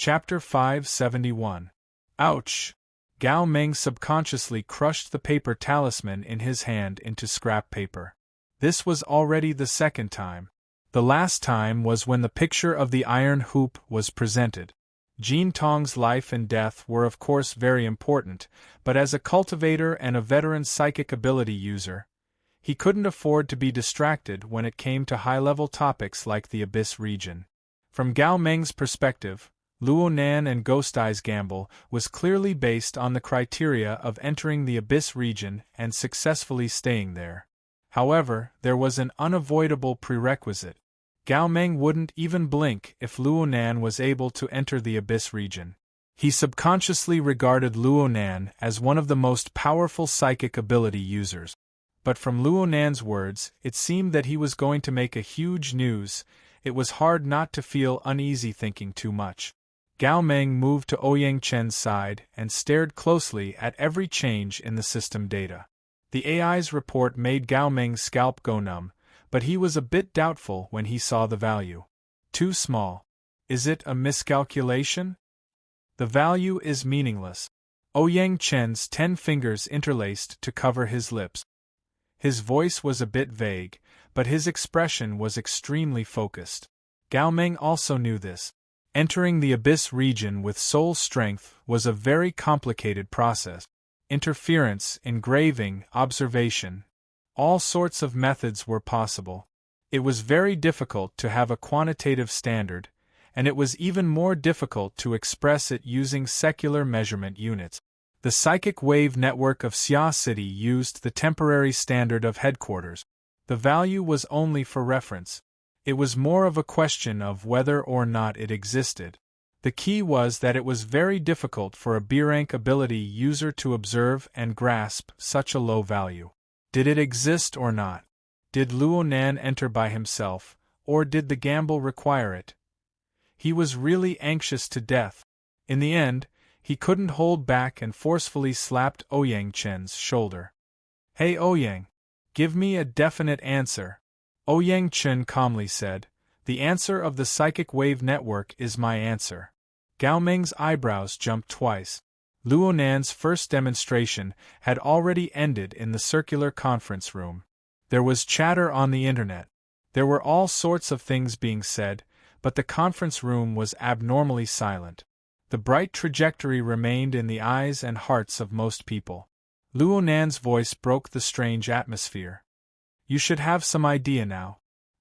Chapter 571. Ouch! Gao Meng subconsciously crushed the paper talisman in his hand into scrap paper. This was already the second time. The last time was when the picture of the iron hoop was presented. Jin Tong's life and death were of course very important, but as a cultivator and a veteran psychic ability user, he couldn't afford to be distracted when it came to high-level topics like the Abyss region. From Gao Meng's perspective, Luo Nan and Ghost Eye's gamble was clearly based on the criteria of entering the Abyss region and successfully staying there. However, there was an unavoidable prerequisite. Gao Meng wouldn't even blink if Luo Nan was able to enter the Abyss region. He subconsciously regarded Luo Nan as one of the most powerful psychic ability users. But from Luo Nan's words, it seemed that he was going to make a huge news. It was hard not to feel uneasy thinking too much. Gao Meng moved to Ouyang Chen's side and stared closely at every change in the system data. The AI's report made Gao Meng's scalp go numb, but he was a bit doubtful when he saw the value. Too small. Is it a miscalculation? The value is meaningless. Ouyang Chen's 10 fingers interlaced to cover his lips. His voice was a bit vague, but his expression was extremely focused. Gao Meng also knew this. Entering the Abyss region with soul strength was a very complicated process. Interference, engraving, observation. All sorts of methods were possible. It was very difficult to have a quantitative standard, and it was even more difficult to express it using secular measurement units. The psychic wave network of Xia City used the temporary standard of headquarters. The value was only for reference. It was more of a question of whether or not it existed. The key was that it was very difficult for a B-rank ability user to observe and grasp such a low value. Did it exist or not? Did Luo Nan enter by himself, or did the gamble require it? He was really anxious to death. In the end, he couldn't hold back and forcefully slapped Ouyang Chen's shoulder. "Hey Ouyang! Give me a definite answer." Ouyang Chen calmly said, "The answer of the psychic wave network is my answer." Gao Meng's eyebrows jumped twice. Luo Nan's first demonstration had already ended in the circular conference room. There was chatter on the internet. There were all sorts of things being said, but the conference room was abnormally silent. The bright trajectory remained in the eyes and hearts of most people. Luo Nan's voice broke the strange atmosphere. "You should have some idea now."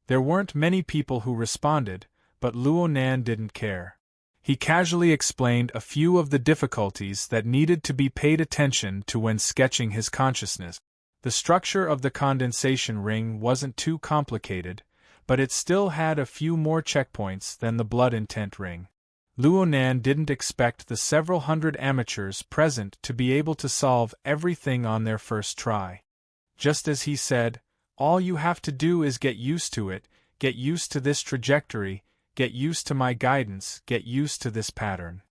There weren't many people who responded, but Luo Nan didn't care. He casually explained a few of the difficulties that needed to be paid attention to when sketching his consciousness. The structure of the condensation ring wasn't too complicated, but it still had a few more checkpoints than the blood intent ring. Luo Nan didn't expect the several hundred amateurs present to be able to solve everything on their first try. Just as he said, "All you have to do is get used to it, get used to this trajectory, get used to my guidance, get used to this pattern."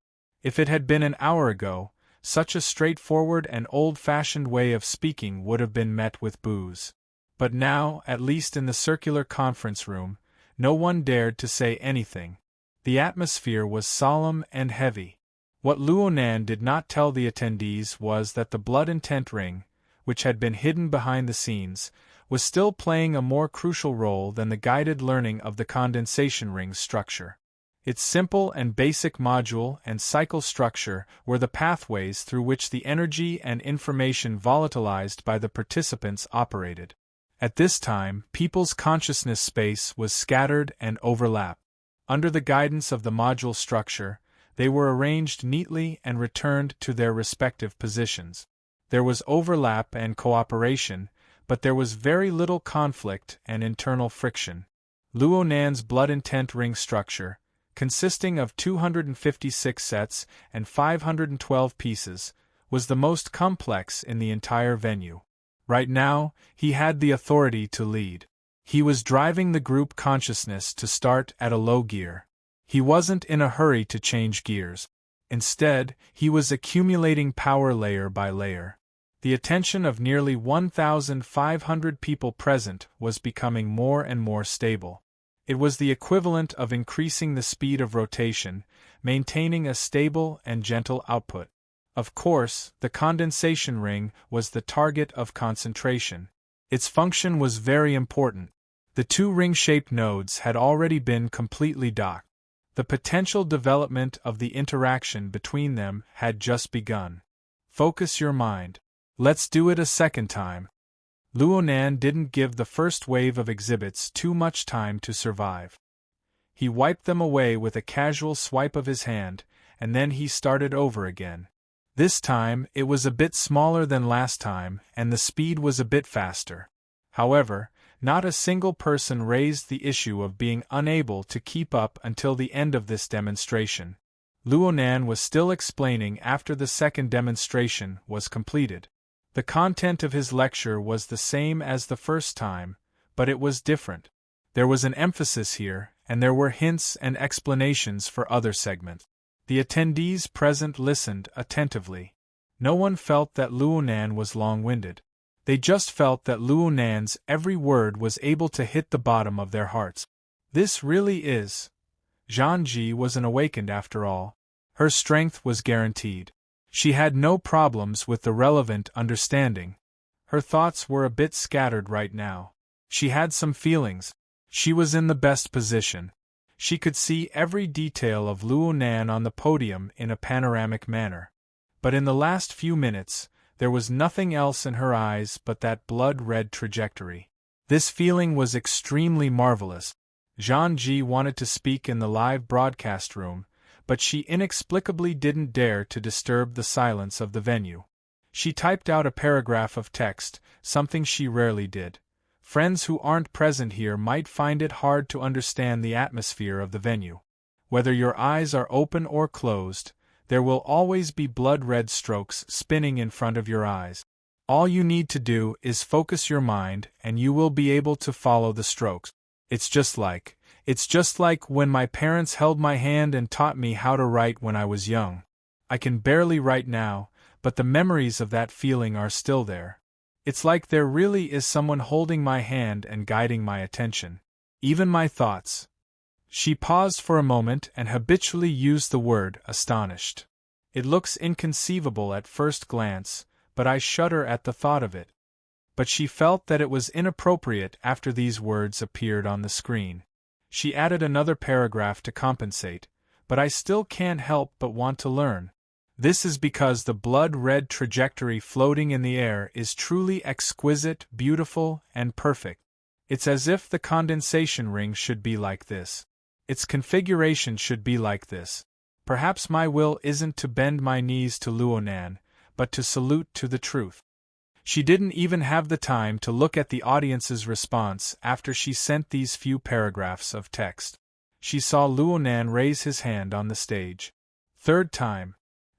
If it had been an hour ago, such a straightforward and old-fashioned way of speaking would have been met with boos. But now, at least in the circular conference room, no one dared to say anything. The atmosphere was solemn and heavy. What Luo Nan did not tell the attendees was that the blood intent ring, which had been hidden behind the scenes, was still playing a more crucial role than the guided learning of the condensation ring's structure. Its simple and basic module and cycle structure were the pathways through which the energy and information volatilized by the participants operated. At this time, people's consciousness space was scattered and overlapped. Under the guidance of the module structure, they were arranged neatly and returned to their respective positions. There was overlap and cooperation, but there was very little conflict and internal friction. Luo Nan's blood intent ring structure, consisting of 256 sets and 512 pieces, was the most complex in the entire venue. Right now, he had the authority to lead. He was driving the group consciousness to start at a low gear. He wasn't in a hurry to change gears. Instead, he was accumulating power layer by layer. The attention of nearly 1,500 people present was becoming more and more stable. It was the equivalent of increasing the speed of rotation, maintaining a stable and gentle output. Of course, the condensation ring was the target of concentration. Its function was very important. The two ring-shaped nodes had already been completely docked. The potential development of the interaction between them had just begun. Focus your mind. Let's do it a second time. Luonan didn't give the first wave of exhibits too much time to survive. He wiped them away with a casual swipe of his hand, and then he started over again. This time, it was a bit smaller than last time, and the speed was a bit faster. However, not a single person raised the issue of being unable to keep up until the end of this demonstration. Luonan was still explaining after the second demonstration was completed. The content of his lecture was the same as the first time, but it was different. There was an emphasis here, and there were hints and explanations for other segments. The attendees present listened attentively. No one felt that Luonan was long-winded. They just felt that Luonan's every word was able to hit the bottom of their hearts. This really is. Zhangji wasn't awakened after all. Her strength was guaranteed. She had no problems with the relevant understanding. Her thoughts were a bit scattered right now. She had some feelings. She was in the best position. She could see every detail of Luonan on the podium in a panoramic manner. But in the last few minutes, there was nothing else in her eyes but that blood-red trajectory. This feeling was extremely marvelous. Zhangji wanted to speak in the live broadcast room, but she inexplicably didn't dare to disturb the silence of the venue. She typed out a paragraph of text, something she rarely did. Friends who aren't present here might find it hard to understand the atmosphere of the venue. Whether your eyes are open or closed, there will always be blood-red strokes spinning in front of your eyes. All you need to do is focus your mind and you will be able to follow the strokes. It's just like when my parents held my hand and taught me how to write when I was young. I can barely write now, but the memories of that feeling are still there. It's like there really is someone holding my hand and guiding my attention. Even my thoughts. She paused for a moment and habitually used the word astonished. It looks inconceivable at first glance, but I shudder at the thought of it. But she felt that it was inappropriate after these words appeared on the screen. She added another paragraph to compensate, but I still can't help but want to learn. This is because the blood-red trajectory floating in the air is truly exquisite, beautiful, and perfect. It's as if the condensation ring should be like this. Its configuration should be like this. Perhaps my will isn't to bend my knees to Luonan, but to salute to the truth. She didn't even have the time to look at the audience's response after she sent these few paragraphs of text. She saw Luonan raise his hand on the stage. Third time.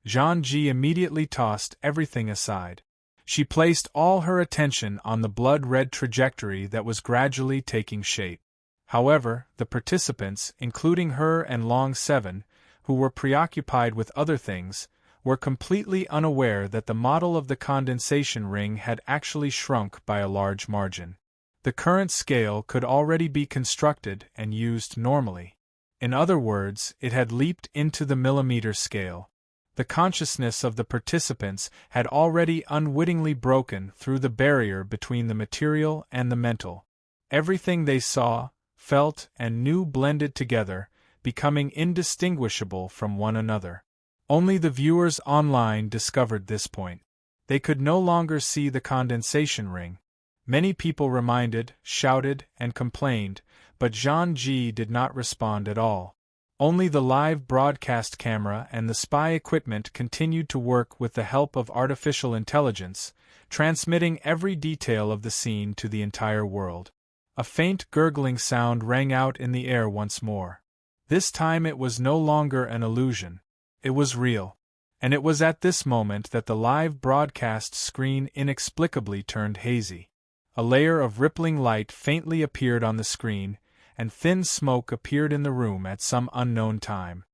Zhangji immediately tossed everything aside. She placed all her attention on the blood-red trajectory that was gradually taking shape. However, the participants, including her and Long 7, who were preoccupied with other things, were completely unaware that the model of the condensation ring had actually shrunk by a large margin. The current scale could already be constructed and used normally. In other words, it had leaped into the millimeter scale. The consciousness of the participants had already unwittingly broken through the barrier between the material and the mental. Everything they saw, felt, and knew blended together, becoming indistinguishable from one another. Only the viewers online discovered this point. They could no longer see the condensation ring. Many people reminded, shouted, and complained, but Zhangji did not respond at all. Only the live broadcast camera and the spy equipment continued to work with the help of artificial intelligence, transmitting every detail of the scene to the entire world. A faint gurgling sound rang out in the air once more. This time it was no longer an illusion. It was real. And it was at this moment that the live broadcast screen inexplicably turned hazy. A layer of rippling light faintly appeared on the screen, and thin smoke appeared in the room at some unknown time.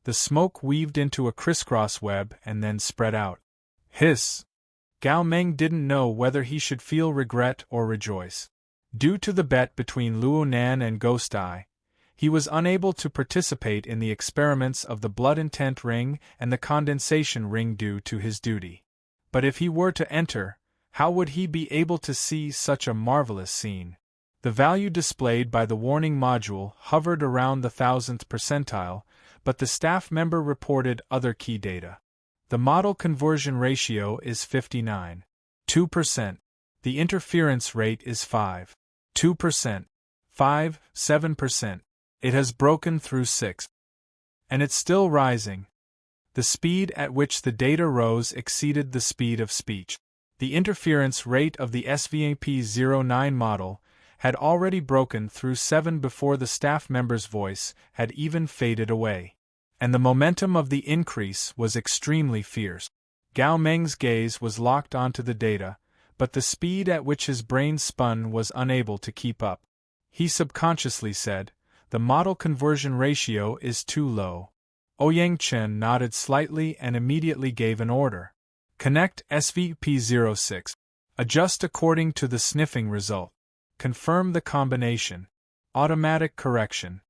The smoke weaved into a crisscross web and then spread out. Hiss! Gao Meng didn't know whether he should feel regret or rejoice. Due to the bet between Luonan and Ghost Eye, He was unable to participate in the experiments of the blood intent ring and the condensation ring due to his duty. But if he were to enter, how would he be able to see such a marvelous scene? The value displayed by the warning module hovered around the 1000th percentile, but the staff member reported other key data. The model conversion ratio is 59.2%. The interference rate is 5.2%. 5.7%. It has broken through 6. And it's still rising. The speed at which the data rose exceeded the speed of speech. The interference rate of the SVAP-09 model had already broken through 7 before the staff member's voice had even faded away. And the momentum of the increase was extremely fierce. Gao Meng's gaze was locked onto the data, but the speed at which his brain spun was unable to keep up. He subconsciously said, "The model conversion ratio is too low." Ouyang Chen nodded slightly and immediately gave an order. "Connect SVP-06. Adjust according to the sniffing result. Confirm the combination. Automatic correction."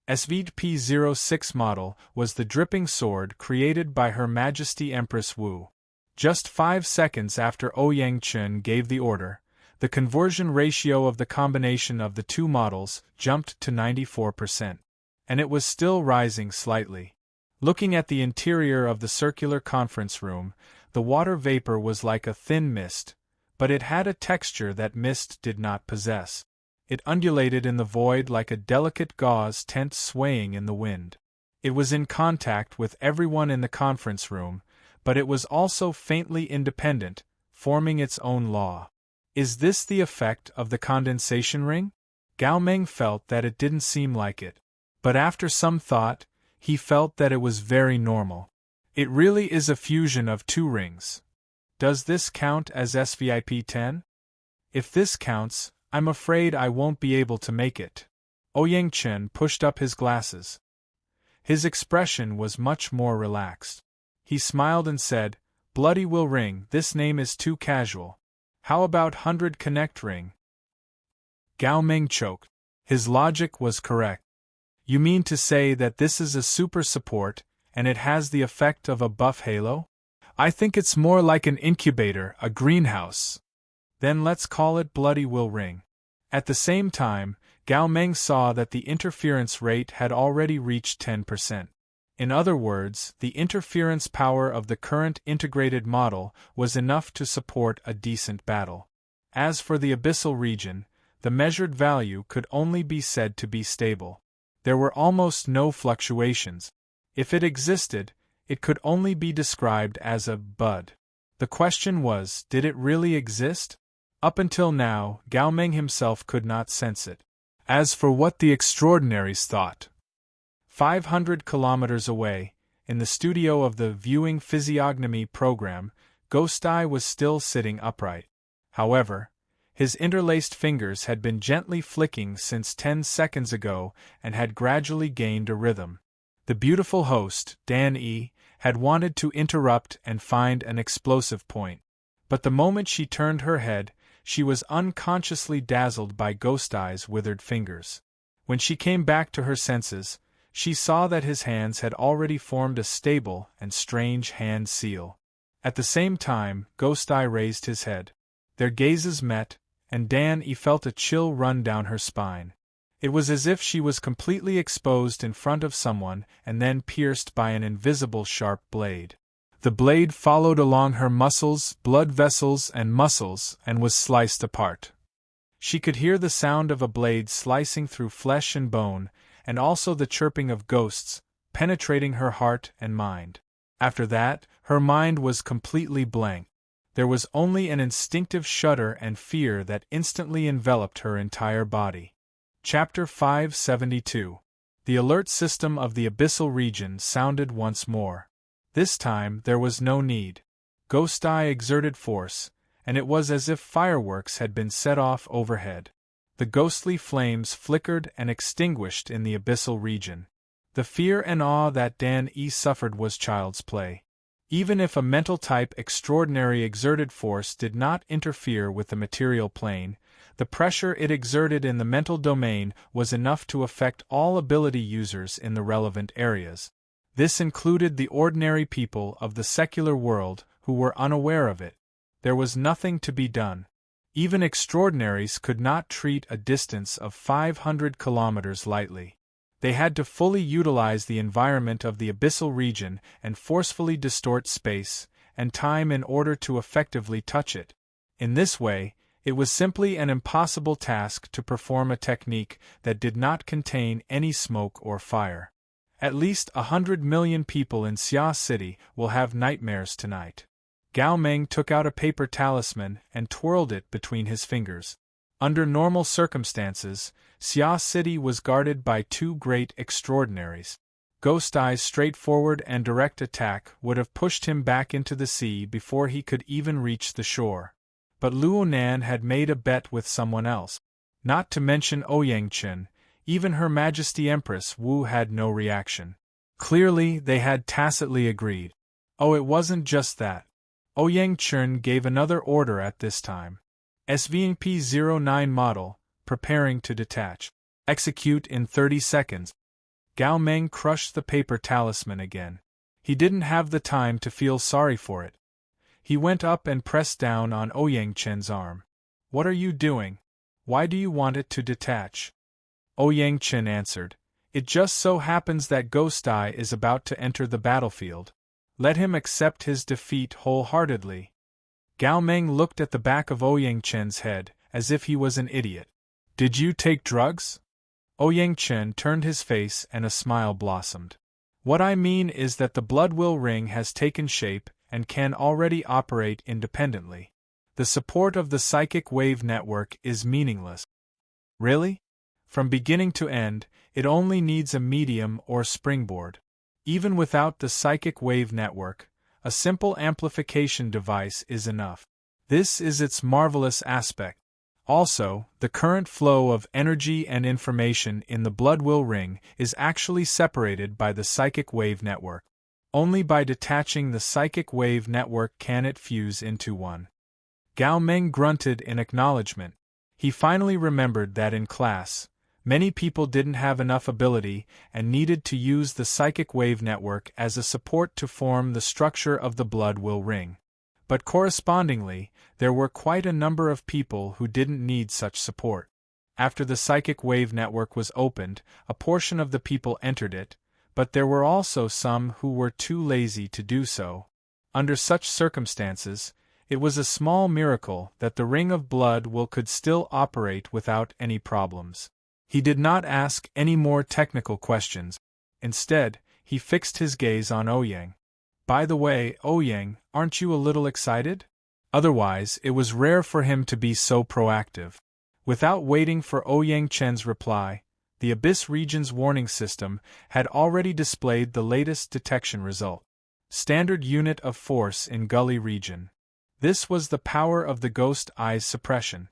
SVP-06 model was the dripping sword created by Her Majesty Empress Wu. Just 5 seconds after Ouyang Chen gave the order, the conversion ratio of the combination of the two models jumped to 94%. And it was still rising slightly. Looking at the interior of the circular conference room, the water vapor was like a thin mist, but it had a texture that mist did not possess. It undulated in the void like a delicate gauze tent swaying in the wind. It was in contact with everyone in the conference room, but it was also faintly independent, forming its own law. Is this the effect of the condensation ring? Gao Meng felt that it didn't seem like it. But after some thought, he felt that it was very normal. It really is a fusion of two rings. Does this count as SVIP-10? If this counts, I'm afraid I won't be able to make it. Ouyang Chen pushed up his glasses. His expression was much more relaxed. He smiled and said, "Bloody will ring, this name is too casual. How about 100 connect ring?" Gao Meng choked. His logic was correct. You mean to say that this is a super support, and it has the effect of a buff halo? I think it's more like an incubator, a greenhouse. Then let's call it Bloody will ring. At the same time, Gao Meng saw that the interference rate had already reached 10%. In other words, the interference power of the current integrated model was enough to support a decent battle. As for the abyssal region, the measured value could only be said to be stable. There were almost no fluctuations. If it existed, it could only be described as a bud. The question was, did it really exist? Up until now, Gao Meng himself could not sense it. As for what the extraordinaries thought, 500 kilometers away, in the studio of the Viewing Physiognomy program, Ghost Eye was still sitting upright. However, his interlaced fingers had been gently flicking since 10 seconds ago and had gradually gained a rhythm. The beautiful host, Dan E., had wanted to interrupt and find an explosive point. But the moment she turned her head, she was unconsciously dazzled by Ghost Eye's withered fingers. When she came back to her senses, she saw that his hands had already formed a stable and strange hand seal. At the same time, Ghost Eye raised his head. Their gazes met, and Dan E felt a chill run down her spine. It was as if she was completely exposed in front of someone and then pierced by an invisible sharp blade. The blade followed along her muscles, blood vessels, and muscles and was sliced apart. She could hear the sound of a blade slicing through flesh and bone, and also the chirping of ghosts, penetrating her heart and mind. After that, her mind was completely blank. There was only an instinctive shudder and fear that instantly enveloped her entire body. Chapter 572. The alert system of the abyssal region sounded once more. This time there was no need. Ghost Eye exerted force, and it was as if fireworks had been set off overhead. The ghostly flames flickered and extinguished in the abyssal region. The fear and awe that Dan E suffered was child's play. Even if a mental-type extraordinary exerted force did not interfere with the material plane, The pressure it exerted in the mental domain was enough to affect all ability users in the relevant areas. This included the ordinary people of the secular world who were unaware of it. There was nothing to be done. Even extraordinaries could not treat a distance of 500 kilometers lightly. They had to fully utilize the environment of the abyssal region and forcefully distort space and time in order to effectively touch it. In this way, it was simply an impossible task to perform a technique that did not contain any smoke or fire. At least 100 million people in Xia City will have nightmares tonight. Gao Meng took out a paper talisman and twirled it between his fingers. Under normal circumstances, Xia City was guarded by two great extraordinaries. Ghost Eye's straightforward and direct attack would have pushed him back into the sea before he could even reach the shore. But Luonan had made a bet with someone else. Not to mention Ouyang Chen, even Her Majesty Empress Wu had no reaction. Clearly, they had tacitly agreed. Oh, it wasn't just that. Ouyang Chen gave another order at this time. SVP-09 model, preparing to detach. Execute in 30 seconds. Gao Meng crushed the paper talisman again. He didn't have the time to feel sorry for it. He went up and pressed down on Ouyang Chen's arm. What are you doing? Why do you want it to detach? Ouyang Chen answered. It just so happens that Ghost Eye is about to enter the battlefield. Let him accept his defeat wholeheartedly. Gao Meng looked at the back of Ouyang Chen's head, as if he was an idiot. Did you take drugs? Ouyang Chen turned his face and a smile blossomed. What I mean is that the blood will ring has taken shape and can already operate independently. The support of the psychic wave network is meaningless. Really? From beginning to end, it only needs a medium or springboard. Even without the psychic wave network, a simple amplification device is enough. This is its marvelous aspect. Also, the current flow of energy and information in the blood will ring is actually separated by the psychic wave network. Only by detaching the psychic wave network can it fuse into one. Gao Meng grunted in acknowledgement. He finally remembered that in class, many people didn't have enough ability and needed to use the psychic wave network as a support to form the structure of the blood will ring. But correspondingly, there were quite a number of people who didn't need such support. After the psychic wave network was opened, a portion of the people entered it, but there were also some who were too lazy to do so. Under such circumstances, it was a small miracle that the ring of blood will could still operate without any problems. He did not ask any more technical questions. Instead, he fixed his gaze on Ouyang. By the way, Ouyang, aren't you a little excited? Otherwise, it was rare for him to be so proactive. Without waiting for Ouyang Chen's reply, the Abyss region's warning system had already displayed the latest detection result. Standard unit of force in Gully region. This was the power of the Ghost Eye's suppression.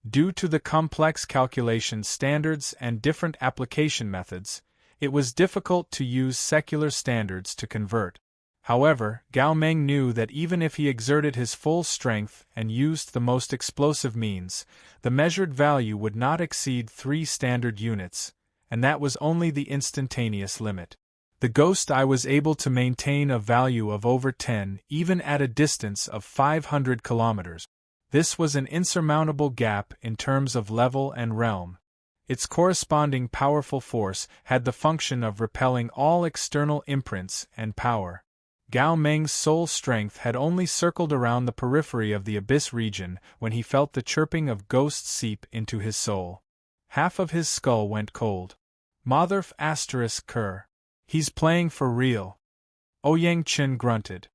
Due to the complex calculation standards and different application methods, it was difficult to use secular standards to convert. However, Gao Meng knew that even if he exerted his full strength and used the most explosive means, the measured value would not exceed 3 standard units, and that was only the instantaneous limit. The Ghost Eye was able to maintain a value of over 10 even at a distance of 500 kilometers. This was an insurmountable gap in terms of level and realm. Its corresponding powerful force had the function of repelling all external imprints and power. Gao Meng's soul strength had only circled around the periphery of the Abyss region when he felt the chirping of ghosts seep into his soul. Half of his skull went cold. Motherf **Ker. He's playing for real. Ouyang Chen grunted.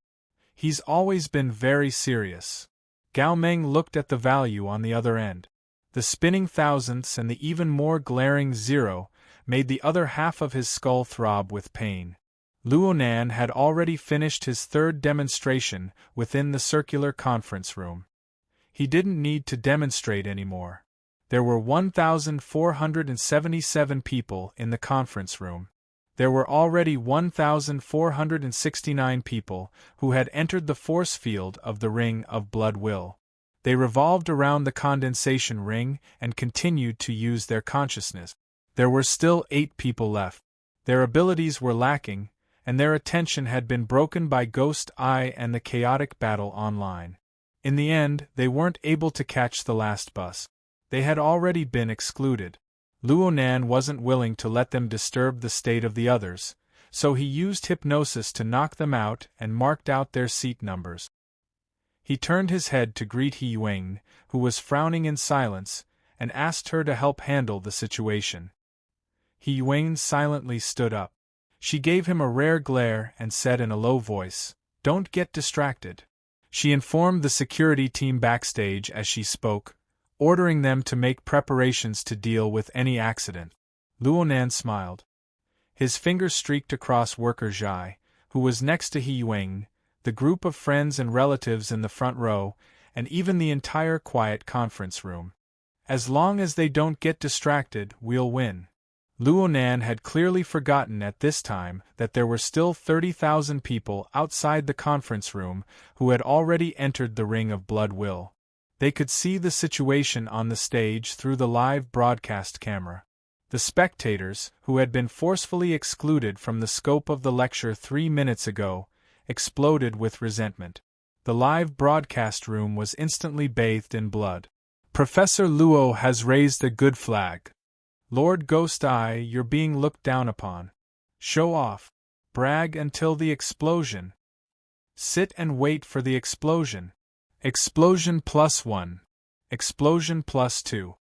He's always been very serious. Gao Meng looked at the value on the other end. The spinning thousandths and the even more glaring 0 made the other half of his skull throb with pain. Luonan had already finished his third demonstration within the circular conference room. He didn't need to demonstrate anymore. There were 1,477 people in the conference room. There were already 1,469 people who had entered the force field of the Ring of Blood Will. They revolved around the condensation ring and continued to use their consciousness. There were still 8 people left. Their abilities were lacking, and their attention had been broken by Ghost Eye and the chaotic battle online. In the end, they weren't able to catch the last bus. They had already been excluded. Luonan wasn't willing to let them disturb the state of the others, so he used hypnosis to knock them out and marked out their seat numbers. He turned his head to greet He Yuang, who was frowning in silence, and asked her to help handle the situation. He Yuang silently stood up. She gave him a rare glare and said in a low voice, "Don't get distracted." She informed the security team backstage as she spoke, ordering them to make preparations to deal with any accident. Luonan smiled. His finger streaked across worker Zhai, who was next to He Yuang, the group of friends and relatives in the front row, and even the entire quiet conference room. As long as they don't get distracted, we'll win. Luonan had clearly forgotten at this time that there were still 30,000 people outside the conference room who had already entered the Ring of Blood Will. They could see the situation on the stage through the live broadcast camera. The spectators, who had been forcefully excluded from the scope of the lecture 3 minutes ago, exploded with resentment. The live broadcast room was instantly bathed in blood. "Professor Luo has raised a good flag. Lord Ghost Eye, you're being looked down upon. Show off. Brag until the explosion. Sit and wait for the explosion. Explosion +1. Explosion +2.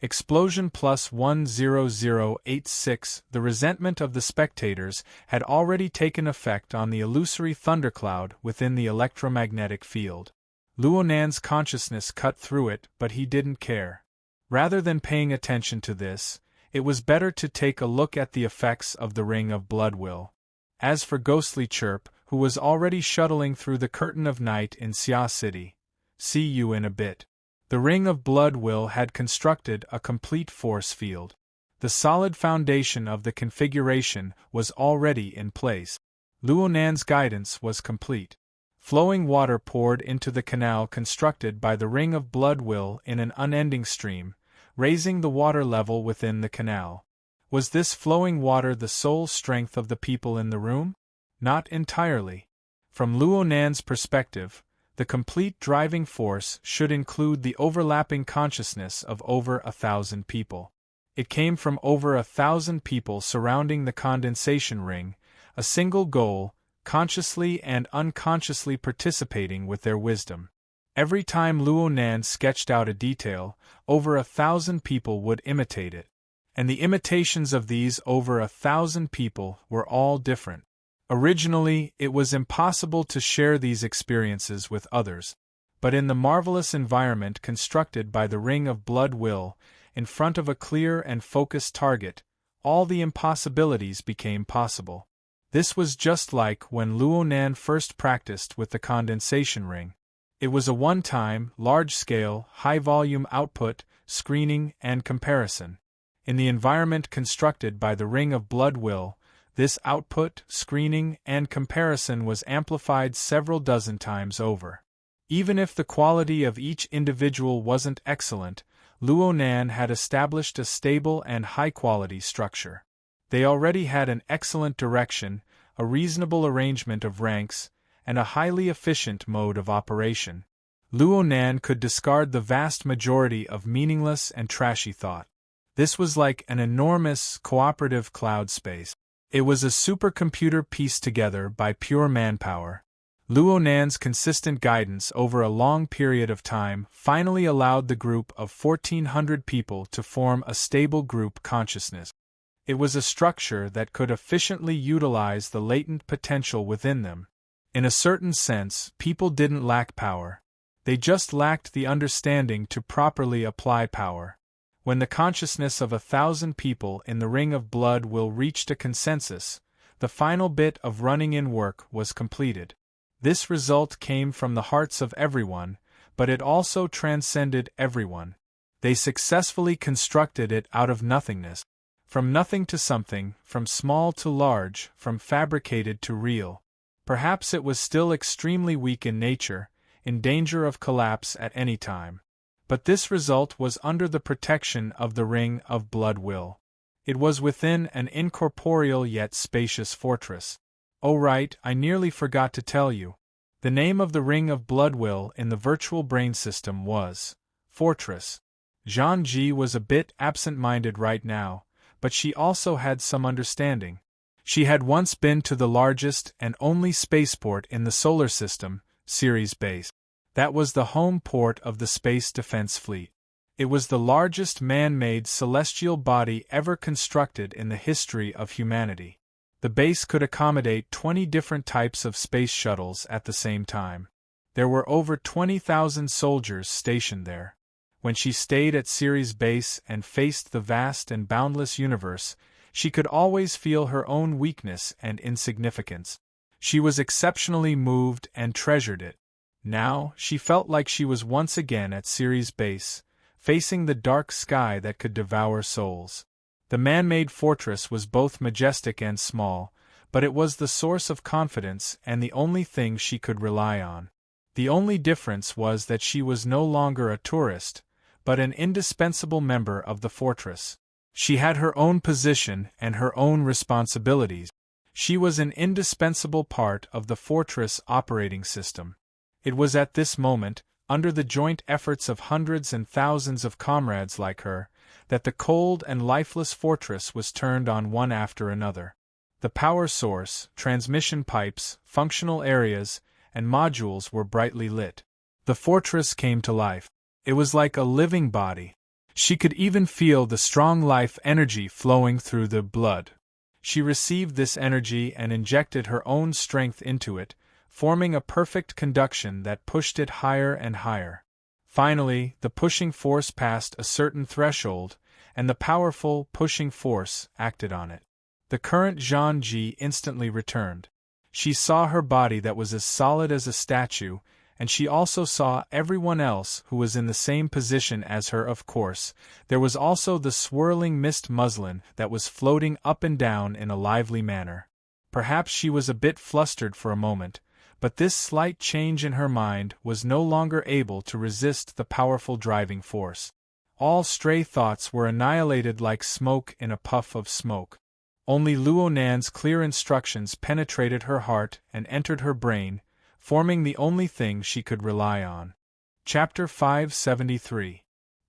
Explosion +10086." The resentment of the spectators had already taken effect on the illusory thundercloud within the electromagnetic field. Luonan's consciousness cut through it, but he didn't care. Rather than paying attention to this, it was better to take a look at the effects of the Ring of Blood Will. As for Ghostly Chirp, who was already shuttling through the curtain of night in Xia City, see you in a bit. The Ring of Blood Will had constructed a complete force field. The solid foundation of the configuration was already in place. Luonan's guidance was complete. Flowing water poured into the canal constructed by the Ring of Blood Will in an unending stream, raising the water level within the canal. Was this flowing water the sole strength of the people in the room? Not entirely. From Luonan's perspective, the complete driving force should include the overlapping consciousness of over 1,000 people. It came from over 1,000 people surrounding the condensation ring, a single goal, consciously and unconsciously participating with their wisdom. Every time Luonan sketched out a detail, over 1,000 people would imitate it. And the imitations of these over 1,000 people were all different. Originally, it was impossible to share these experiences with others. But in the marvelous environment constructed by the Ring of Blood Will, in front of a clear and focused target, all the impossibilities became possible. This was just like when Luonan first practiced with the condensation ring. It was a one-time, large-scale, high-volume output, screening, and comparison. In the environment constructed by the Ring of Blood Will, this output, screening, and comparison was amplified several dozen times over. Even if the quality of each individual wasn't excellent, Luonan had established a stable and high-quality structure. They already had an excellent direction, a reasonable arrangement of ranks, and a highly efficient mode of operation. Luonan could discard the vast majority of meaningless and trashy thought. This was like an enormous, cooperative cloud space. It was a supercomputer pieced together by pure manpower. Luonan's consistent guidance over a long period of time finally allowed the group of 1,400 people to form a stable group consciousness. It was a structure that could efficiently utilize the latent potential within them. In a certain sense, people didn't lack power. They just lacked the understanding to properly apply power. When the consciousness of 1,000 people in the Ring of Blood Will reached a consensus, the final bit of running-in work was completed. This result came from the hearts of everyone, but it also transcended everyone. They successfully constructed it out of nothingness. From nothing to something, from small to large, from fabricated to real. Perhaps it was still extremely weak in nature, in danger of collapse at any time. But this result was under the protection of the Ring of Blood Will. It was within an incorporeal yet spacious fortress. Oh right, I nearly forgot to tell you. The name of the Ring of Blood Will in the virtual brain system was Fortress. Zhang-Ji was a bit absent-minded right now, but she also had some understanding. She had once been to the largest and only spaceport in the solar system, Ceres Base. That was the home port of the Space Defense Fleet. It was the largest man-made celestial body ever constructed in the history of humanity. The base could accommodate 20 different types of space shuttles at the same time. There were over 20,000 soldiers stationed there. When she stayed at Ceres Base and faced the vast and boundless universe, she could always feel her own weakness and insignificance. She was exceptionally moved and treasured it. Now, she felt like she was once again at Ceres Base, facing the dark sky that could devour souls. The man-made fortress was both majestic and small, but it was the source of confidence and the only thing she could rely on. The only difference was that she was no longer a tourist, but an indispensable member of the fortress. She had her own position and her own responsibilities. She was an indispensable part of the fortress operating system. It was at this moment, under the joint efforts of hundreds and thousands of comrades like her, that the cold and lifeless fortress was turned on one after another. The power source, transmission pipes, functional areas, and modules were brightly lit. The fortress came to life. It was like a living body. She could even feel the strong life energy flowing through the blood. She received this energy and injected her own strength into it, forming a perfect conduction that pushed it higher and higher. Finally, the pushing force passed a certain threshold, and the powerful pushing force acted on it. The current Zhang-Ji instantly returned. She saw her body that was as solid as a statue, and she also saw everyone else who was in the same position as her. Of course, there was also the swirling mist muslin that was floating up and down in a lively manner. Perhaps she was a bit flustered for a moment, but this slight change in her mind was no longer able to resist the powerful driving force. All stray thoughts were annihilated like smoke in a puff of smoke. Only Luo Nan's clear instructions penetrated her heart and entered her brain, forming the only thing she could rely on. Chapter 573.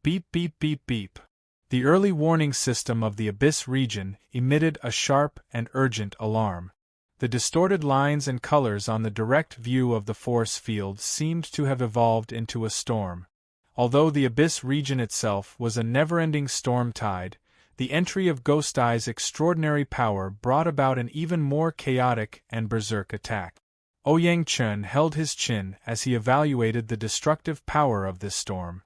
Beep beep beep beep. The early warning system of the Abyss region emitted a sharp and urgent alarm. The distorted lines and colors on the direct view of the force field seemed to have evolved into a storm. Although the Abyss region itself was a never-ending storm tide, the entry of Ghost Eye's extraordinary power brought about an even more chaotic and berserk attack. Ouyang Chen held his chin as he evaluated the destructive power of this storm.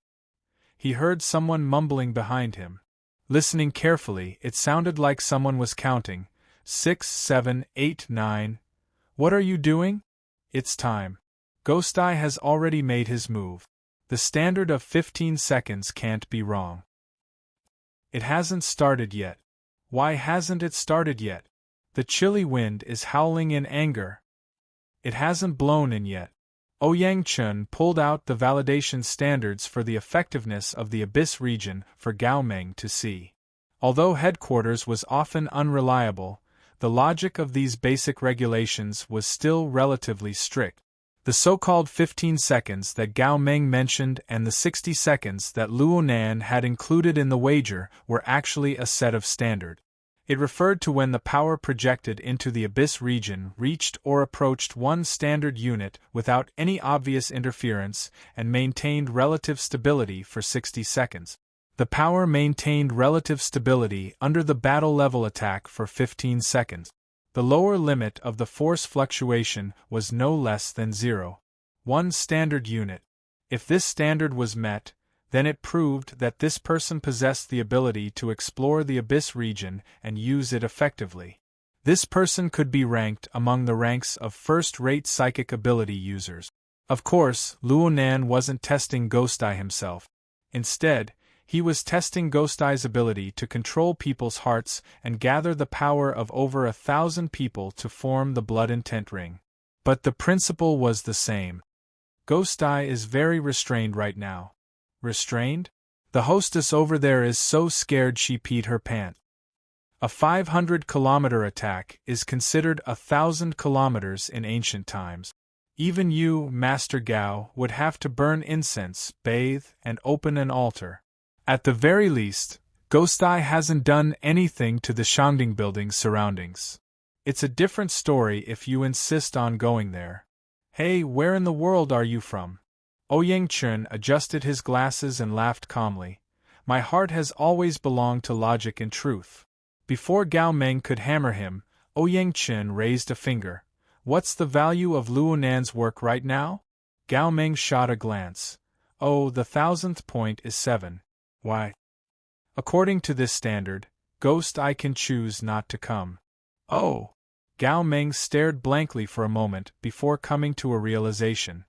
He heard someone mumbling behind him. Listening carefully, it sounded like someone was counting. 6, 7, 8, 9. What are you doing? It's time. Ghost Eye has already made his move. The standard of 15 seconds can't be wrong. It hasn't started yet. Why hasn't it started yet? The chilly wind is howling in anger. It hasn't blown in yet. Ouyang Chen pulled out the validation standards for the effectiveness of the Abyss region for Gao Meng to see. Although headquarters was often unreliable, the logic of these basic regulations was still relatively strict. The so-called 15 seconds that Gao Meng mentioned and the 60 seconds that Luo Nan had included in the wager were actually a set of standard. It referred to when the power projected into the Abyss region reached or approached one standard unit without any obvious interference and maintained relative stability for 60 seconds. The power maintained relative stability under the battle-level attack for 15 seconds. The lower limit of the force fluctuation was no less than 0.1 standard unit. If this standard was met, then it proved that this person possessed the ability to explore the Abyss region and use it effectively. This person could be ranked among the ranks of first-rate psychic ability users. Of course, Luo Nan wasn't testing Ghost Eye himself. Instead, he was testing Ghost Eye's ability to control people's hearts and gather the power of over 1,000 people to form the Blood Intent Ring. But the principle was the same. Ghost Eye is very restrained right now. Restrained? The hostess over there is so scared she peed her pants. A 500-kilometer attack is considered 1,000 kilometers in ancient times. Even you, Master Gao, would have to burn incense, bathe, and open an altar. At the very least, Ghost Eye hasn't done anything to the Shangding building's surroundings. It's a different story if you insist on going there. Hey, where in the world are you from? Ouyang Chun adjusted his glasses and laughed calmly. My heart has always belonged to logic and truth. Before Gao Meng could hammer him, Ouyang Chun raised a finger. What's the value of Luo Nan's work right now? Gao Meng shot a glance. Oh, the 1,000th point is 7. Why? According to this standard, Ghost Eye can choose not to come. Oh! Gao Meng stared blankly for a moment before coming to a realization.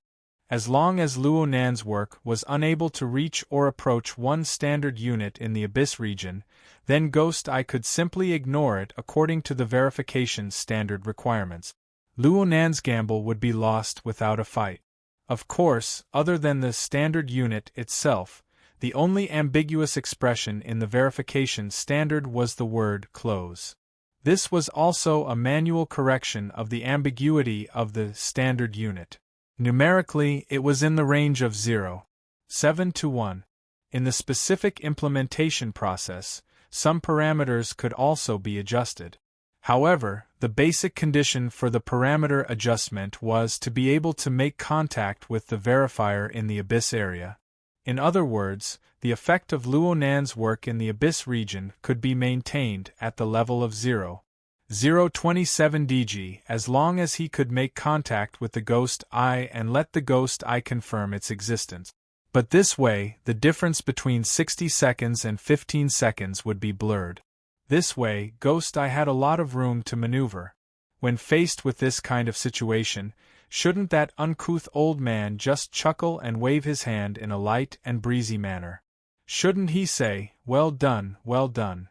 As long as Luo Nan's work was unable to reach or approach one standard unit in the Abyss region, then Ghost Eye could simply ignore it according to the verification standard requirements. Luo Nan's gamble would be lost without a fight. Of course, other than the standard unit itself, the only ambiguous expression in the verification standard was the word close. This was also a manual correction of the ambiguity of the standard unit. Numerically, it was in the range of 0.7 to 1. In the specific implementation process, some parameters could also be adjusted. However, the basic condition for the parameter adjustment was to be able to make contact with the verifier in the Abyss area. In other words, the effect of Luo Nan's work in the Abyss region could be maintained at the level of 0.027 dg as long as he could make contact with the Ghost Eye and let the Ghost Eye confirm its existence. But this way, the difference between 60 seconds and 15 seconds would be blurred. This way, Ghost Eye had a lot of room to maneuver. When faced with this kind of situation, shouldn't that uncouth old man just chuckle and wave his hand in a light and breezy manner? Shouldn't he say, "Well done, well done"?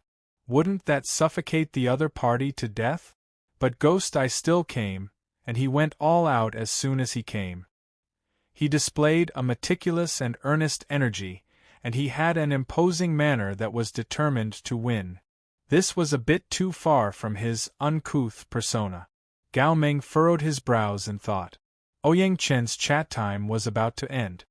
Wouldn't that suffocate the other party to death? But Ghost Eye still came, and he went all out as soon as he came. He displayed a meticulous and earnest energy, and he had an imposing manner that was determined to win. This was a bit too far from his uncouth persona. Gao Meng furrowed his brows and thought. Ouyang Chen's chat time was about to end.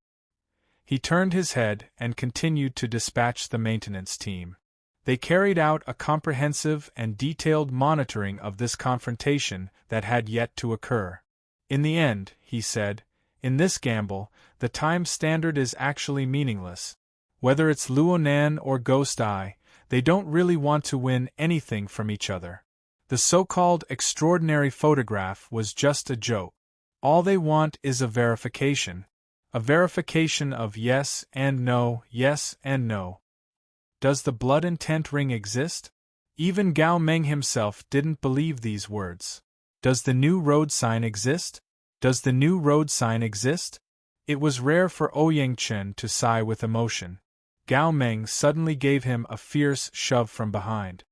He turned his head and continued to dispatch the maintenance team. They carried out a comprehensive and detailed monitoring of this confrontation that had yet to occur. In the end, he said, in this gamble, the time standard is actually meaningless. Whether it's Luo Nan or Ghost Eye, they don't really want to win anything from each other. The so-called extraordinary photograph was just a joke. All they want is a verification. A verification of yes and no, yes and no. Does the blood intent ring exist? Even Gao Meng himself didn't believe these words. Does the new road sign exist? Does the new road sign exist? It was rare for Ouyang Chen to sigh with emotion. Gao Meng suddenly gave him a fierce shove from behind.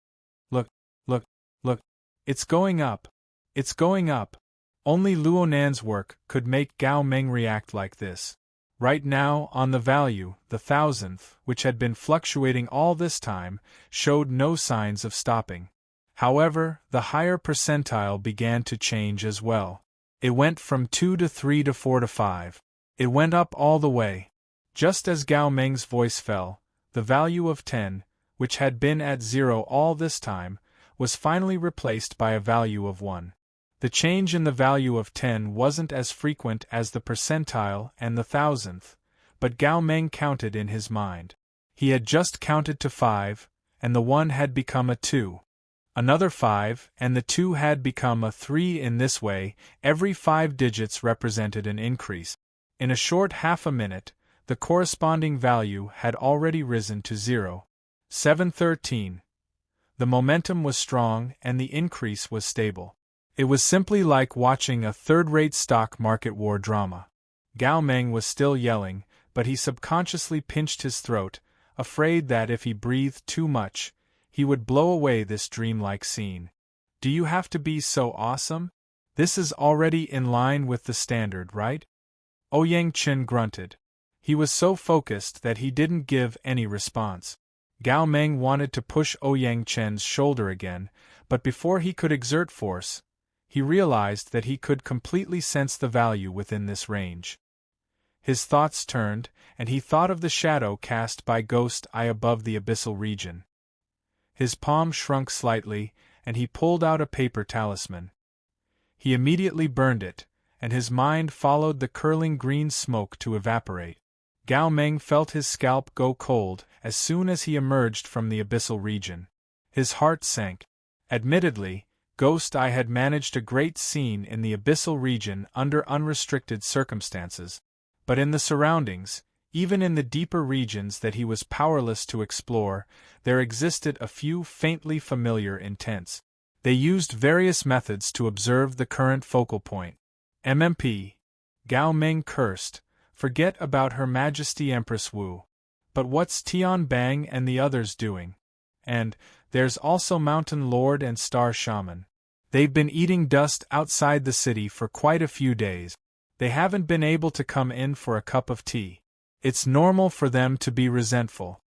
Look, look, look. It's going up. It's going up. Only Luo Nan's work could make Gao Meng react like this. Right now, on the value, the 1,000th, which had been fluctuating all this time, showed no signs of stopping. However, the higher percentile began to change as well. It went from 2 to 3 to 4 to 5. It went up all the way. Just as Gao Meng's voice fell, the value of 10, which had been at 0 all this time, was finally replaced by a value of 1. The change in the value of 10 wasn't as frequent as the percentile and the 1,000th, but Gao Meng counted in his mind. He had just counted to 5, and the 1 had become a 2. Another 5, and the 2 had become a 3. In this way, every 5 digits represented an increase. In a short half a minute, the corresponding value had already risen to 0.713. The momentum was strong and the increase was stable. It was simply like watching a third-rate stock market war drama. Gao Meng was still yelling, but he subconsciously pinched his throat, afraid that if he breathed too much, he would blow away this dreamlike scene. Do you have to be so awesome? This is already in line with the standard, right? Ouyang Chen grunted. He was so focused that he didn't give any response. Gao Meng wanted to push Ouyang Chen's shoulder again, but before he could exert force, he realized that he could completely sense the value within this range. His thoughts turned, and he thought of the shadow cast by Ghost Eye above the abyssal region. His palm shrunk slightly, and he pulled out a paper talisman. He immediately burned it, and his mind followed the curling green smoke to evaporate. Gao Meng felt his scalp go cold as soon as he emerged from the abyssal region. His heart sank. Admittedly, Ghost Eye had managed a great scene in the abyssal region under unrestricted circumstances, but in the surroundings, even in the deeper regions that he was powerless to explore, there existed a few faintly familiar intents. They used various methods to observe the current focal point. MMP. Gao Meng cursed. Forget about Her Majesty Empress Wu. But what's Tian Bang and the others doing? And, there's also Mountain Lord and Star Shaman. They've been eating dust outside the city for quite a few days. They haven't been able to come in for a cup of tea. It's normal for them to be resentful.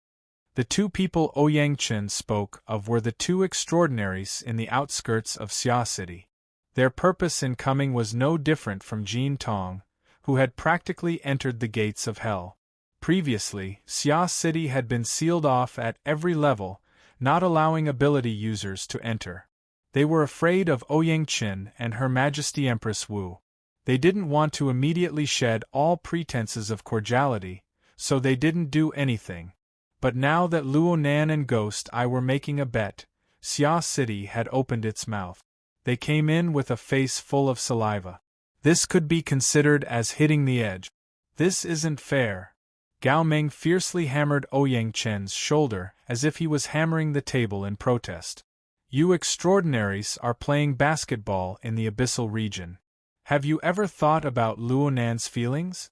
The two people Ouyang Chen spoke of were the two extraordinaries in the outskirts of Xia City. Their purpose in coming was no different from Jin Tong, who had practically entered the gates of hell. Previously, Xia City had been sealed off at every level, not allowing ability users to enter. They were afraid of Ouyang Chen and Her Majesty Empress Wu. They didn't want to immediately shed all pretenses of cordiality, so they didn't do anything. But now that Luo Nan and Ghost Eye were making a bet, Xia City had opened its mouth. They came in with a face full of saliva. This could be considered as hitting the edge. This isn't fair. Gao Meng fiercely hammered Ouyang Chen's shoulder as if he was hammering the table in protest. You extraordinaries are playing basketball in the abyssal region. Have you ever thought about Luo Nan's feelings?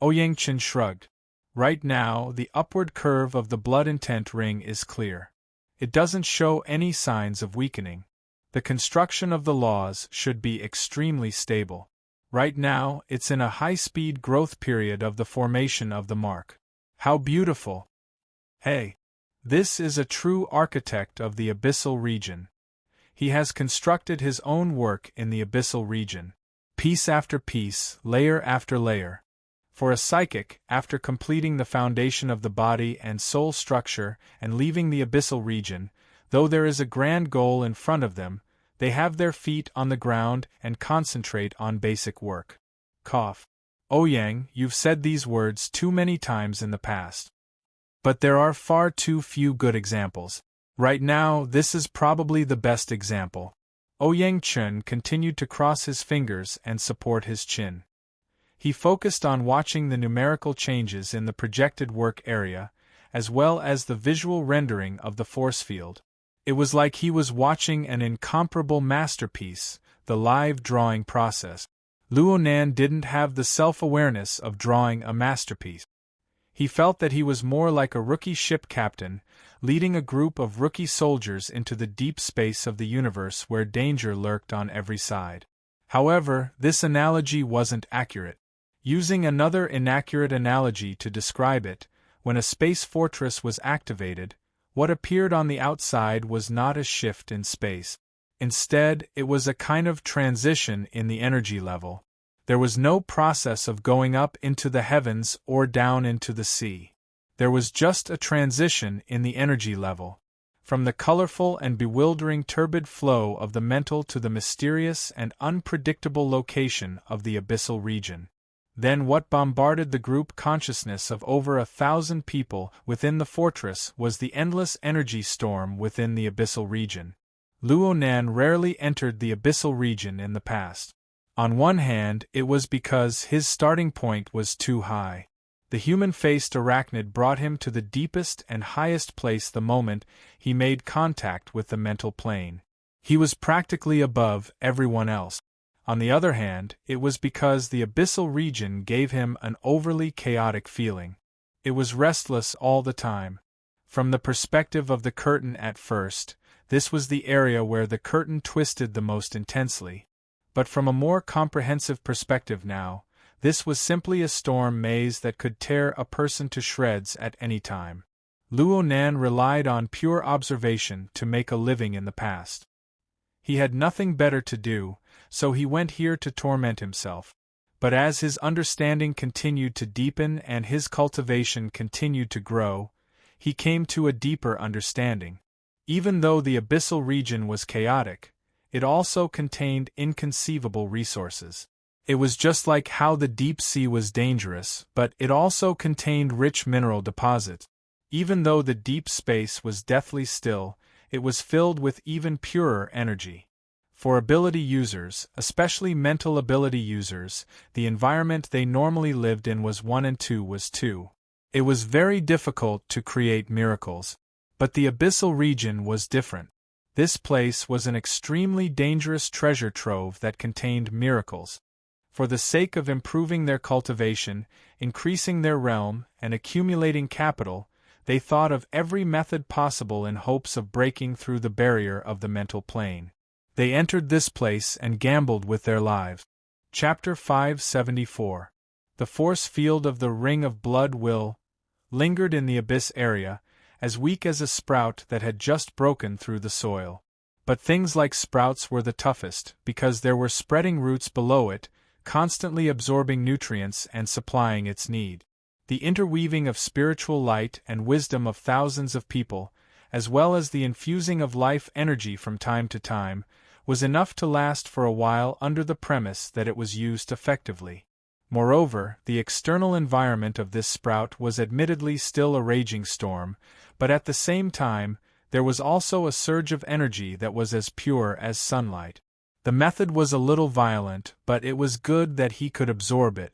Ouyang Chen shrugged. Right now, the upward curve of the blood intent ring is clear. It doesn't show any signs of weakening. The construction of the laws should be extremely stable. Right now, it's in a high-speed growth period of the formation of the mark. How beautiful! Hey! This is a true architect of the abyssal region. He has constructed his own work in the abyssal region. Piece after piece, layer after layer. For a psychic, after completing the foundation of the body and soul structure and leaving the abyssal region, though there is a grand goal in front of them, they have their feet on the ground and concentrate on basic work. Cough. Ouyang, you've said these words too many times in the past. But there are far too few good examples. Right now, this is probably the best example. Ouyang Chen continued to cross his fingers and support his chin. He focused on watching the numerical changes in the projected work area, as well as the visual rendering of the force field. It was like he was watching an incomparable masterpiece, the live drawing process. Luo Nan didn't have the self-awareness of drawing a masterpiece. He felt that he was more like a rookie ship captain, leading a group of rookie soldiers into the deep space of the universe where danger lurked on every side. However, this analogy wasn't accurate. Using another inaccurate analogy to describe it, when a space fortress was activated, what appeared on the outside was not a shift in space. Instead, it was a kind of transition in the energy level. There was no process of going up into the heavens or down into the sea. There was just a transition in the energy level, from the colorful and bewildering turbid flow of the mental to the mysterious and unpredictable location of the abyssal region. Then what bombarded the group consciousness of over 1,000 people within the fortress was the endless energy storm within the abyssal region. Luo Nan rarely entered the abyssal region in the past. On one hand, it was because his starting point was too high. The human-faced arachnid brought him to the deepest and highest place the moment he made contact with the mental plane. He was practically above everyone else. On the other hand, it was because the abyssal region gave him an overly chaotic feeling. It was restless all the time. From the perspective of the curtain at first, this was the area where the curtain twisted the most intensely. But from a more comprehensive perspective now, This was simply a storm maze that could tear a person to shreds at any time. Luo Nan relied on pure observation to make a living in the past. He had nothing better to do, so he went here to torment himself. But as his understanding continued to deepen and his cultivation continued to grow, he came to a deeper understanding. Even though the abyssal region was chaotic, it also contained inconceivable resources. It was just like how the deep sea was dangerous, but it also contained rich mineral deposits. Even though the deep space was deathly still, it was filled with even purer energy. For ability users, especially mental ability users, the environment they normally lived in was 1 and 2 was 2. It was very difficult to create miracles. But the abyssal region was different. This place was an extremely dangerous treasure trove that contained miracles. For the sake of improving their cultivation, increasing their realm, and accumulating capital, they thought of every method possible in hopes of breaking through the barrier of the mental plane. They entered this place and gambled with their lives. Chapter 574. The force field of the Ring of Blood will lingered in the abyss area, as weak as a sprout that had just broken through the soil. But things like sprouts were the toughest, because there were spreading roots below it, constantly absorbing nutrients and supplying its need. The interweaving of spiritual light and wisdom of thousands of people, as well as the infusing of life energy from time to time, was enough to last for a while under the premise that it was used effectively. Moreover, the external environment of this sprout was admittedly still a raging storm, but at the same time, there was also a surge of energy that was as pure as sunlight. The method was a little violent, but it was good that he could absorb it.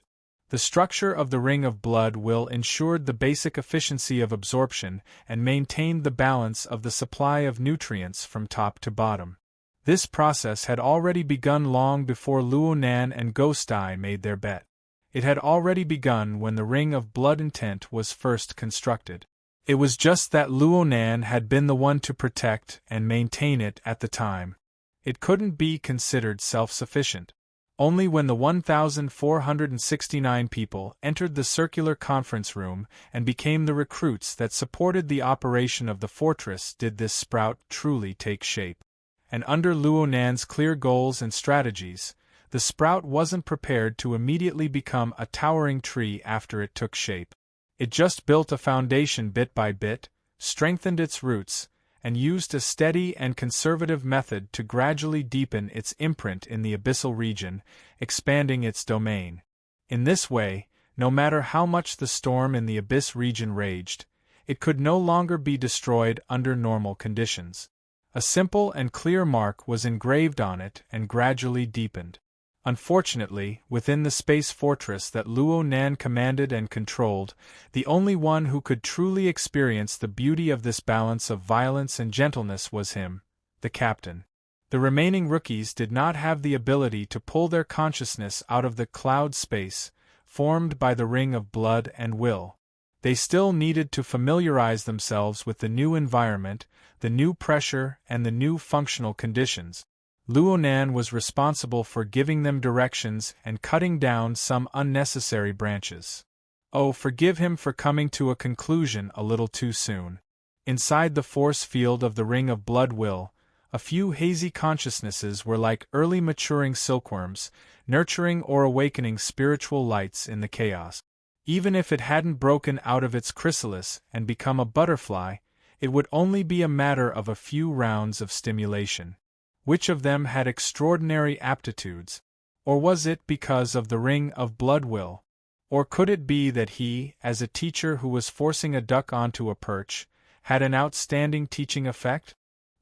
The structure of the Ring of Blood will ensured the basic efficiency of absorption and maintained the balance of the supply of nutrients from top to bottom. This process had already begun long before Luo Nan and Ghost Eye made their bet. It had already begun when the Ring of Blood intent was first constructed. It was just that Luo Nan had been the one to protect and maintain it at the time. It couldn't be considered self-sufficient. Only when the 1,469 people entered the circular conference room and became the recruits that supported the operation of the fortress did this sprout truly take shape. And under Luo Nan's clear goals and strategies, the sprout wasn't prepared to immediately become a towering tree after it took shape. It just built a foundation bit by bit, strengthened its roots, and used a steady and conservative method to gradually deepen its imprint in the abyssal region, expanding its domain. In this way, no matter how much the storm in the abyss region raged, it could no longer be destroyed under normal conditions. A simple and clear mark was engraved on it and gradually deepened. Unfortunately, within the space fortress that Luo Nan commanded and controlled, the only one who could truly experience the beauty of this balance of violence and gentleness was him, the captain. The remaining rookies did not have the ability to pull their consciousness out of the cloud space, formed by the Ring of Blood and Will. They still needed to familiarize themselves with the new environment, the new pressure, and the new functional conditions. Luo Nan was responsible for giving them directions and cutting down some unnecessary branches. Oh, forgive him for coming to a conclusion a little too soon. Inside the force field of the Ring of Blood Will, a few hazy consciousnesses were like early maturing silkworms, nurturing or awakening spiritual lights in the chaos. Even if it hadn't broken out of its chrysalis and become a butterfly, it would only be a matter of a few rounds of stimulation. Which of them had extraordinary aptitudes? Or was it because of the Ring of Blood Will? Or could it be that he, as a teacher who was forcing a duck onto a perch, had an outstanding teaching effect?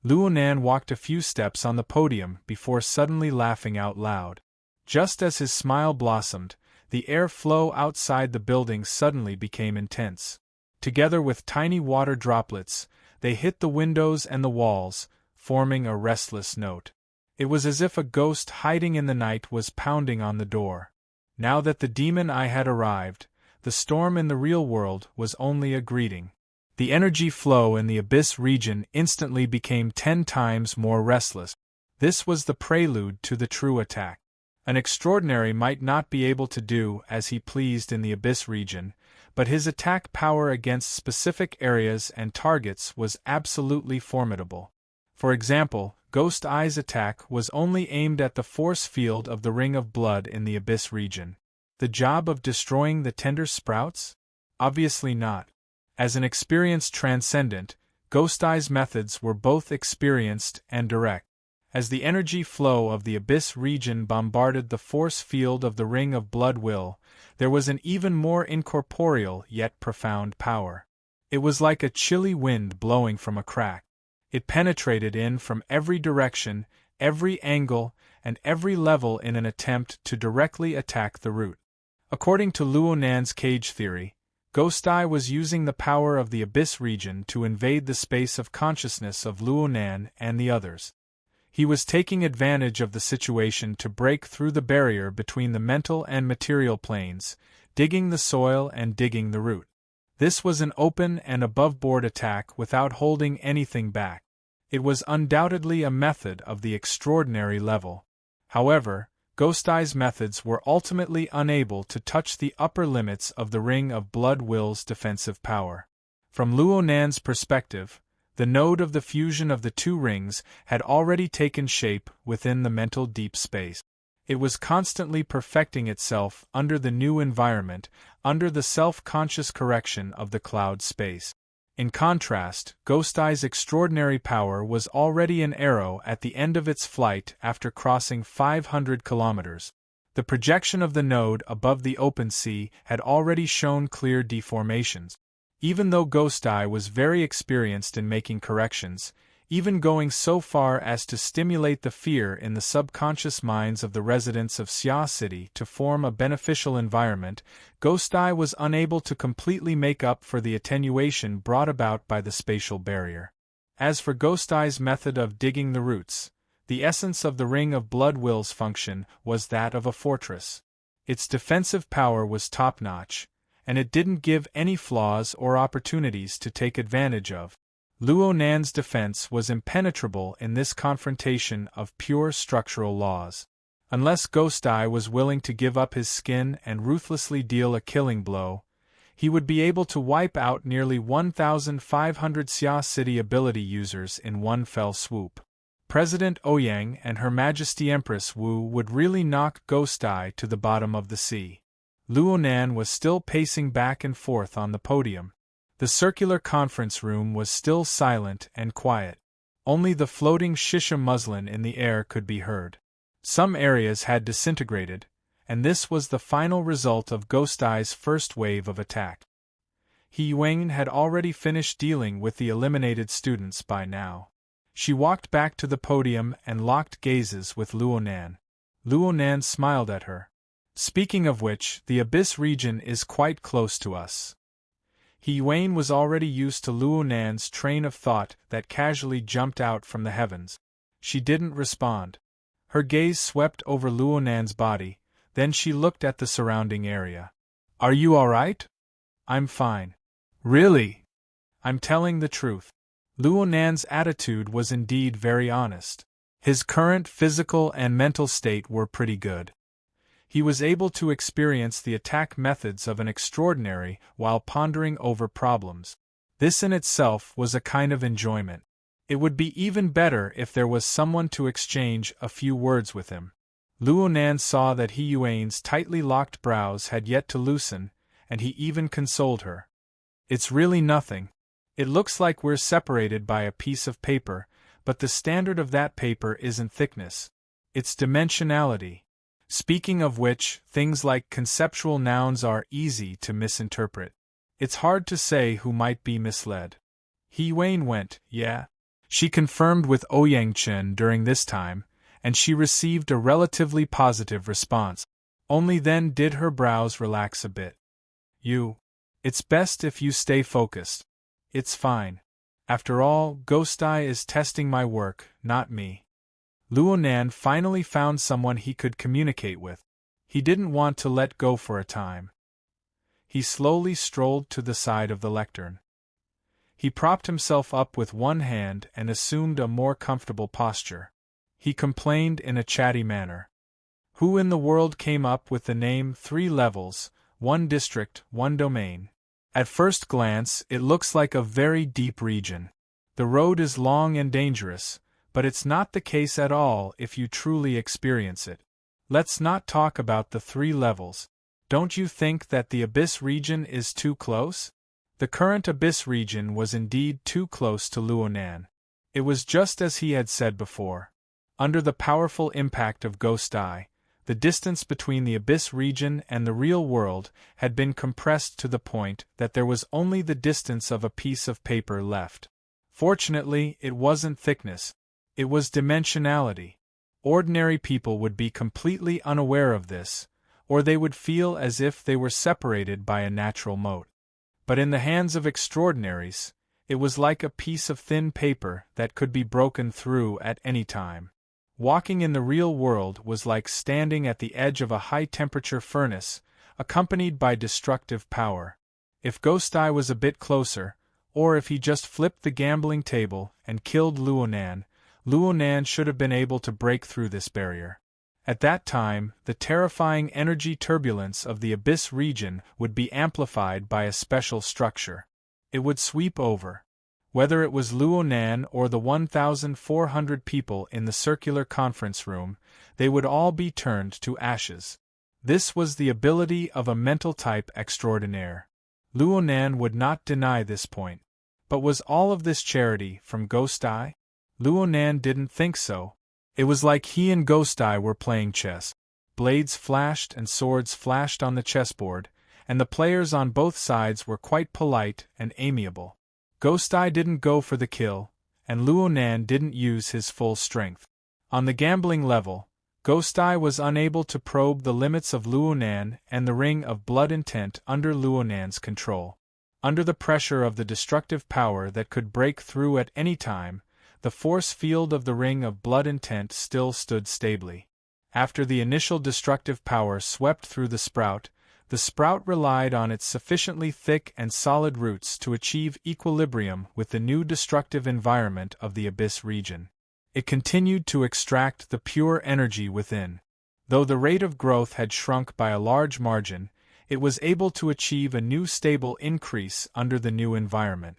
Luo Nan walked a few steps on the podium before suddenly laughing out loud. Just as his smile blossomed, the air flow outside the building suddenly became intense. Together with tiny water droplets, they hit the windows and the walls, forming a restless note. It was as if a ghost hiding in the night was pounding on the door. Now that the demon eye had arrived, the storm in the real world was only a greeting. The energy flow in the abyss region instantly became 10 times more restless. This was the prelude to the true attack. An extraordinary might not be able to do as he pleased in the Abyss region, but his attack power against specific areas and targets was absolutely formidable. For example, Ghost Eye's attack was only aimed at the force field of the Ring of Blood in the Abyss region. The job of destroying the tender sprouts? Obviously not. As an experienced transcendent, Ghost Eye's methods were both experienced and direct. As the energy flow of the Abyss region bombarded the force field of the Ring of Blood Will, there was an even more incorporeal yet profound power. It was like a chilly wind blowing from a crack. It penetrated in from every direction, every angle, and every level in an attempt to directly attack the root. According to Luo Nan's cage theory, Ghost Eye was using the power of the Abyss region to invade the space of consciousness of Luo Nan and the others. He was taking advantage of the situation to break through the barrier between the mental and material planes, digging the soil and digging the root. This was an open and above-board attack without holding anything back. It was undoubtedly a method of the extraordinary level. However, Ghost Eye's methods were ultimately unable to touch the upper limits of the Ring of Blood Will's defensive power. From Luo Nan's perspective, the node of the fusion of the two rings had already taken shape within the mental deep space. It was constantly perfecting itself under the new environment, under the self-conscious correction of the cloud space. In contrast, Ghost Eye's extraordinary power was already an arrow at the end of its flight after crossing 500 kilometers. The projection of the node above the open sea had already shown clear deformations. Even though Ghost Eye was very experienced in making corrections, even going so far as to stimulate the fear in the subconscious minds of the residents of Xia City to form a beneficial environment, Ghost Eye was unable to completely make up for the attenuation brought about by the spatial barrier. As for Ghost Eye's method of digging the roots, the essence of the Ring of Blood Will's function was that of a fortress. Its defensive power was top-notch, and it didn't give any flaws or opportunities to take advantage of. Luo Nan's defense was impenetrable in this confrontation of pure structural laws. Unless Ghost Eye was willing to give up his skin and ruthlessly deal a killing blow, he would be able to wipe out nearly 1,500 Xia City ability users in one fell swoop. President Ouyang and Her Majesty Empress Wu would really knock Ghost Eye to the bottom of the sea. Luo Nan was still pacing back and forth on the podium. The circular conference room was still silent and quiet. Only the floating shisha muslin in the air could be heard. Some areas had disintegrated, and this was the final result of Ghost Eye's first wave of attack. He Yuan had already finished dealing with the eliminated students by now. She walked back to the podium and locked gazes with Luo Nan. Luo Nan smiled at her. Speaking of which, the Abyss region is quite close to us. He Yuan was already used to Luo Nan's train of thought that casually jumped out from the heavens. She didn't respond. Her gaze swept over Luo Nan's body, then she looked at the surrounding area. Are you all right? I'm fine. Really? I'm telling the truth. Luo Nan's attitude was indeed very honest. His current physical and mental state were pretty good. He was able to experience the attack methods of an extraordinary while pondering over problems. This in itself was a kind of enjoyment. It would be even better if there was someone to exchange a few words with him. Luo Nan saw that He Yuan's tightly locked brows had yet to loosen, and he even consoled her. It's really nothing. It looks like we're separated by a piece of paper, but the standard of that paper isn't thickness. It's dimensionality. Speaking of which, things like conceptual nouns are easy to misinterpret. It's hard to say who might be misled. He Yuan went, yeah. She confirmed with Ouyang Chen during this time, and she received a relatively positive response. Only then did her brows relax a bit. It's best if you stay focused. It's fine. After all, Ghost Eye is testing my work, not me. Luo Nan finally found someone he could communicate with. He didn't want to let go for a time. He slowly strolled to the side of the lectern. He propped himself up with one hand and assumed a more comfortable posture. He complained in a chatty manner. Who in the world came up with the name 3 levels, 1 district, 1 domain? At first glance, it looks like a very deep region. The road is long and dangerous, but it's not the case at all if you truly experience it. Let's not talk about the 3 levels. Don't you think that the Abyss region is too close? The current Abyss region was indeed too close to Luonan. It was just as he had said before. Under the powerful impact of Ghost Eye, the distance between the Abyss region and the real world had been compressed to the point that there was only the distance of a piece of paper left. Fortunately, it wasn't thickness. It was dimensionality. Ordinary people would be completely unaware of this, or they would feel as if they were separated by a natural moat. But in the hands of extraordinaries, it was like a piece of thin paper that could be broken through at any time. Walking in the real world was like standing at the edge of a high-temperature furnace, accompanied by destructive power. If Ghost Eye was a bit closer, or if he just flipped the gambling table and killed Luonan, Luonan should have been able to break through this barrier. At that time, the terrifying energy turbulence of the Abyss region would be amplified by a special structure. It would sweep over. Whether it was Luonan or the 1,400 people in the circular conference room, they would all be turned to ashes. This was the ability of a mental type extraordinaire. Luonan would not deny this point. But was all of this charity from Ghost Eye? Luonan didn't think so. It was like he and Ghost Eye were playing chess. Blades flashed and swords flashed on the chessboard, and the players on both sides were quite polite and amiable. Ghost Eye didn't go for the kill, and Luonan didn't use his full strength. On the gambling level, Ghost Eye was unable to probe the limits of Luonan and the ring of blood intent under Luonan's control. Under the pressure of the destructive power that could break through at any time, the force field of the ring of blood intent still stood stably. After the initial destructive power swept through the sprout relied on its sufficiently thick and solid roots to achieve equilibrium with the new destructive environment of the Abyss region. It continued to extract the pure energy within. Though the rate of growth had shrunk by a large margin, it was able to achieve a new stable increase under the new environment.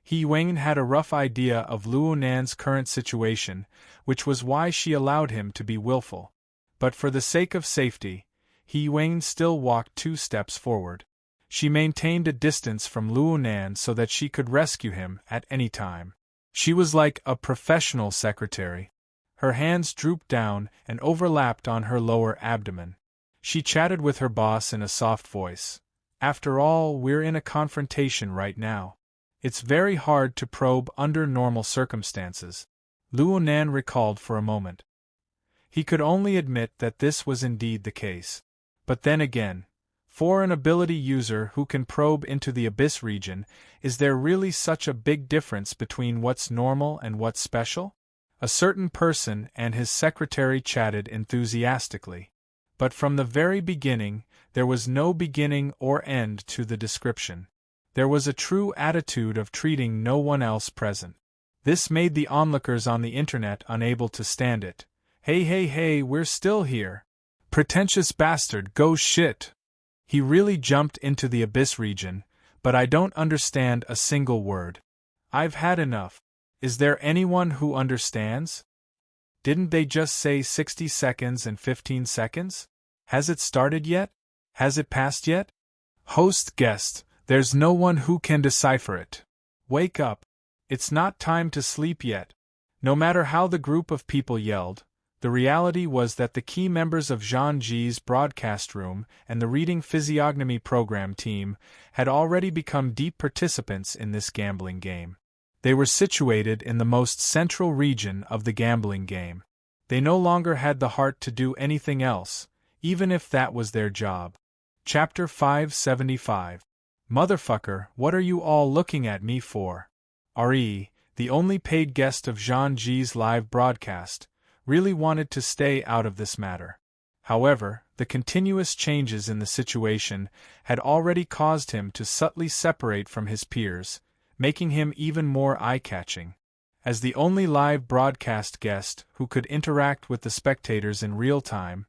He Wang had a rough idea of Luonan's current situation, which was why she allowed him to be willful. But for the sake of safety, He Wang still walked 2 steps forward. She maintained a distance from Luonan so that she could rescue him at any time. She was like a professional secretary. Her hands drooped down and overlapped on her lower abdomen. She chatted with her boss in a soft voice. After all, we're in a confrontation right now. It's very hard to probe under normal circumstances. Luonan recalled for a moment. He could only admit that this was indeed the case. But then again, for an ability user who can probe into the Abyss region, is there really such a big difference between what's normal and what's special? A certain person and his secretary chatted enthusiastically. But from the very beginning, there was no beginning or end to the description. There was a true attitude of treating no one else present. This made the onlookers on the internet unable to stand it. Hey, we're still here. Pretentious bastard, go shit. He really jumped into the Abyss region, but I don't understand a single word. I've had enough. Is there anyone who understands? Didn't they just say 60 seconds and 15 seconds? Has it started yet? Has it passed yet? Host guest, there's no one who can decipher it. Wake up. It's not time to sleep yet. No matter how the group of people yelled, the reality was that the key members of Zhang Ji's broadcast room and the Reading Physiognomy program team had already become deep participants in this gambling game. They were situated in the most central region of the gambling game. They no longer had the heart to do anything else, even if that was their job. Chapter 575. Motherfucker, what are you all looking at me for? Re, the only paid guest of Zhang Ji's live broadcast, really wanted to stay out of this matter. However, the continuous changes in the situation had already caused him to subtly separate from his peers, making him even more eye-catching. As the only live broadcast guest who could interact with the spectators in real time,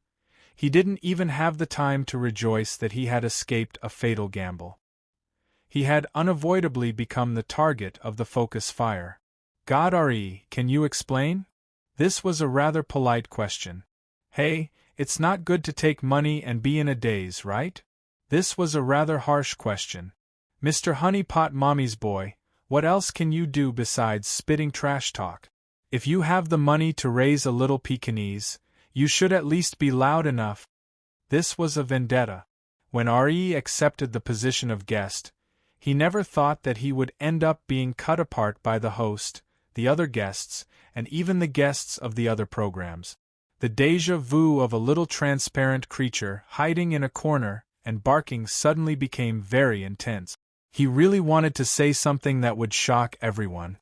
He didn't even have the time to rejoice that he had escaped a fatal gamble. He had unavoidably become the target of the focus fire. God can you explain? This was a rather polite question. Hey, it's not good to take money and be in a daze, right? This was a rather harsh question. Mr. Honeypot Mommy's boy, what else can you do besides spitting trash talk? If you have the money to raise a little Pekingese, you should at least be loud enough. This was a vendetta. When accepted the position of guest, he never thought that he would end up being cut apart by the host, the other guests, and even the guests of the other programs. The déjà vu of a little transparent creature hiding in a corner and barking suddenly became very intense. He really wanted to say something that would shock everyone.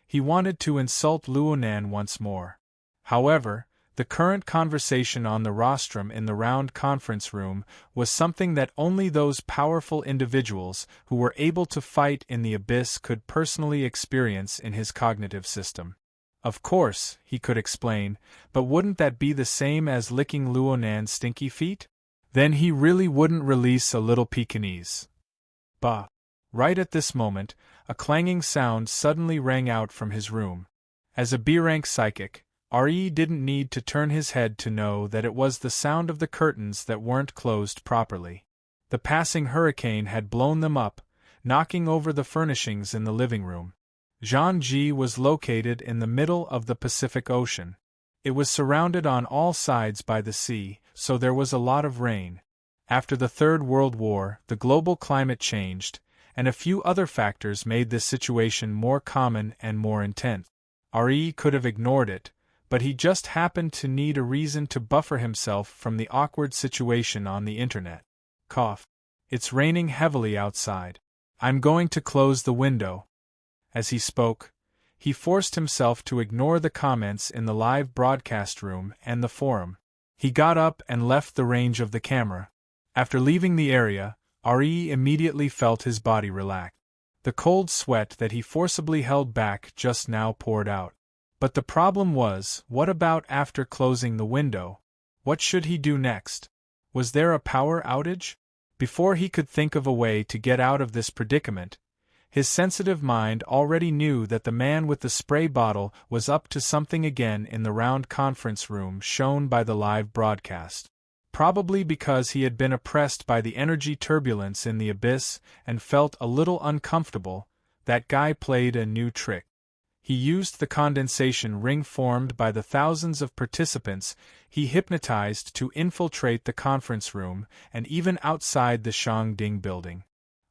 He wanted to insult Luonan once more. However, the current conversation on the rostrum in the round conference room was something that only those powerful individuals who were able to fight in the abyss could personally experience in his cognitive system. Of course, he could explain, but wouldn't that be the same as licking Luonan's stinky feet? Then he really wouldn't release a little Pekingese. Bah! Right at this moment, a clanging sound suddenly rang out from his room. As a B-rank psychic, didn't need to turn his head to know that it was the sound of the curtains that weren't closed properly. The passing hurricane had blown them up, knocking over the furnishings in the living room. Zhangji was located in the middle of the Pacific Ocean. It was surrounded on all sides by the sea, so there was a lot of rain. After the Third World War, the global climate changed, and a few other factors made this situation more common and more intense. Could have ignored it, but he just happened to need a reason to buffer himself from the awkward situation on the internet. Cough. It's raining heavily outside. I'm going to close the window. As he spoke, he forced himself to ignore the comments in the live broadcast room and the forum. He got up and left the range of the camera. After leaving the area, immediately felt his body relax. The cold sweat that he forcibly held back just now poured out. But the problem was, what about after closing the window? What should he do next? Was there a power outage? Before he could think of a way to get out of this predicament, his sensitive mind already knew that the man with the spray bottle was up to something again in the round conference room shown by the live broadcast. Probably because he had been oppressed by the energy turbulence in the abyss and felt a little uncomfortable, that guy played a new trick. He used the condensation ring formed by the thousands of participants he hypnotized to infiltrate the conference room and even outside the Shangding building.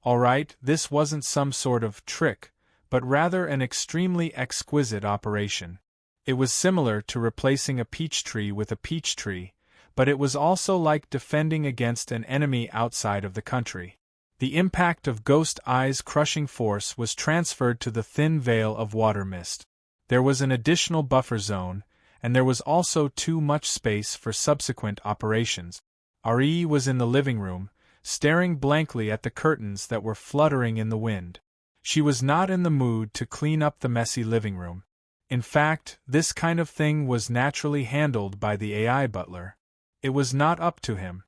Alright, this wasn't some sort of trick, but rather an extremely exquisite operation. It was similar to replacing a peach tree with a peach tree, but it was also like defending against an enemy outside of the country. The impact of Ghost Eye's crushing force was transferred to the thin veil of water mist. There was an additional buffer zone, and there was also too much space for subsequent operations. Was in the living room, staring blankly at the curtains that were fluttering in the wind. She was not in the mood to clean up the messy living room. In fact, this kind of thing was naturally handled by the AI butler. It was not up to him.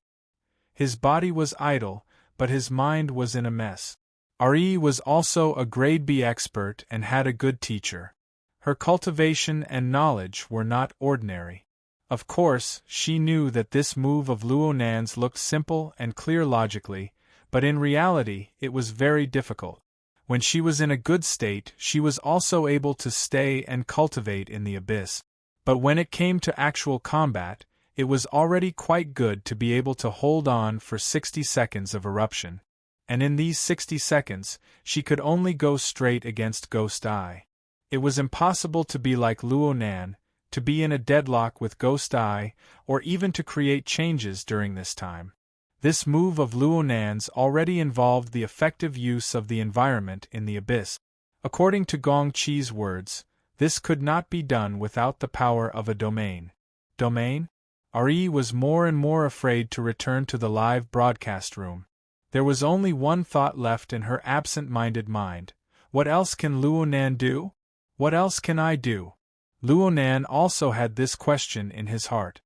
His body was idle, but his mind was in a mess. Was also a grade B expert and had a good teacher. Her cultivation and knowledge were not ordinary. Of course, she knew that this move of Luonan's looked simple and clear logically, but in reality it was very difficult. When she was in a good state, she was also able to stay and cultivate in the abyss. But when it came to actual combat, it was already quite good to be able to hold on for 60 seconds of eruption. And in these 60 seconds, she could only go straight against Ghost Eye. It was impossible to be like Luonan, to be in a deadlock with Ghost Eye, or even to create changes during this time. This move of Luonan's already involved the effective use of the environment in the abyss. According to Gong Chi's words, this could not be done without the power of a domain. Domain? Was more and more afraid to return to the live broadcast room. There was only one thought left in her absent-minded mind. What else can Luonan do? What else can I do? Luonan also had this question in his heart.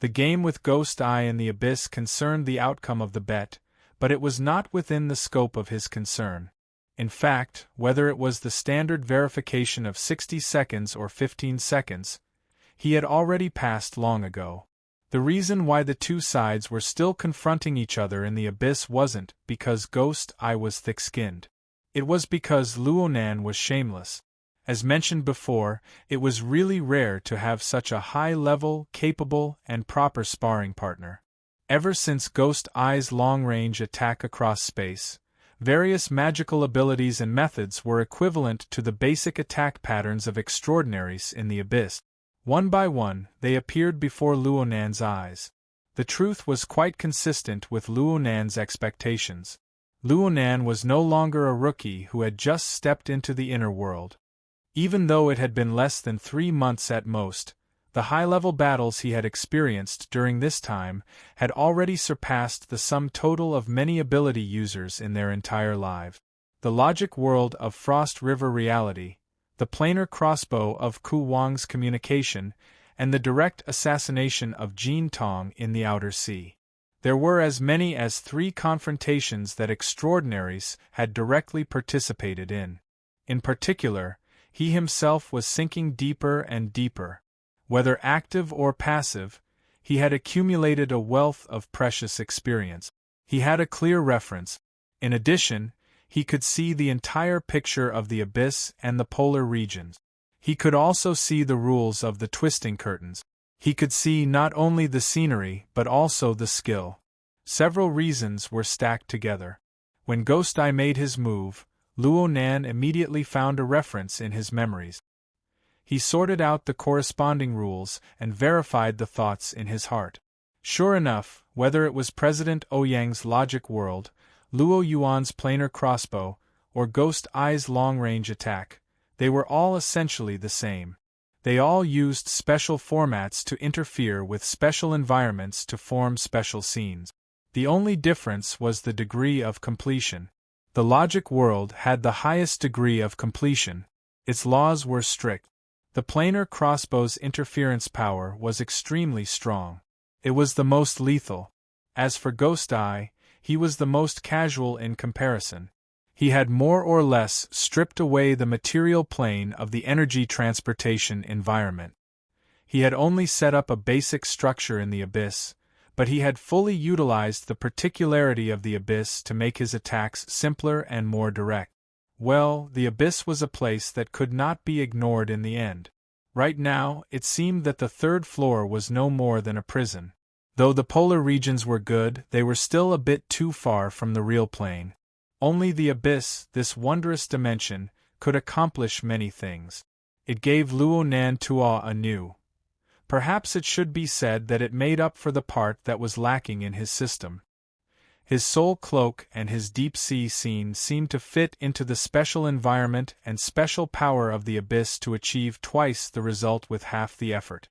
The game with Ghost Eye in the abyss concerned the outcome of the bet, but it was not within the scope of his concern. In fact, whether it was the standard verification of 60 seconds or 15 seconds, he had already passed long ago. The reason why the two sides were still confronting each other in the abyss wasn't because Ghost Eye was thick-skinned. It was because Luonan was shameless. As mentioned before, it was really rare to have such a high-level, capable, and proper sparring partner. Ever since Ghost Eye's long-range attack across space, various magical abilities and methods were equivalent to the basic attack patterns of extraordinaries in the abyss. One by one, they appeared before Luonan's eyes. The truth was quite consistent with Luonan's expectations. Luonan was no longer a rookie who had just stepped into the inner world. Even though it had been less than 3 months at most, the high-level battles he had experienced during this time had already surpassed the sum total of many ability users in their entire lives. The logic world of Frost River reality, the planar crossbow of Ku Wang's communication, and the direct assassination of Jin Tong in the Outer Sea. There were as many as 3 confrontations that extraordinaries had directly participated in. In particular, he himself was sinking deeper and deeper. Whether active or passive, he had accumulated a wealth of precious experience. He had a clear reference. In addition, he could see the entire picture of the abyss and the polar regions. He could also see the rules of the twisting curtains. He could see not only the scenery but also the skill. Several reasons were stacked together. When Ghost Eye made his move, Luonan immediately found a reference in his memories. He sorted out the corresponding rules and verified the thoughts in his heart. Sure enough, whether it was President Ouyang's logic world, Luo Yuan's planar crossbow, or Ghost Eye's long-range attack, they were all essentially the same. They all used special formats to interfere with special environments to form special scenes. The only difference was the degree of completion. The logic world had the highest degree of completion. Its laws were strict. The planar crossbow's interference power was extremely strong. It was the most lethal. As for Ghost Eye, he was the most casual in comparison. He had more or less stripped away the material plane of the energy transportation environment. He had only set up a basic structure in the abyss, but he had fully utilized the particularity of the abyss to make his attacks simpler and more direct. Well, the abyss was a place that could not be ignored in the end. Right now, it seemed that the 3rd floor was no more than a prison. Though the polar regions were good, they were still a bit too far from the real plane. Only the abyss, this wondrous dimension, could accomplish many things. It gave Luonan Tua anew. Perhaps it should be said that it made up for the part that was lacking in his system. His soul cloak and his deep-sea scene seemed to fit into the special environment and special power of the abyss to achieve twice the result with half the effort.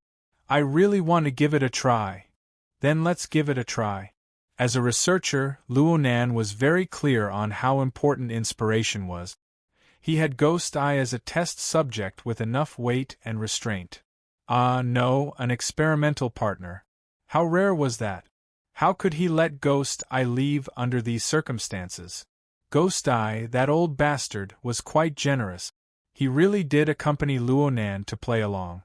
I really want to give it a try. Then let's give it a try. As a researcher, Luonan was very clear on how important inspiration was. He had Ghost Eye as a test subject with enough weight and restraint. No, an experimental partner. How rare was that? How could he let Ghost Eye leave under these circumstances? Ghost Eye, that old bastard, was quite generous. He really did accompany Luonan to play along.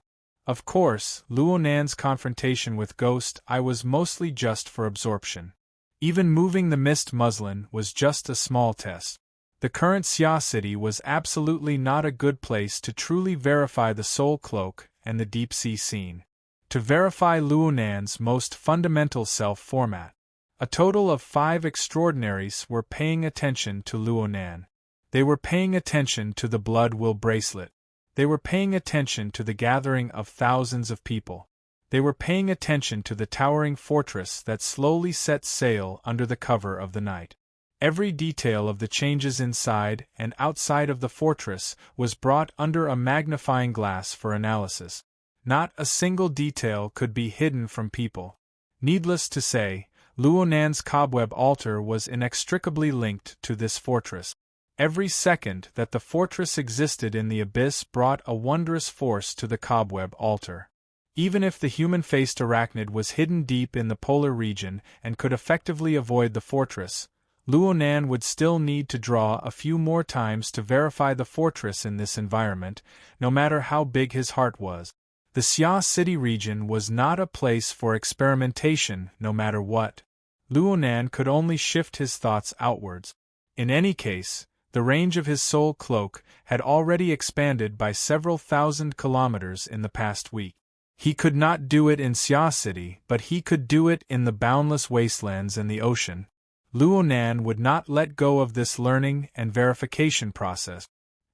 Of course, Luonan's confrontation with Ghost Eye was mostly just for absorption. Even moving the mist muslin was just a small test. The current Xia city was absolutely not a good place to truly verify the soul cloak and the deep-sea scene. To verify Luonan's most fundamental self-format. A total of 5 extraordinaries were paying attention to Luonan. They were paying attention to the blood will bracelet. They were paying attention to the gathering of thousands of people. They were paying attention to the towering fortress that slowly set sail under the cover of the night. Every detail of the changes inside and outside of the fortress was brought under a magnifying glass for analysis. Not a single detail could be hidden from people. Needless to say, Luonan's cobweb altar was inextricably linked to this fortress. Every second that the fortress existed in the abyss brought a wondrous force to the cobweb altar. Even if the human-faced arachnid was hidden deep in the polar region and could effectively avoid the fortress, Luonan would still need to draw a few more times to verify the fortress in this environment, no matter how big his heart was. The Xia City region was not a place for experimentation, no matter what. Luonan could only shift his thoughts outwards. In any case, the range of his soul cloak had already expanded by several thousand kilometers in the past week. He could not do it in Xia City, but he could do it in the boundless wastelands and the ocean. Luonan would not let go of this learning and verification process.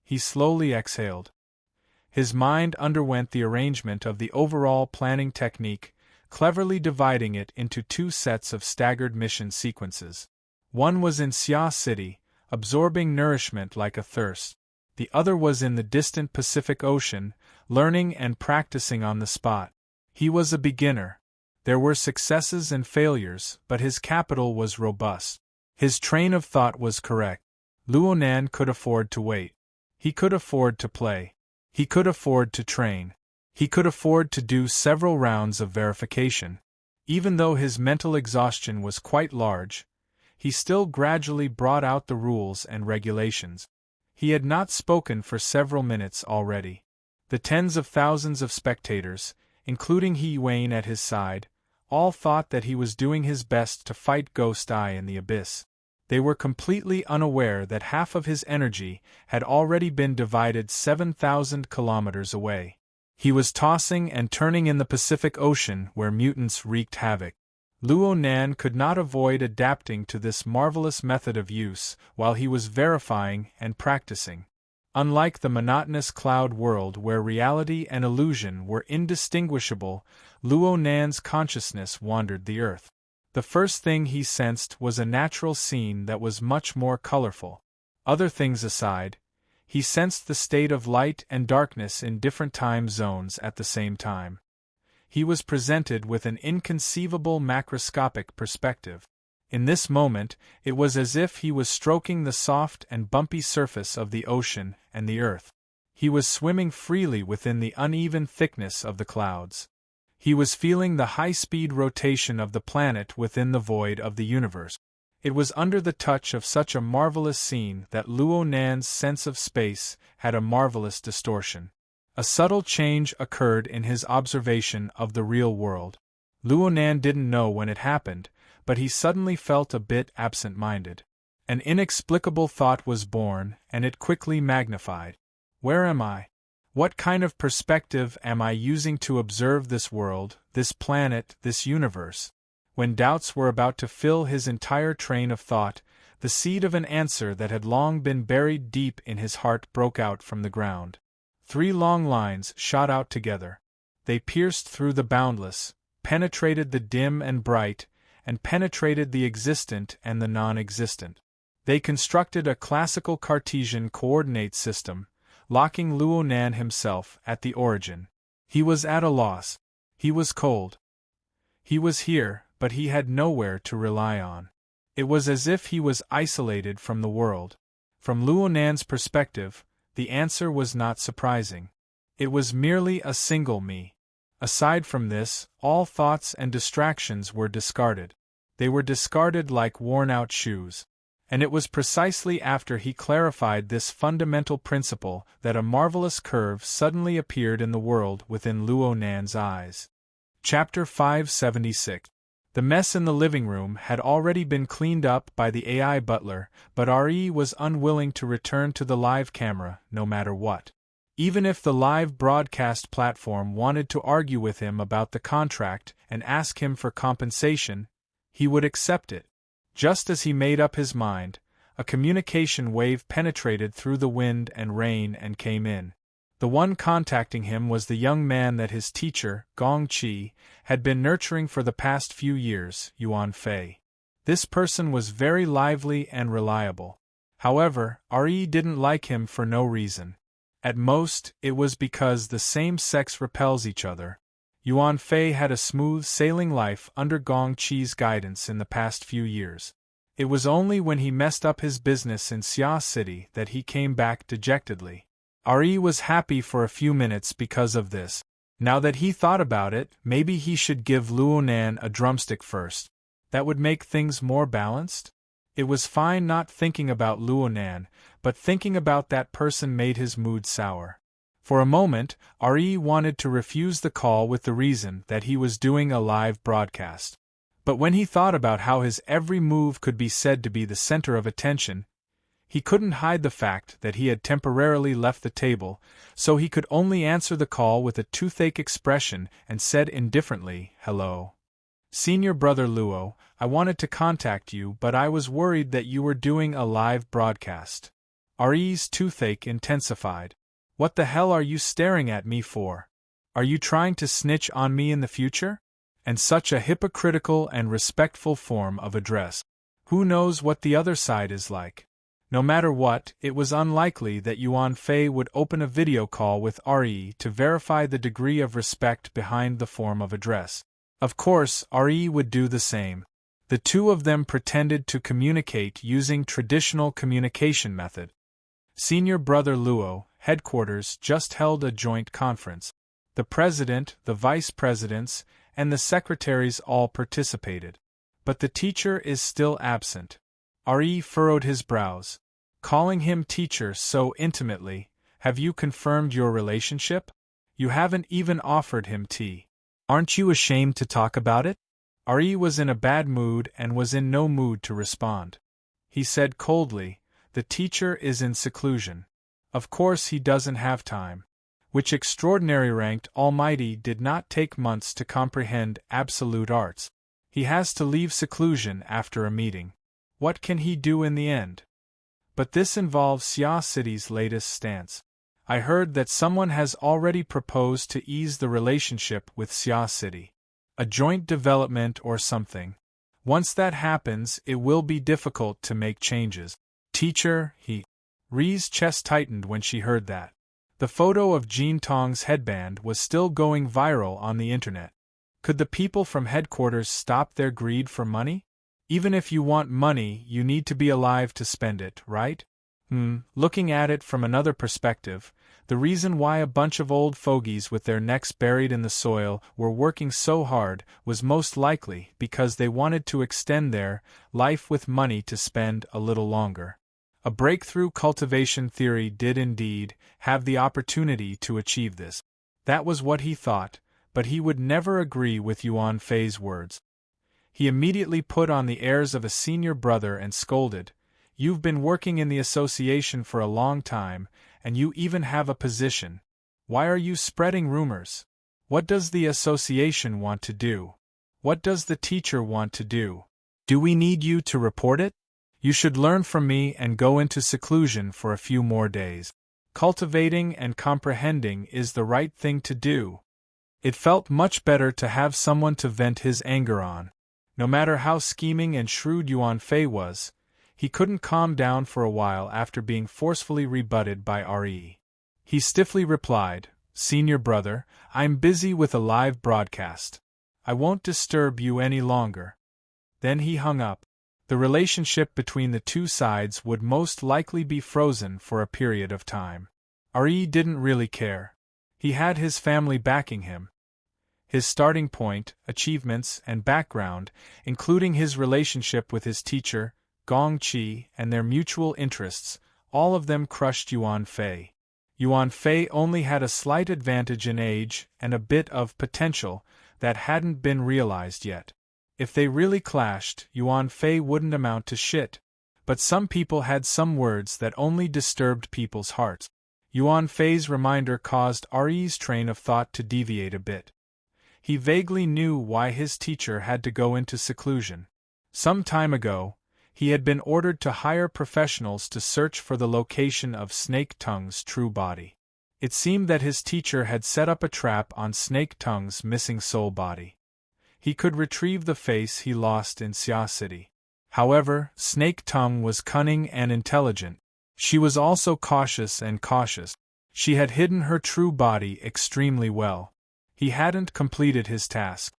He slowly exhaled. His mind underwent the arrangement of the overall planning technique, cleverly dividing it into two sets of staggered mission sequences. One was in Xia City, absorbing nourishment like a thirst. The other was in the distant Pacific Ocean, learning and practicing on the spot. He was a beginner. There were successes and failures, but his capital was robust. His train of thought was correct. Luonan could afford to wait. He could afford to play. He could afford to train. He could afford to do several rounds of verification. Even though his mental exhaustion was quite large, he still gradually brought out the rules and regulations. He had not spoken for several minutes already. The tens of thousands of spectators, including He Yuan at his side, all thought that he was doing his best to fight Ghost Eye in the abyss. They were completely unaware that half of his energy had already been divided 7,000 kilometers away. He was tossing and turning in the Pacific Ocean where mutants wreaked havoc. Luonan could not avoid adapting to this marvelous method of use while he was verifying and practicing. Unlike the monotonous cloud world where reality and illusion were indistinguishable, Luonan's consciousness wandered the earth. The first thing he sensed was a natural scene that was much more colorful. Other things aside, he sensed the state of light and darkness in different time zones at the same time. He was presented with an inconceivable macroscopic perspective. In this moment, it was as if he was stroking the soft and bumpy surface of the ocean and the earth. He was swimming freely within the uneven thickness of the clouds. He was feeling the high-speed rotation of the planet within the void of the universe. It was under the touch of such a marvelous scene that Luonan's sense of space had a marvelous distortion. A subtle change occurred in his observation of the real world. Luonan didn't know when it happened, but he suddenly felt a bit absent-minded. An inexplicable thought was born, and it quickly magnified. Where am I? What kind of perspective am I using to observe this world, this planet, this universe? When doubts were about to fill his entire train of thought, the seed of an answer that had long been buried deep in his heart broke out from the ground. 3 long lines shot out together. They pierced through the boundless, penetrated the dim and bright, and penetrated the existent and the non-existent. They constructed a classical Cartesian coordinate system, locking Luonan himself at the origin. He was at a loss. He was cold. He was here, but he had nowhere to rely on. It was as if he was isolated from the world. From Luonan's perspective, the answer was not surprising. It was merely a single me. Aside from this, all thoughts and distractions were discarded. They were discarded like worn-out shoes. And it was precisely after he clarified this fundamental principle that a marvelous curve suddenly appeared in the world within Luonan's eyes. Chapter 576. The mess in the living room had already been cleaned up by the AI butler, but RE was unwilling to return to the live camera, no matter what. Even if the live broadcast platform wanted to argue with him about the contract and ask him for compensation, he would accept it. Just as he made up his mind, a communication wave penetrated through the wind and rain and came in. The one contacting him was the young man that his teacher, Gong Qi, had been nurturing for the past few years, Yuan Fei. This person was very lively and reliable. However, RE didn't like him for no reason. At most, it was because the same sex repels each other. Yuan Fei had a smooth sailing life under Gong Qi's guidance in the past few years. It was only when he messed up his business in Xia City that he came back dejectedly. RE was happy for a few minutes because of this. Now that he thought about it, maybe he should give Luonan a drumstick first. That would make things more balanced? It was fine not thinking about Luonan, but thinking about that person made his mood sour. For a moment, Re wanted to refuse the call with the reason that he was doing a live broadcast. But when he thought about how his every move could be said to be the center of attention, he couldn't hide the fact that he had temporarily left the table, so he could only answer the call with a toothache expression and said indifferently, "Hello. Senior Brother Luo, I wanted to contact you, but I was worried that you were doing a live broadcast." Re's toothache intensified. "What the hell are you staring at me for? Are you trying to snitch on me in the future?" And such a hypocritical and respectful form of address. Who knows what the other side is like? No matter what, it was unlikely that Yuan Fei would open a video call with Re to verify the degree of respect behind the form of address. Of course, Re would do the same. The two of them pretended to communicate using traditional communication method. Senior Brother Luo, headquarters, just held a joint conference. The president, the vice presidents, and the secretaries all participated. But the teacher is still absent. Re furrowed his brows. Calling him teacher so intimately, have you confirmed your relationship? You haven't even offered him tea. Aren't you ashamed to talk about it? Re was in a bad mood and was in no mood to respond. He said coldly, "The teacher is in seclusion. Of course he doesn't have time." Which extraordinary ranked almighty did not take months to comprehend absolute arts. He has to leave seclusion after a meeting. What can he do in the end? But this involves Xia City's latest stance. I heard that someone has already proposed to ease the relationship with Xia City. A joint development or something. Once that happens, it will be difficult to make changes. Teacher, Re's chest tightened when she heard that. The photo of Jean Tong's headband was still going viral on the internet. Could the people from headquarters stop their greed for money? Even if you want money, you need to be alive to spend it, right? Looking at it from another perspective, the reason why a bunch of old fogies with their necks buried in the soil were working so hard was most likely because they wanted to extend their life with money to spend a little longer. A breakthrough cultivation theory did indeed have the opportunity to achieve this. That was what he thought, but he would never agree with Yuan Fei's words. He immediately put on the airs of a senior brother and scolded, "You've been working in the association for a long time, and you even have a position. Why are you spreading rumors? What does the association want to do? What does the teacher want to do? Do we need you to report it? You should learn from me and go into seclusion for a few more days. Cultivating and comprehending is the right thing to do." It felt much better to have someone to vent his anger on. No matter how scheming and shrewd Yuan Fei was, he couldn't calm down for a while after being forcefully rebutted by Re. He stiffly replied, "Senior brother, I'm busy with a live broadcast. I won't disturb you any longer." Then he hung up. The relationship between the two sides would most likely be frozen for a period of time. Re didn't really care. He had his family backing him. His starting point, achievements, and background, including his relationship with his teacher, Gong Qi, and their mutual interests, all of them crushed Yuan Fei. Yuan Fei only had a slight advantage in age and a bit of potential that hadn't been realized yet. If they really clashed, Yuan Fei wouldn't amount to shit. But some people had some words that only disturbed people's hearts. Yuan Fei's reminder caused Re's train of thought to deviate a bit. He vaguely knew why his teacher had to go into seclusion. Some time ago, he had been ordered to hire professionals to search for the location of Snake Tongue's true body. It seemed that his teacher had set up a trap on Snake Tongue's missing soul body. He could retrieve the face he lost in Xia City. However, Snake Tongue was cunning and intelligent. She was also cautious and cautious. She had hidden her true body extremely well. He hadn't completed his task.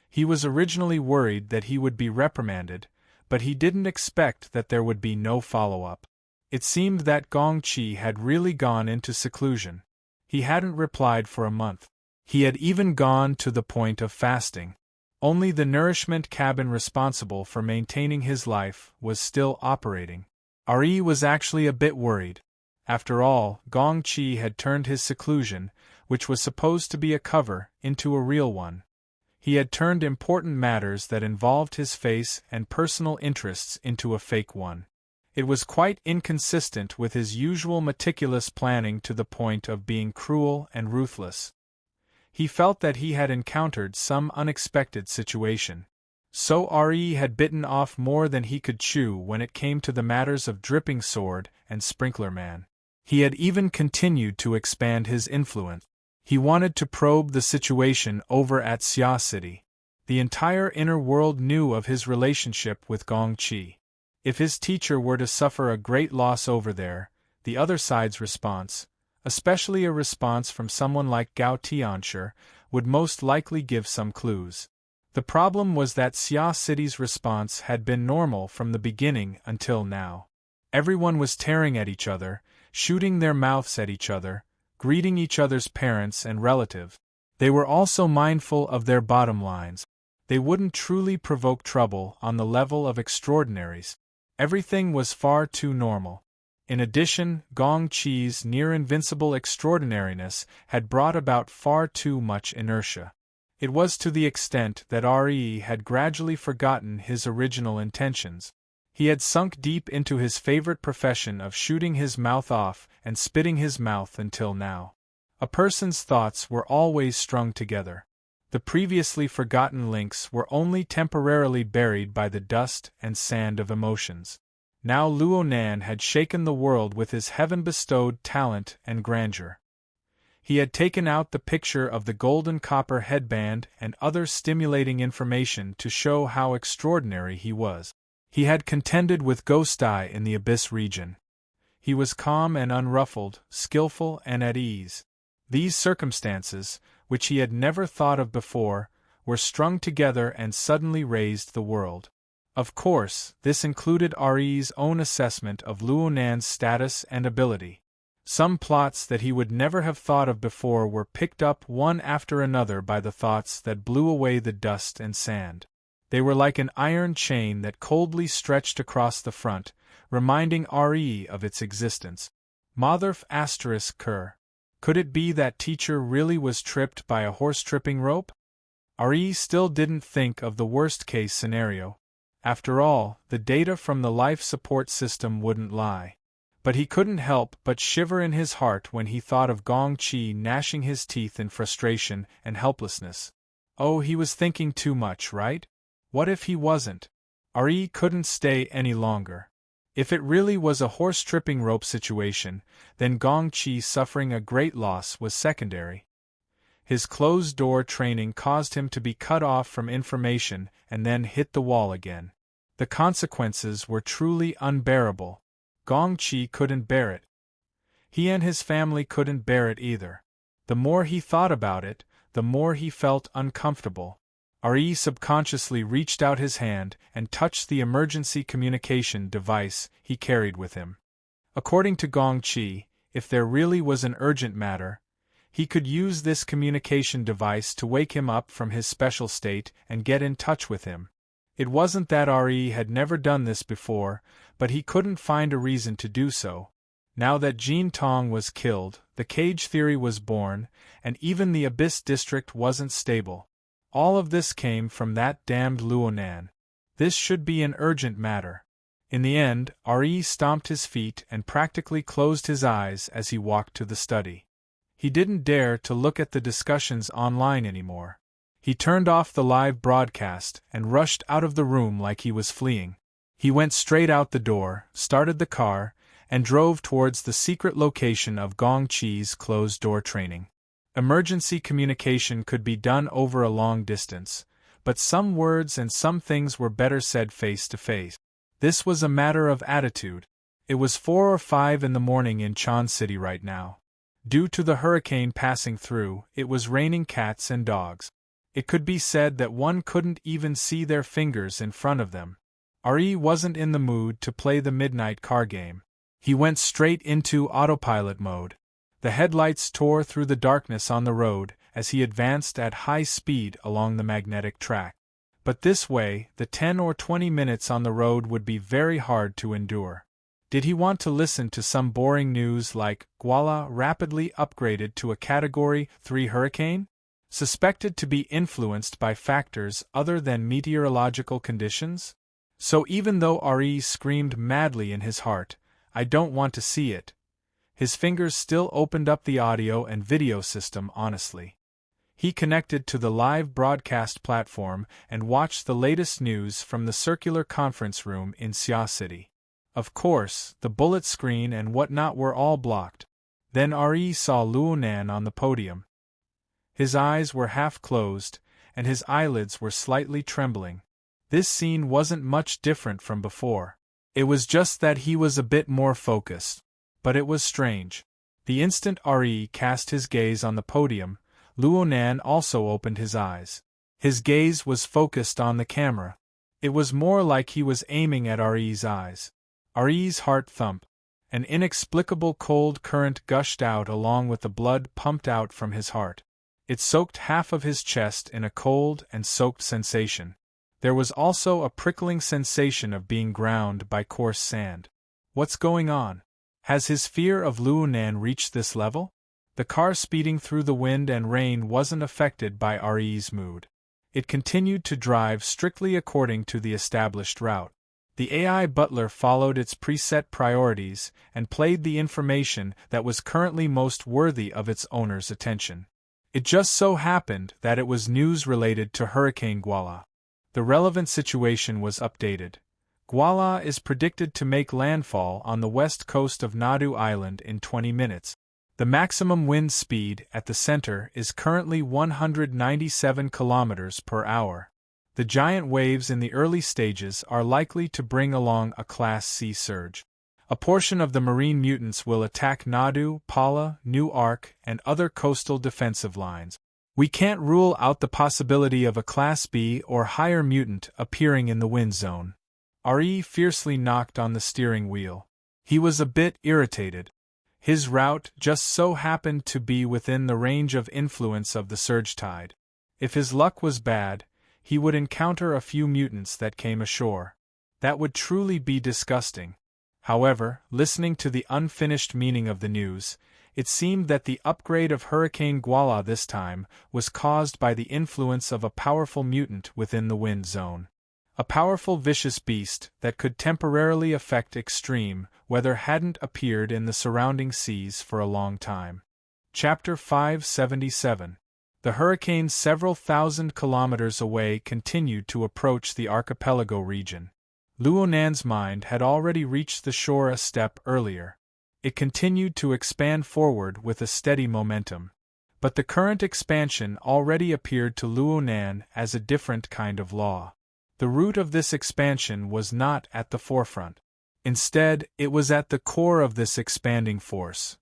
He was originally worried that he would be reprimanded, but he didn't expect that there would be no follow-up. It seemed that Gong Qi had really gone into seclusion. He hadn't replied for a month. He had even gone to the point of fasting. Only the nourishment cabin responsible for maintaining his life was still operating. Ari was actually a bit worried. After all, Gong Chi had turned his seclusion, which was supposed to be a cover, into a real one. He had turned important matters that involved his face and personal interests into a fake one. It was quite inconsistent with his usual meticulous planning to the point of being cruel and ruthless. He felt that he had encountered some unexpected situation. So Re had bitten off more than he could chew when it came to the matters of Dripping Sword and Sprinkler Man. He had even continued to expand his influence. He wanted to probe the situation over at Xia City. The entire inner world knew of his relationship with Gong Chi. If his teacher were to suffer a great loss over there, the other side's response, especially a response from someone like Gao Tianshi, would most likely give some clues. The problem was that Xia City's response had been normal from the beginning until now. Everyone was tearing at each other, shooting their mouths at each other, greeting each other's parents and relatives. They were also mindful of their bottom lines. They wouldn't truly provoke trouble on the level of extraordinaries. Everything was far too normal. In addition, Gong Chi's near-invincible extraordinariness had brought about far too much inertia. It was to the extent that Re had gradually forgotten his original intentions. He had sunk deep into his favorite profession of shooting his mouth off and spitting his mouth until now. A person's thoughts were always strung together. The previously forgotten links were only temporarily buried by the dust and sand of emotions. Now Luonan had shaken the world with his heaven-bestowed talent and grandeur. He had taken out the picture of the golden copper headband and other stimulating information to show how extraordinary he was. He had contended with Ghost Eye in the Abyss region. He was calm and unruffled, skillful and at ease. These circumstances, which he had never thought of before, were strung together and suddenly raised the world. Of course, this included Re's own assessment of Luonan's status and ability. Some plots that he would never have thought of before were picked up one after another by the thoughts that blew away the dust and sand. They were like an iron chain that coldly stretched across the front, reminding Re of its existence. Motherf ****. Could it be that teacher really was tripped by a horse-tripping rope? Re still didn't think of the worst-case scenario. After all, the data from the life support system wouldn't lie. But he couldn't help but shiver in his heart when he thought of Gong Chi gnashing his teeth in frustration and helplessness. Oh, he was thinking too much, right? What if he wasn't? Re couldn't stay any longer. If it really was a horse-tripping rope situation, then Gong Chi suffering a great loss was secondary. His closed-door training caused him to be cut off from information and then hit the wall again. The consequences were truly unbearable. Gong Chi couldn't bear it. He and his family couldn't bear it either. The more he thought about it, the more he felt uncomfortable. Re subconsciously reached out his hand and touched the emergency communication device he carried with him. According to Gong Chi, if there really was an urgent matter, he could use this communication device to wake him up from his special state and get in touch with him. It wasn't that Re had never done this before, but he couldn't find a reason to do so. Now that Jin Tong was killed, the cage theory was born, and even the Abyss District wasn't stable. All of this came from that damned Luonan. This should be an urgent matter. In the end, Re stomped his feet and practically closed his eyes as he walked to the study. He didn't dare to look at the discussions online anymore. He turned off the live broadcast and rushed out of the room like he was fleeing. He went straight out the door, started the car, and drove towards the secret location of Gong Chi's closed-door training. Emergency communication could be done over a long distance, but some words and some things were better said face to face. This was a matter of attitude. It was 4 or 5 in the morning in Chan City right now. Due to the hurricane passing through, it was raining cats and dogs. It could be said that one couldn't even see their fingers in front of them. Re wasn't in the mood to play the midnight car game. He went straight into autopilot mode. The headlights tore through the darkness on the road, as he advanced at high speed along the magnetic track. But this way, the 10 or 20 minutes on the road would be very hard to endure. Did he want to listen to some boring news like Guala rapidly upgraded to a Category 3 hurricane? Suspected to be influenced by factors other than meteorological conditions? So even though Re screamed madly in his heart, "I don't want to see it," his fingers still opened up the audio and video system honestly. He connected to the live broadcast platform and watched the latest news from the circular conference room in Xia City. Of course, the bullet screen and whatnot were all blocked. Then Re saw Luonan on the podium. His eyes were half closed, and his eyelids were slightly trembling. This scene wasn't much different from before. It was just that he was a bit more focused. But it was strange. The instant Re cast his gaze on the podium, Luonan also opened his eyes. His gaze was focused on the camera. It was more like he was aiming at Re's eyes. Re's heart thumped. An inexplicable cold current gushed out along with the blood pumped out from his heart. It soaked half of his chest in a cold and soaked sensation. There was also a prickling sensation of being ground by coarse sand. What's going on? Has his fear of Luonan reached this level? The car speeding through the wind and rain wasn't affected by Re's mood. It continued to drive strictly according to the established route. The AI butler followed its preset priorities and played the information that was currently most worthy of its owner's attention. It just so happened that it was news related to Hurricane Guala. The relevant situation was updated. Guala is predicted to make landfall on the west coast of Nadu Island in 20 minutes. The maximum wind speed at the center is currently 197 kilometers per hour. The giant waves in the early stages are likely to bring along a Class C surge. A portion of the marine mutants will attack Nadu, Pala, New Ark, and other coastal defensive lines. We can't rule out the possibility of a Class B or higher mutant appearing in the wind zone. Re fiercely knocked on the steering wheel. He was a bit irritated. His route just so happened to be within the range of influence of the surge tide. If his luck was bad, he would encounter a few mutants that came ashore. That would truly be disgusting. However, listening to the unfinished meaning of the news, it seemed that the upgrade of Hurricane Guala this time was caused by the influence of a powerful mutant within the wind zone. A powerful vicious beast that could temporarily affect extreme weather hadn't appeared in the surrounding seas for a long time. Chapter 577. The hurricane several thousand kilometers away continued to approach the archipelago region. Luonan's mind had already reached the shore a step earlier. It continued to expand forward with a steady momentum. But the current expansion already appeared to Luonan as a different kind of law. The root of this expansion was not at the forefront. Instead, it was at the core of this expanding force.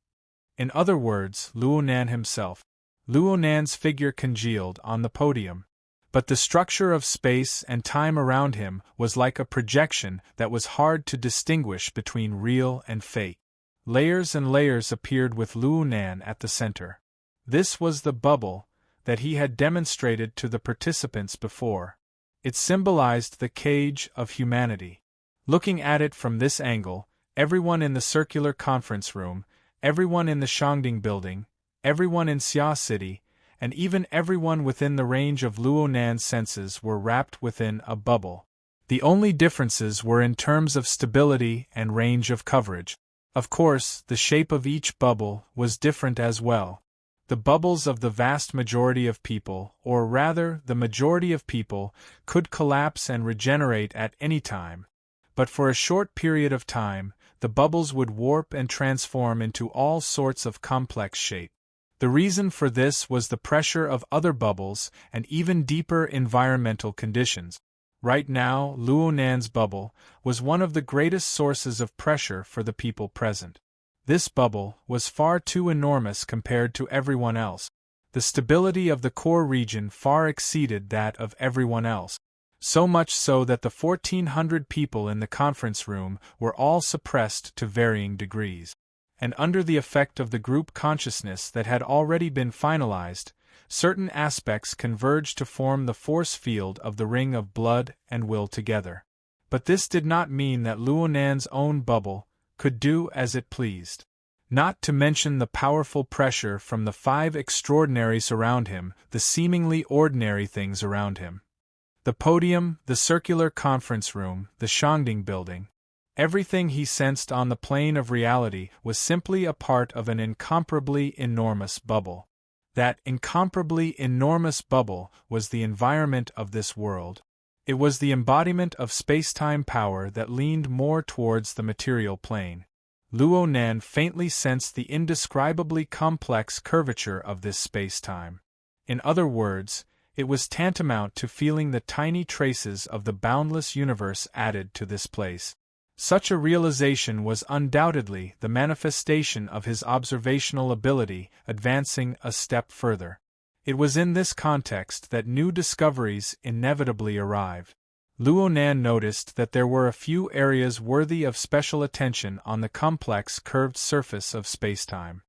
In other words, Luonan himself. Luonan's figure congealed on the podium. But the structure of space and time around him was like a projection that was hard to distinguish between real and fake. Layers and layers appeared with Luonan at the center. This was the bubble that he had demonstrated to the participants before. It symbolized the cage of humanity. Looking at it from this angle, everyone in the circular conference room, everyone in the Shangding building, everyone in Xia City, and even everyone within the range of Luonan's senses were wrapped within a bubble. The only differences were in terms of stability and range of coverage. Of course, the shape of each bubble was different as well. The bubbles of the vast majority of people, or rather the majority of people, could collapse and regenerate at any time. But for a short period of time, the bubbles would warp and transform into all sorts of complex shape. The reason for this was the pressure of other bubbles and even deeper environmental conditions. Right now, Luonan's bubble was one of the greatest sources of pressure for the people present. This bubble was far too enormous compared to everyone else. The stability of the core region far exceeded that of everyone else. So much so that the 1,400 people in the conference room were all suppressed to varying degrees. And under the effect of the group consciousness that had already been finalized, certain aspects converged to form the force field of the ring of blood and will together. But this did not mean that Luo Nan's own bubble could do as it pleased. Not to mention the powerful pressure from the 5 extraordinaries around him, the seemingly ordinary things around him. The podium, the circular conference room, the Shangding building. Everything he sensed on the plane of reality was simply a part of an incomparably enormous bubble. That incomparably enormous bubble was the environment of this world. It was the embodiment of space-time power that leaned more towards the material plane. Luo Nan faintly sensed the indescribably complex curvature of this space-time. In other words, it was tantamount to feeling the tiny traces of the boundless universe added to this place. Such a realization was undoubtedly the manifestation of his observational ability advancing a step further. It was in this context that new discoveries inevitably arrived. Luo Nan noticed that there were a few areas worthy of special attention on the complex curved surface of spacetime.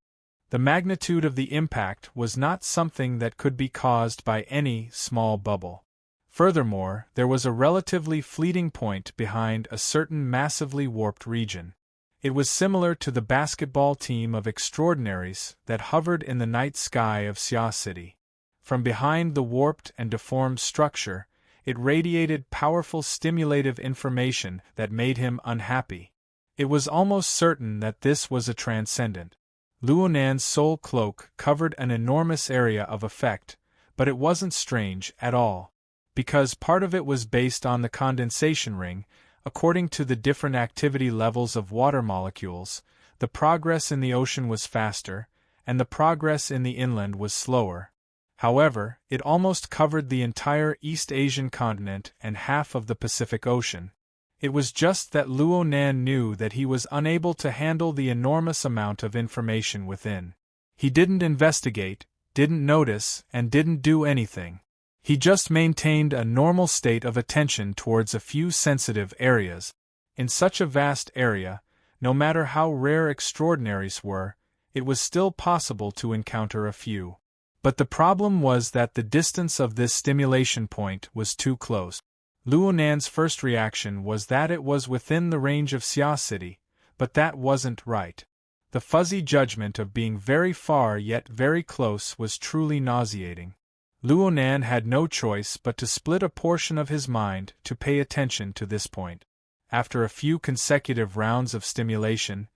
The magnitude of the impact was not something that could be caused by any small bubble. Furthermore, there was a relatively fleeting point behind a certain massively warped region. It was similar to the basketball team of extraordinaries that hovered in the night sky of Xia City. From behind the warped and deformed structure, it radiated powerful stimulative information that made him unhappy. It was almost certain that this was a transcendent. Luo Nan's soul cloak covered an enormous area of effect, but it wasn't strange at all. Because part of it was based on the condensation ring, according to the different activity levels of water molecules, the progress in the ocean was faster, and the progress in the inland was slower. However, it almost covered the entire East Asian continent and half of the Pacific Ocean. It was just that Luo Nan knew that he was unable to handle the enormous amount of information within. He didn't investigate, didn't notice, and didn't do anything. He just maintained a normal state of attention towards a few sensitive areas. In such a vast area, no matter how rare extraordinaries were, it was still possible to encounter a few. But the problem was that the distance of this stimulation point was too close. Luo Nan's first reaction was that it was within the range of Xia City, but that wasn't right. The fuzzy judgment of being very far yet very close was truly nauseating. Luo Nan had no choice but to split a portion of his mind to pay attention to this point. After a few consecutive rounds of stimulation,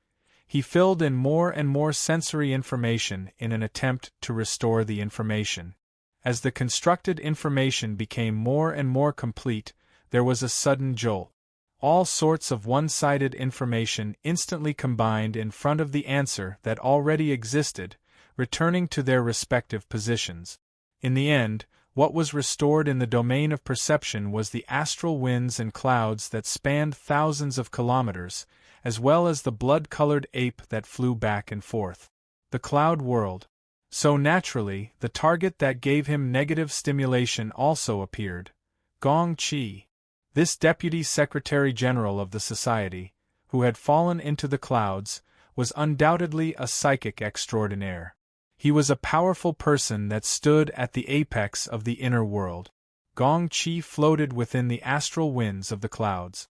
he filled in more and more sensory information in an attempt to restore the information. As the constructed information became more and more complete, there was a sudden jolt. All sorts of one-sided information instantly combined in front of the answer that already existed, returning to their respective positions. In the end, what was restored in the domain of perception was the astral winds and clouds that spanned thousands of kilometers, as well as the blood-colored ape that flew back and forth. The cloud world. So naturally, the target that gave him negative stimulation also appeared. Gong Qi. This Deputy Secretary-General of the Society, who had fallen into the clouds, was undoubtedly a psychic extraordinaire. He was a powerful person that stood at the apex of the inner world. Gong Qi floated within the astral winds of the clouds.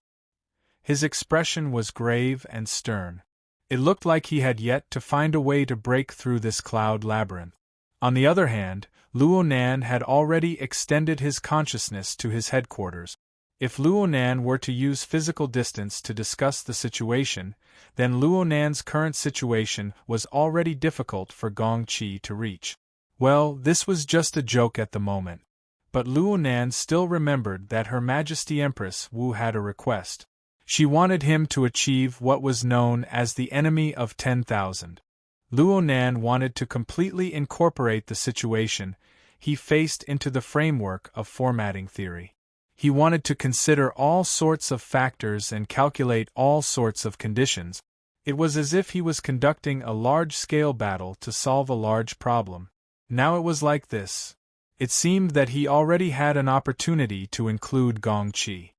His expression was grave and stern. It looked like he had yet to find a way to break through this cloud labyrinth. On the other hand, Luo Nan had already extended his consciousness to his headquarters. If Luo Nan were to use physical distance to discuss the situation, then Luo Nan's current situation was already difficult for Gong Qi to reach. Well, this was just a joke at the moment. But Luo Nan still remembered that Her Majesty Empress Wu had a request. She wanted him to achieve what was known as the enemy of 10,000. Luo Nan wanted to completely incorporate the situation he faced into the framework of formatting theory. He wanted to consider all sorts of factors and calculate all sorts of conditions. It was as if he was conducting a large-scale battle to solve a large problem. Now it was like this. It seemed that he already had an opportunity to include Gong Qi.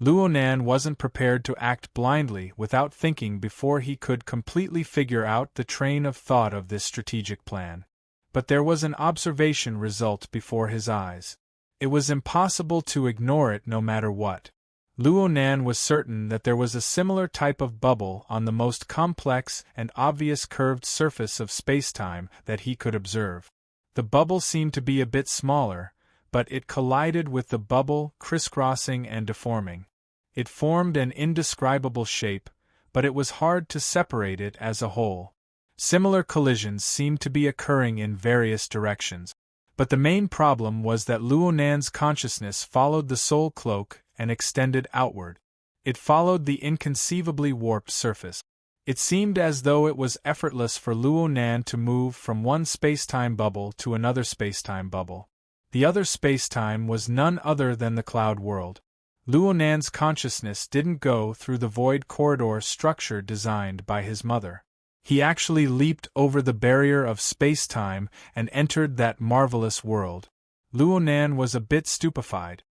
Luo Nan wasn't prepared to act blindly without thinking before he could completely figure out the train of thought of this strategic plan. but there was an observation result before his eyes. It was impossible to ignore it no matter what. Luo Nan was certain that there was a similar type of bubble on the most complex and obvious curved surface of spacetime that he could observe. The bubble seemed to be a bit smaller, but it collided with the bubble, crisscrossing and deforming. It formed an indescribable shape, but it was hard to separate it as a whole. Similar collisions seemed to be occurring in various directions. But the main problem was that Luo Nan's consciousness followed the soul cloak and extended outward. It followed the inconceivably warped surface. It seemed as though it was effortless for Luo Nan to move from one spacetime bubble to another spacetime bubble. The other spacetime was none other than the cloud world. Luo Nan's consciousness didn't go through the void corridor structure designed by his mother. He actually leaped over the barrier of space-time and entered that marvelous world. Luo Nan was a bit stupefied.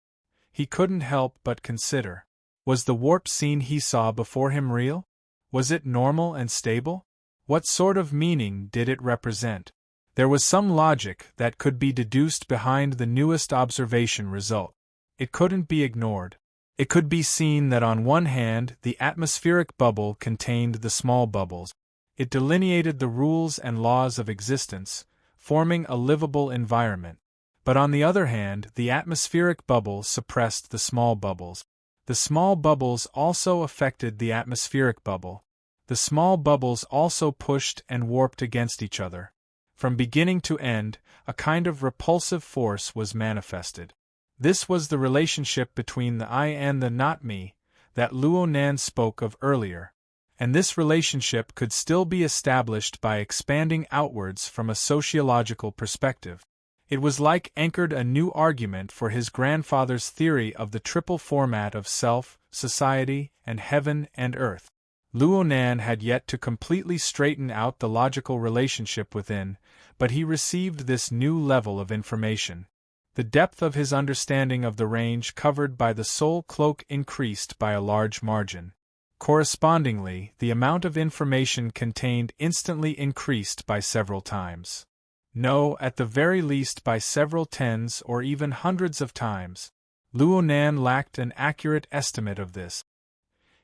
He couldn't help but consider. Was the warp scene he saw before him real? Was it normal and stable? What sort of meaning did it represent? There was some logic that could be deduced behind the newest observation result. It couldn't be ignored. It could be seen that on one hand the atmospheric bubble contained the small bubbles. It delineated the rules and laws of existence, forming a livable environment. But on the other hand, the atmospheric bubble suppressed the small bubbles. The small bubbles also affected the atmospheric bubble. The small bubbles also pushed and warped against each other. From beginning to end, a kind of repulsive force was manifested. This was the relationship between the I and the not me that Luo Nan spoke of earlier. And this relationship could still be established by expanding outwards from a sociological perspective. It was like anchored a new argument for his grandfather's theory of the triple format of self, society, and heaven and earth. Luo Nan had yet to completely straighten out the logical relationship within, but he received this new level of information. The depth of his understanding of the range covered by the soul cloak increased by a large margin. Correspondingly, the amount of information contained instantly increased by several times. No, at the very least by several tens or even hundreds of times. Luo Nan lacked an accurate estimate of this.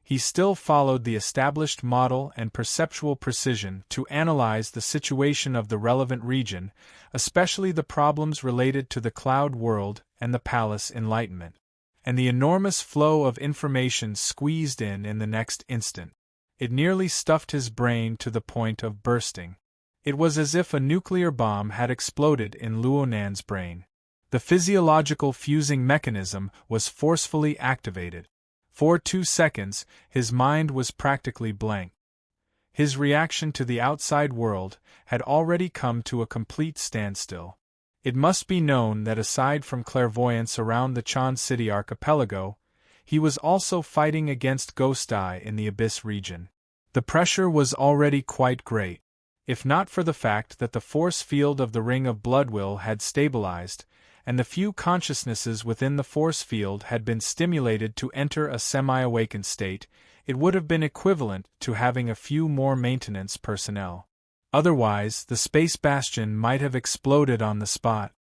He still followed the established model and perceptual precision to analyze the situation of the relevant region, especially the problems related to the cloud world and the palace enlightenment. And the enormous flow of information squeezed in the next instant. It nearly stuffed his brain to the point of bursting. It was as if a nuclear bomb had exploded in Luo Nan's brain. The physiological fusing mechanism was forcefully activated. For 2 seconds, his mind was practically blank. His reaction to the outside world had already come to a complete standstill. It must be known that aside from clairvoyance around the Chan City archipelago, he was also fighting against Ghost Eye in the Abyss region. The pressure was already quite great. If not for the fact that the force field of the Ring of Bloodwill had stabilized, and the few consciousnesses within the force field had been stimulated to enter a semi-awakened state, it would have been equivalent to having a few more maintenance personnel. Otherwise, the space bastion might have exploded on the spot.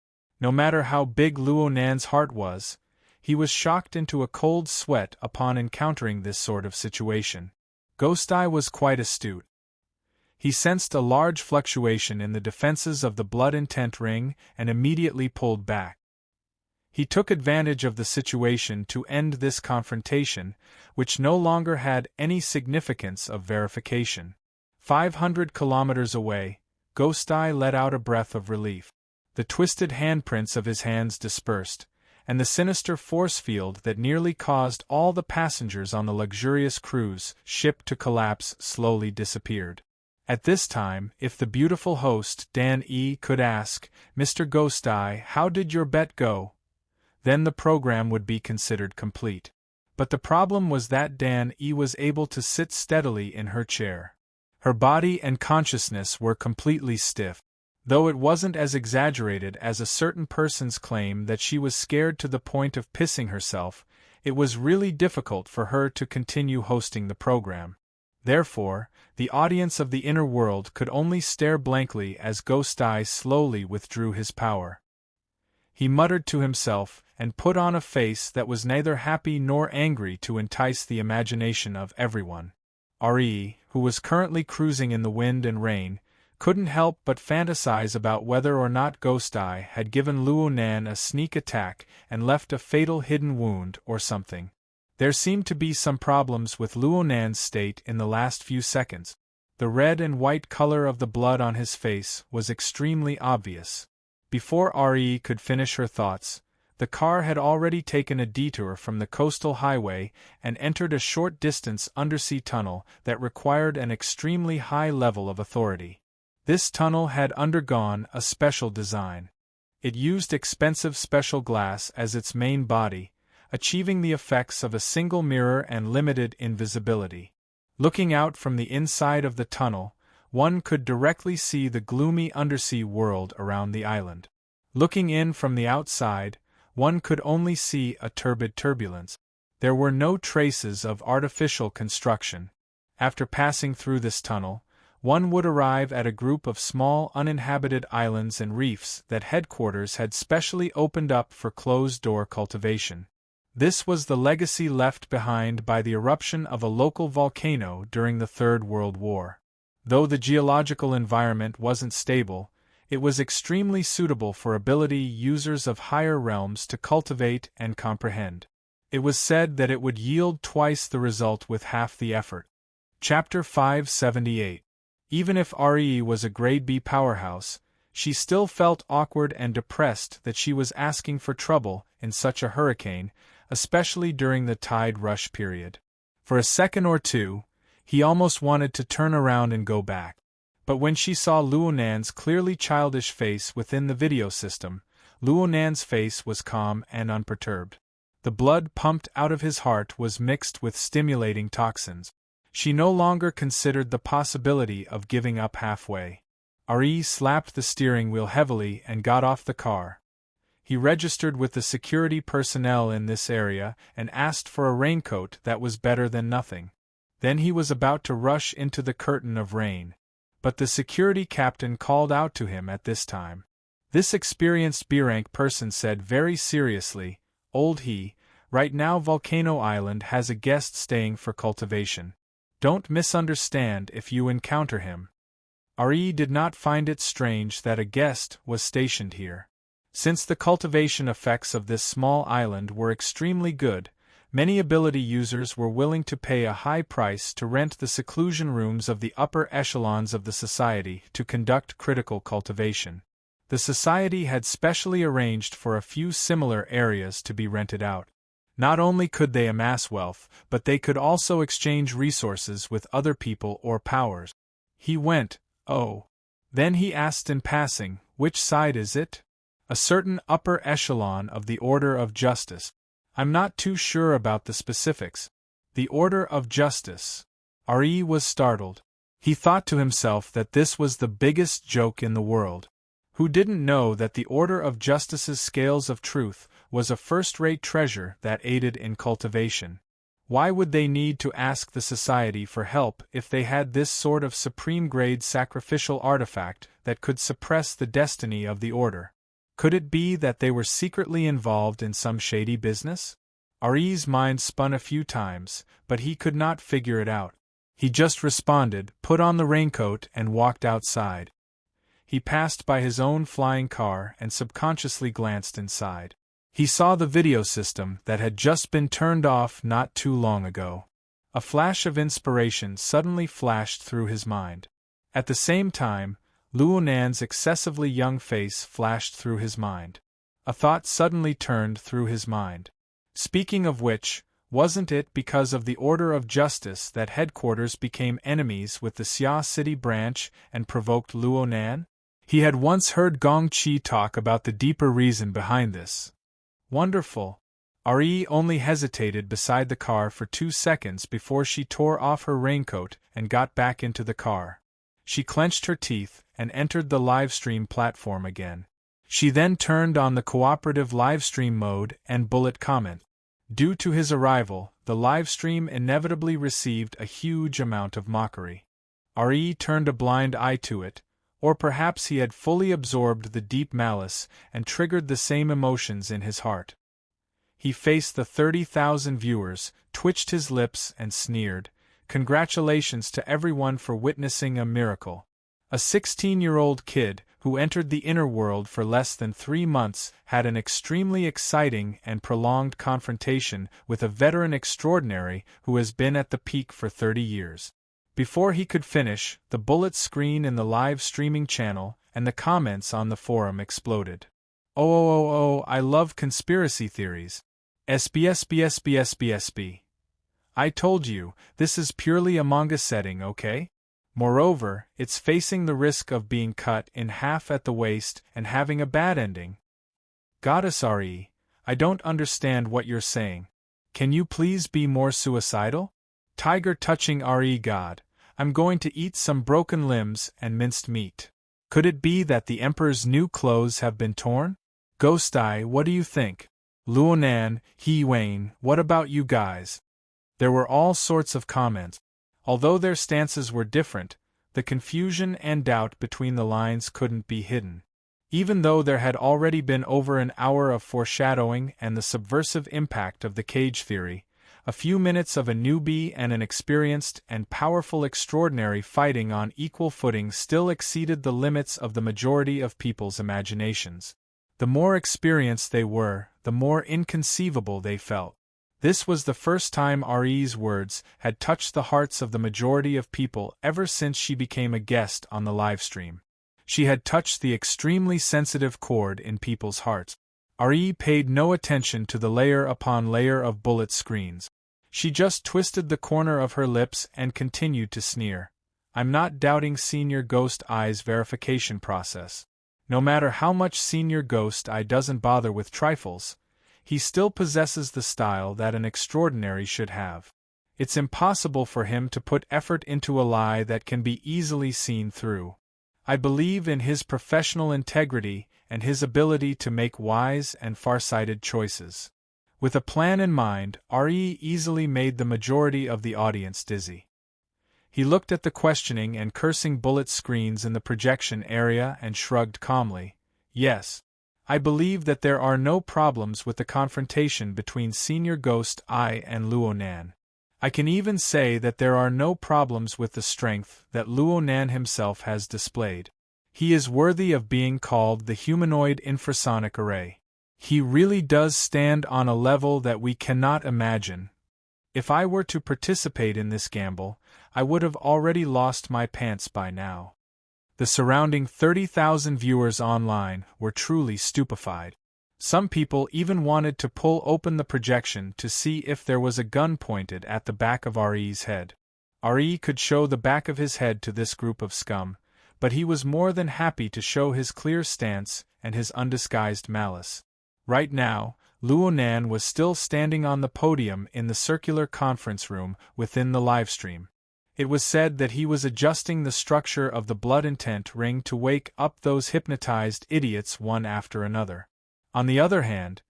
No matter how big Luo Nan's heart was, he was shocked into a cold sweat upon encountering this sort of situation. Ghost Eye was quite astute. He sensed a large fluctuation in the defenses of the blood intent ring and immediately pulled back. He took advantage of the situation to end this confrontation, which no longer had any significance of verification. 500 kilometers away, Ghost Eye let out a breath of relief. The twisted handprints of his hands dispersed, and the sinister force field that nearly caused all the passengers on the luxurious cruise ship to collapse slowly disappeared. At this time, if the beautiful host, Dan E., could ask, "Mr. Ghost Eye, how did your bet go?" then the program would be considered complete. But the problem was that Dan E. was able to sit steadily in her chair. Her body and consciousness were completely stiff. Though it wasn't as exaggerated as a certain person's claim that she was scared to the point of pissing herself, it was really difficult for her to continue hosting the program. Therefore, the audience of the inner world could only stare blankly as Ghost Eye slowly withdrew his power. He muttered to himself, and put on a face that was neither happy nor angry to entice the imagination of everyone. Re, who was currently cruising in the wind and rain, couldn't help but fantasize about whether or not Ghost Eye had given Luo Nan a sneak attack and left a fatal hidden wound or something. There seemed to be some problems with Luo Nan's state in the last few seconds. The red and white color of the blood on his face was extremely obvious. Before Re could finish her thoughts, the car had already taken a detour from the coastal highway and entered a short distance undersea tunnel that required an extremely high level of authority. This tunnel had undergone a special design. It used expensive special glass as its main body, achieving the effects of a single mirror and limited invisibility. Looking out from the inside of the tunnel, one could directly see the gloomy undersea world around the island. Looking in from the outside, one could only see a turbid turbulence. There were no traces of artificial construction. After passing through this tunnel, one would arrive at a group of small uninhabited islands and reefs that headquarters had specially opened up for closed-door cultivation. This was the legacy left behind by the eruption of a local volcano during the Third World War. Though the geological environment wasn't stable, it was extremely suitable for ability users of higher realms to cultivate and comprehend. It was said that it would yield twice the result with half the effort. Chapter 578. Even if Re was a grade B powerhouse, she still felt awkward and depressed that she was asking for trouble in such a hurricane, especially during the tide rush period. For a second or two, he almost wanted to turn around and go back. But when she saw Luo Nan's clearly childish face within the video system, Luo Nan's face was calm and unperturbed. The blood pumped out of his heart was mixed with stimulating toxins. She no longer considered the possibility of giving up halfway. Re slapped the steering wheel heavily and got off the car. He registered with the security personnel in this area and asked for a raincoat that was better than nothing. Then he was about to rush into the curtain of rain. But the security captain called out to him at this time. This experienced B-rank person said very seriously, "Old he, right now Volcano Island has a guest staying for cultivation. Don't misunderstand if you encounter him." Re did not find it strange that a guest was stationed here. Since the cultivation effects of this small island were extremely good, many ability users were willing to pay a high price to rent the seclusion rooms of the upper echelons of the society to conduct critical cultivation. The society had specially arranged for a few similar areas to be rented out. Not only could they amass wealth, but they could also exchange resources with other people or powers. He went, "Oh." Then he asked in passing, "Which side is it?" "A certain upper echelon of the Order of Justice." "I'm not too sure about the specifics." "The Order of Justice." Re was startled. He thought to himself that this was the biggest joke in the world. Who didn't know that the Order of Justice's scales of truth was a first-rate treasure that aided in cultivation? Why would they need to ask the society for help if they had this sort of supreme-grade sacrificial artifact that could suppress the destiny of the Order? Could it be that they were secretly involved in some shady business? Re's mind spun a few times, but he could not figure it out. He just responded, put on the raincoat and walked outside. He passed by his own flying car and subconsciously glanced inside. He saw the video system that had just been turned off not too long ago. A flash of inspiration suddenly flashed through his mind. At the same time, Luo Nan's excessively young face flashed through his mind. A thought suddenly turned through his mind. Speaking of which, wasn't it because of the Order of Justice that headquarters became enemies with the Xia City branch and provoked Luo Nan? He had once heard Gong Qi talk about the deeper reason behind this. Wonderful. Re only hesitated beside the car for 2 seconds before she tore off her raincoat and got back into the car. She clenched her teeth and entered the livestream platform again. She then turned on the cooperative livestream mode and bullet comment. Due to his arrival, the livestream inevitably received a huge amount of mockery. Re turned a blind eye to it, or perhaps he had fully absorbed the deep malice and triggered the same emotions in his heart. He faced the 30,000 viewers, twitched his lips and sneered, "Congratulations to everyone for witnessing a miracle." A 16-year-old kid, who entered the inner world for less than 3 months, had an extremely exciting and prolonged confrontation with a veteran extraordinary who has been at the peak for 30 years. Before he could finish, the bullet screen in the live streaming channel and the comments on the forum exploded. Oh, I love conspiracy theories. SB. I told you, this is purely a manga setting, okay? Moreover, it's facing the risk of being cut in half at the waist and having a bad ending. Goddess Re, I don't understand what you're saying. Can you please be more suicidal? Tiger touching Re God, I'm going to eat some broken limbs and minced meat. Could it be that the Emperor's new clothes have been torn? Ghost Eye, what do you think? Luonan, He Wayne, what about you guys? There were all sorts of comments. Although their stances were different, the confusion and doubt between the lines couldn't be hidden. Even though there had already been over an hour of foreshadowing and the subversive impact of the cage theory, a few minutes of a newbie and an experienced and powerful extraordinary fighting on equal footing still exceeded the limits of the majority of people's imaginations. The more experienced they were, the more inconceivable they felt. This was the first time Re's words had touched the hearts of the majority of people ever since she became a guest on the livestream. She had touched the extremely sensitive chord in people's hearts. Re paid no attention to the layer upon layer of bullet screens. She just twisted the corner of her lips and continued to sneer. I'm not doubting Senior Ghost Eye's verification process. No matter how much Senior Ghost Eye doesn't bother with trifles, he still possesses the style that an extraordinary should have. It's impossible for him to put effort into a lie that can be easily seen through. I believe in his professional integrity and his ability to make wise and far-sighted choices. With a plan in mind, Re easily made the majority of the audience dizzy. He looked at the questioning and cursing bullet screens in the projection area and shrugged calmly. Yes. I believe that there are no problems with the confrontation between Senior Ghost Eye and Luonan. I can even say that there are no problems with the strength that Luonan himself has displayed. He is worthy of being called the humanoid infrasonic array. He really does stand on a level that we cannot imagine. If I were to participate in this gamble, I would have already lost my pants by now. The surrounding 30,000 viewers online were truly stupefied. Some people even wanted to pull open the projection to see if there was a gun pointed at the back of Re's head. Re could show the back of his head to this group of scum, but he was more than happy to show his clear stance and his undisguised malice. Right now, Luonan was still standing on the podium in the circular conference room within the livestream. It was said that he was adjusting the structure of the blood intent ring to wake up those hypnotized idiots one after another. On the other hand,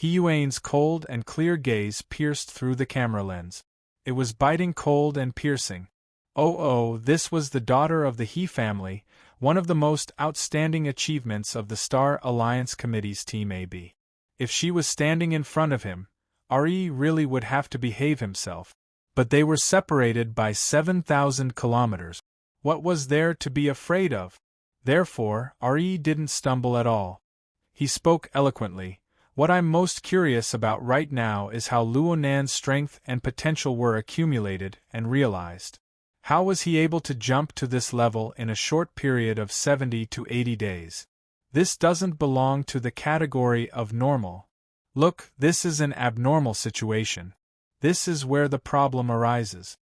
Hiyuane's cold and clear gaze pierced through the camera lens. It was biting cold and piercing. This was the daughter of the He family, one of the most outstanding achievements of the Star Alliance Committee's Team AB. If she was standing in front of him, Re really would have to behave himself. But they were separated by 7,000 kilometers. What was there to be afraid of? Therefore, Re didn't stumble at all. He spoke eloquently. What I'm most curious about right now is how Luonan's strength and potential were accumulated and realized. How was he able to jump to this level in a short period of 70 to 80 days? This doesn't belong to the category of normal. Look, this is an abnormal situation. This is where the problem arises.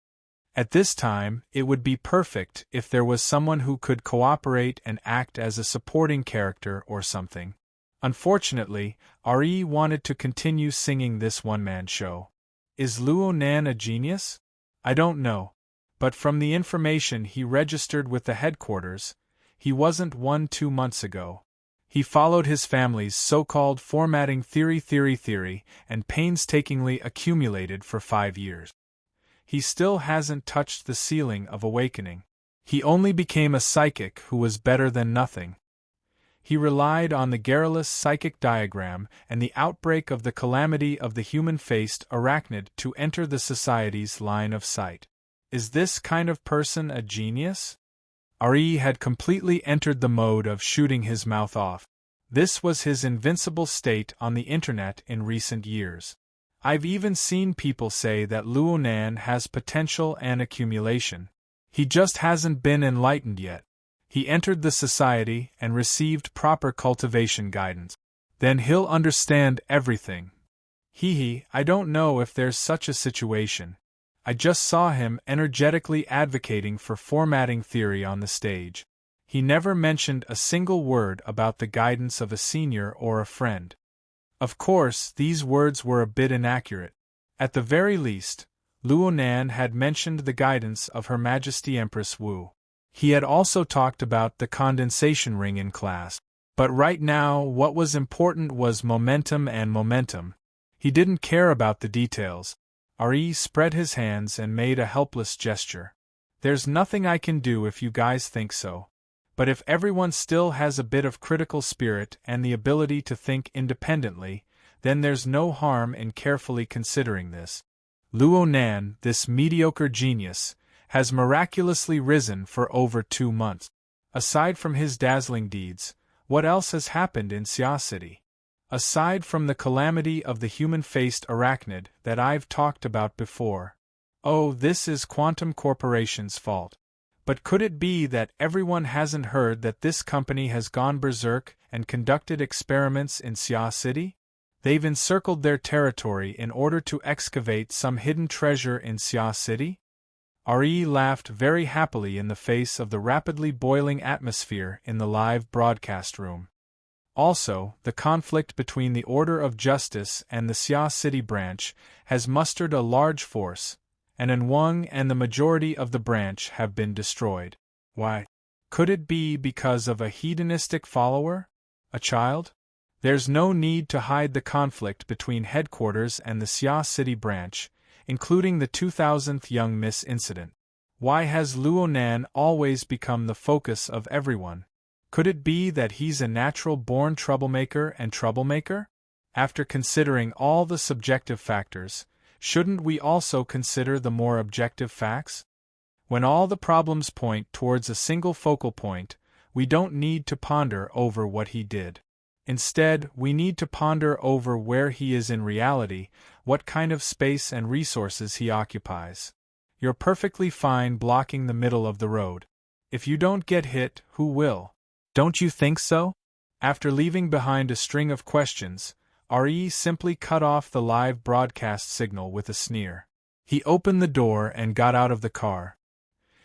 At this time, it would be perfect if there was someone who could cooperate and act as a supporting character or something. Unfortunately, Re wanted to continue singing this one-man show. Is Luonan a genius? I don't know. But from the information he registered with the headquarters, he wasn't 2 months ago. He followed his family's so-called formatting theory and painstakingly accumulated for 5 years. He still hasn't touched the ceiling of awakening. He only became a psychic who was better than nothing. He relied on the garrulous psychic diagram and the outbreak of the calamity of the human-faced arachnid to enter the society's line of sight. Is this kind of person a genius? Ari had completely entered the mode of shooting his mouth off. This was his invincible state on the internet in recent years. I've even seen people say that Luonan has potential and accumulation. He just hasn't been enlightened yet. He entered the society and received proper cultivation guidance. Then he'll understand everything. I don't know if there's such a situation. I just saw him energetically advocating for formatting theory on the stage. He never mentioned a single word about the guidance of a senior or a friend. Of course, these words were a bit inaccurate. At the very least, Luonan had mentioned the guidance of Her Majesty Empress Wu. He had also talked about the condensation ring in class. But right now, what was important was momentum and momentum. He didn't care about the details. Ari spread his hands and made a helpless gesture. There's nothing I can do if you guys think so. But if everyone still has a bit of critical spirit and the ability to think independently, then there's no harm in carefully considering this. Luonan, this mediocre genius, has miraculously risen for over 2 months. Aside from his dazzling deeds, what else has happened in Xia City? Aside from the calamity of the human-faced arachnid that I've talked about before. Oh, this is Quantum Corporation's fault. But could it be that everyone hasn't heard that this company has gone berserk and conducted experiments in Xia City? They've encircled their territory in order to excavate some hidden treasure in Xia City? Ari laughed very happily in the face of the rapidly boiling atmosphere in the live broadcast room. Also, the conflict between the Order of Justice and the Xia City branch has mustered a large force, and Anwang and the majority of the branch have been destroyed. Why? Could it be because of a hedonistic follower? A child? There's no need to hide the conflict between headquarters and the Xia City branch, including the 2000th young miss incident. Why has Luonan always become the focus of everyone? Could it be that he's a natural-born troublemaker and troublemaker? After considering all the subjective factors, shouldn't we also consider the more objective facts? When all the problems point towards a single focal point, we don't need to ponder over what he did. Instead, we need to ponder over where he is in reality, what kind of space and resources he occupies. You're perfectly fine blocking the middle of the road. If you don't get hit, who will? Don't you think so? After leaving behind a string of questions, Ari simply cut off the live broadcast signal with a sneer. He opened the door and got out of the car.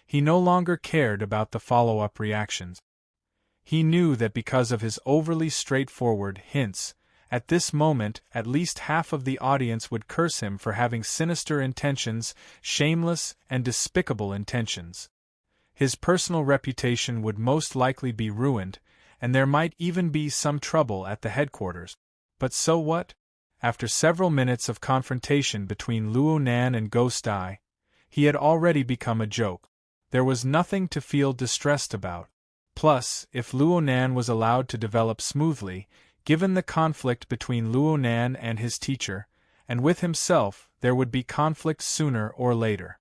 He no longer cared about the follow-up reactions. He knew that because of his overly straightforward hints, at this moment at least half of the audience would curse him for having sinister intentions, shameless and despicable intentions. His personal reputation would most likely be ruined, and there might even be some trouble at the headquarters. But so what? After several minutes of confrontation between Luonan and Ghost Eye, he had already become a joke. There was nothing to feel distressed about. Plus, if Luonan was allowed to develop smoothly, given the conflict between Luonan and his teacher, and with himself, there would be conflict sooner or later.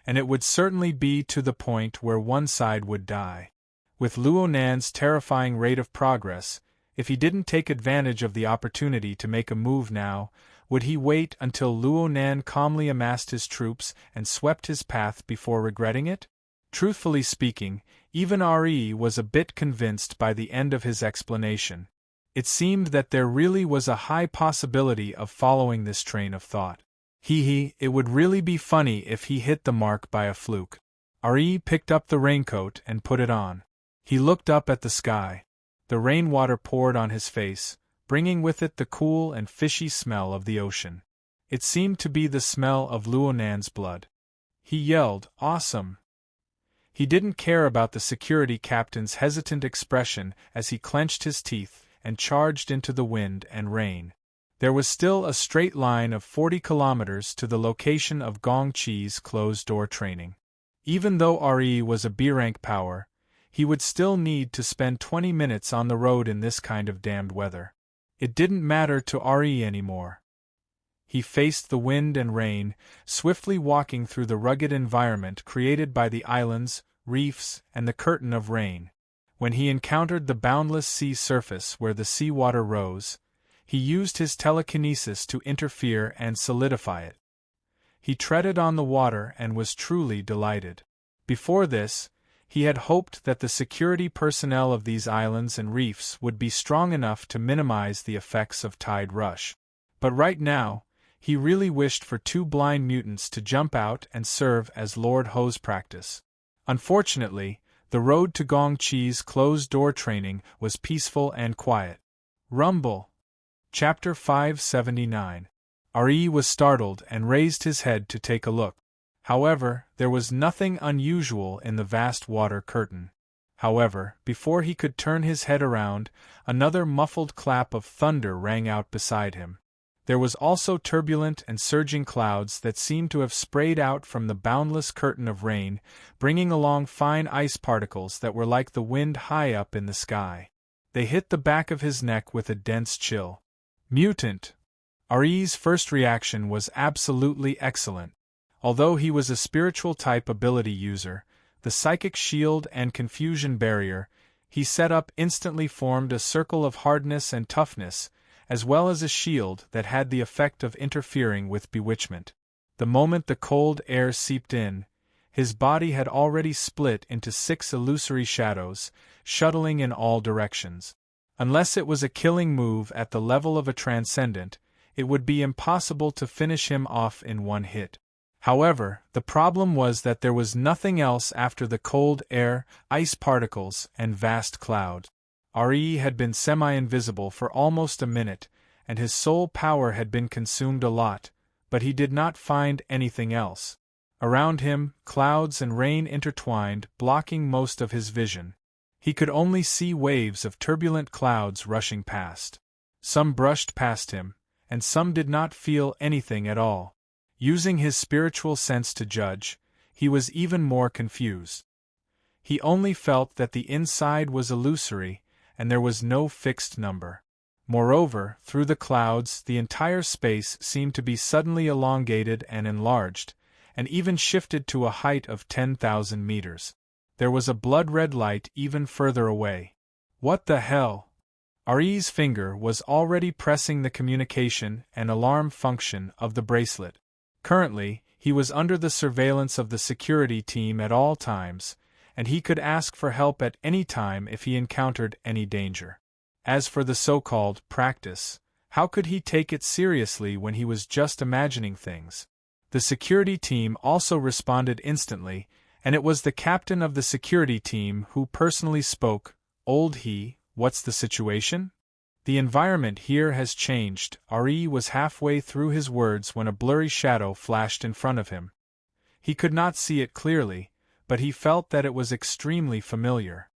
And it would certainly be to the point where one side would die. With Luonan's terrifying rate of progress, if he didn't take advantage of the opportunity to make a move now, would he wait until Luonan calmly amassed his troops and swept his path before regretting it? Truthfully speaking, even Ari was a bit convinced by the end of his explanation. It seemed that there really was a high possibility of following this train of thought. It would really be funny if he hit the mark by a fluke. Ari picked up the raincoat and put it on. He looked up at the sky. The rainwater poured on his face, bringing with it the cool and fishy smell of the ocean. It seemed to be the smell of Luonan's blood. He yelled, "Awesome!" He didn't care about the security captain's hesitant expression as he clenched his teeth and charged into the wind and rain. There was still a straight line of 40 kilometers to the location of Gongqi's closed-door training. Even though RE was a B-rank power, he would still need to spend 20 minutes on the road in this kind of damned weather. It didn't matter to RE anymore. He faced the wind and rain, swiftly walking through the rugged environment created by the islands, reefs, and the curtain of rain. When he encountered the boundless sea surface where the seawater rose, he used his telekinesis to interfere and solidify it. He treaded on the water and was truly delighted. Before this, he had hoped that the security personnel of these islands and reefs would be strong enough to minimize the effects of tide rush. But right now, he really wished for 2 blind mutants to jump out and serve as Lord Ho's practice. Unfortunately, the road to Gongqi's closed-door training was peaceful and quiet. Rumble. Chapter 579. RE was startled and raised his head to take a look. However, there was nothing unusual in the vast water curtain. However, before he could turn his head around, another muffled clap of thunder rang out beside him. There was also turbulent and surging clouds that seemed to have sprayed out from the boundless curtain of rain, bringing along fine ice particles that were like the wind high up in the sky. They hit the back of his neck with a dense chill. Mutant. RE's first reaction was absolutely excellent. Although he was a spiritual type ability user, the psychic shield and confusion barrier he set up instantly formed a circle of hardness and toughness, as well as a shield that had the effect of interfering with bewitchment. The moment the cold air seeped in, his body had already split into 6 illusory shadows, shuttling in all directions. Unless it was a killing move at the level of a transcendent, it would be impossible to finish him off in one hit. However, the problem was that there was nothing else after the cold air, ice particles, and vast cloud. RE had been semi-invisible for almost a minute, and his soul power had been consumed a lot, but he did not find anything else. Around him, clouds and rain intertwined, blocking most of his vision. He could only see waves of turbulent clouds rushing past. Some brushed past him, and some did not feel anything at all. Using his spiritual sense to judge, he was even more confused. He only felt that the inside was illusory, and there was no fixed number. Moreover, through the clouds, the entire space seemed to be suddenly elongated and enlarged, and even shifted to a height of 10,000 meters. There was a blood-red light even further away. What the hell? RE's finger was already pressing the communication and alarm function of the bracelet. Currently, he was under the surveillance of the security team at all times, and he could ask for help at any time if he encountered any danger. As for the so-called practice, how could he take it seriously when he was just imagining things? The security team also responded instantly, and it was the captain of the security team who personally spoke. "Old he, what's the situation? The environment here has changed." RE was halfway through his words when a blurry shadow flashed in front of him. He could not see it clearly, but he felt that it was extremely familiar.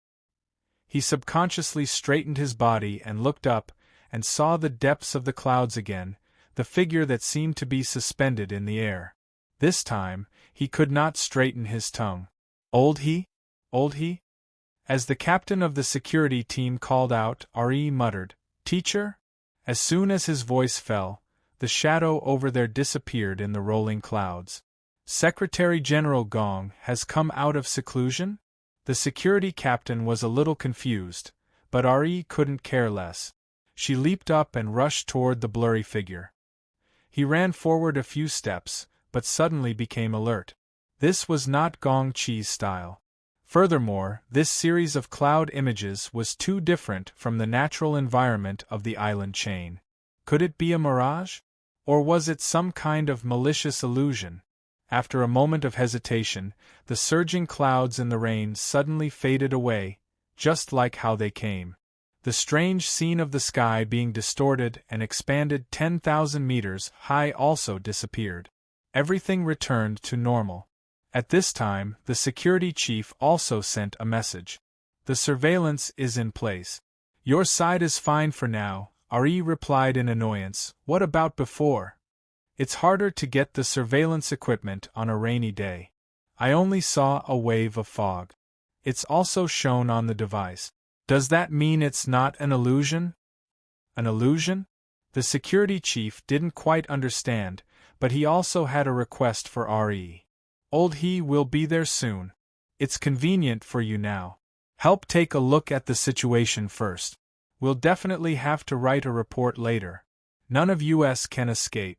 He subconsciously straightened his body and looked up, and saw the depths of the clouds again, the figure that seemed to be suspended in the air. This time, he could not straighten his tongue. "Old he? Old he?" As the captain of the security team called out, RE muttered, "Teacher?" As soon as his voice fell, the shadow over there disappeared in the rolling clouds. "Secretary General Gong has come out of seclusion?" The security captain was a little confused, but RE couldn't care less. She leaped up and rushed toward the blurry figure. He ran forward a few steps, but suddenly became alert. This was not Gongqi's style. Furthermore, this series of cloud images was too different from the natural environment of the island chain. Could it be a mirage? Or was it some kind of malicious illusion? After a moment of hesitation, the surging clouds in the rain suddenly faded away, just like how they came. The strange scene of the sky being distorted and expanded 10,000 meters high also disappeared. Everything returned to normal. At this time, the security chief also sent a message. "The surveillance is in place. Your side is fine for now, Ari replied in annoyance. What about before? It's harder to get the surveillance equipment on a rainy day. I only saw a wave of fog. It's also shown on the device. Does that mean it's not an illusion? An illusion? The security chief didn't quite understand, but he also had a request for Re. Old he will be there soon. It's convenient for you now. Help take a look at the situation first. We'll definitely have to write a report later. None of us can escape.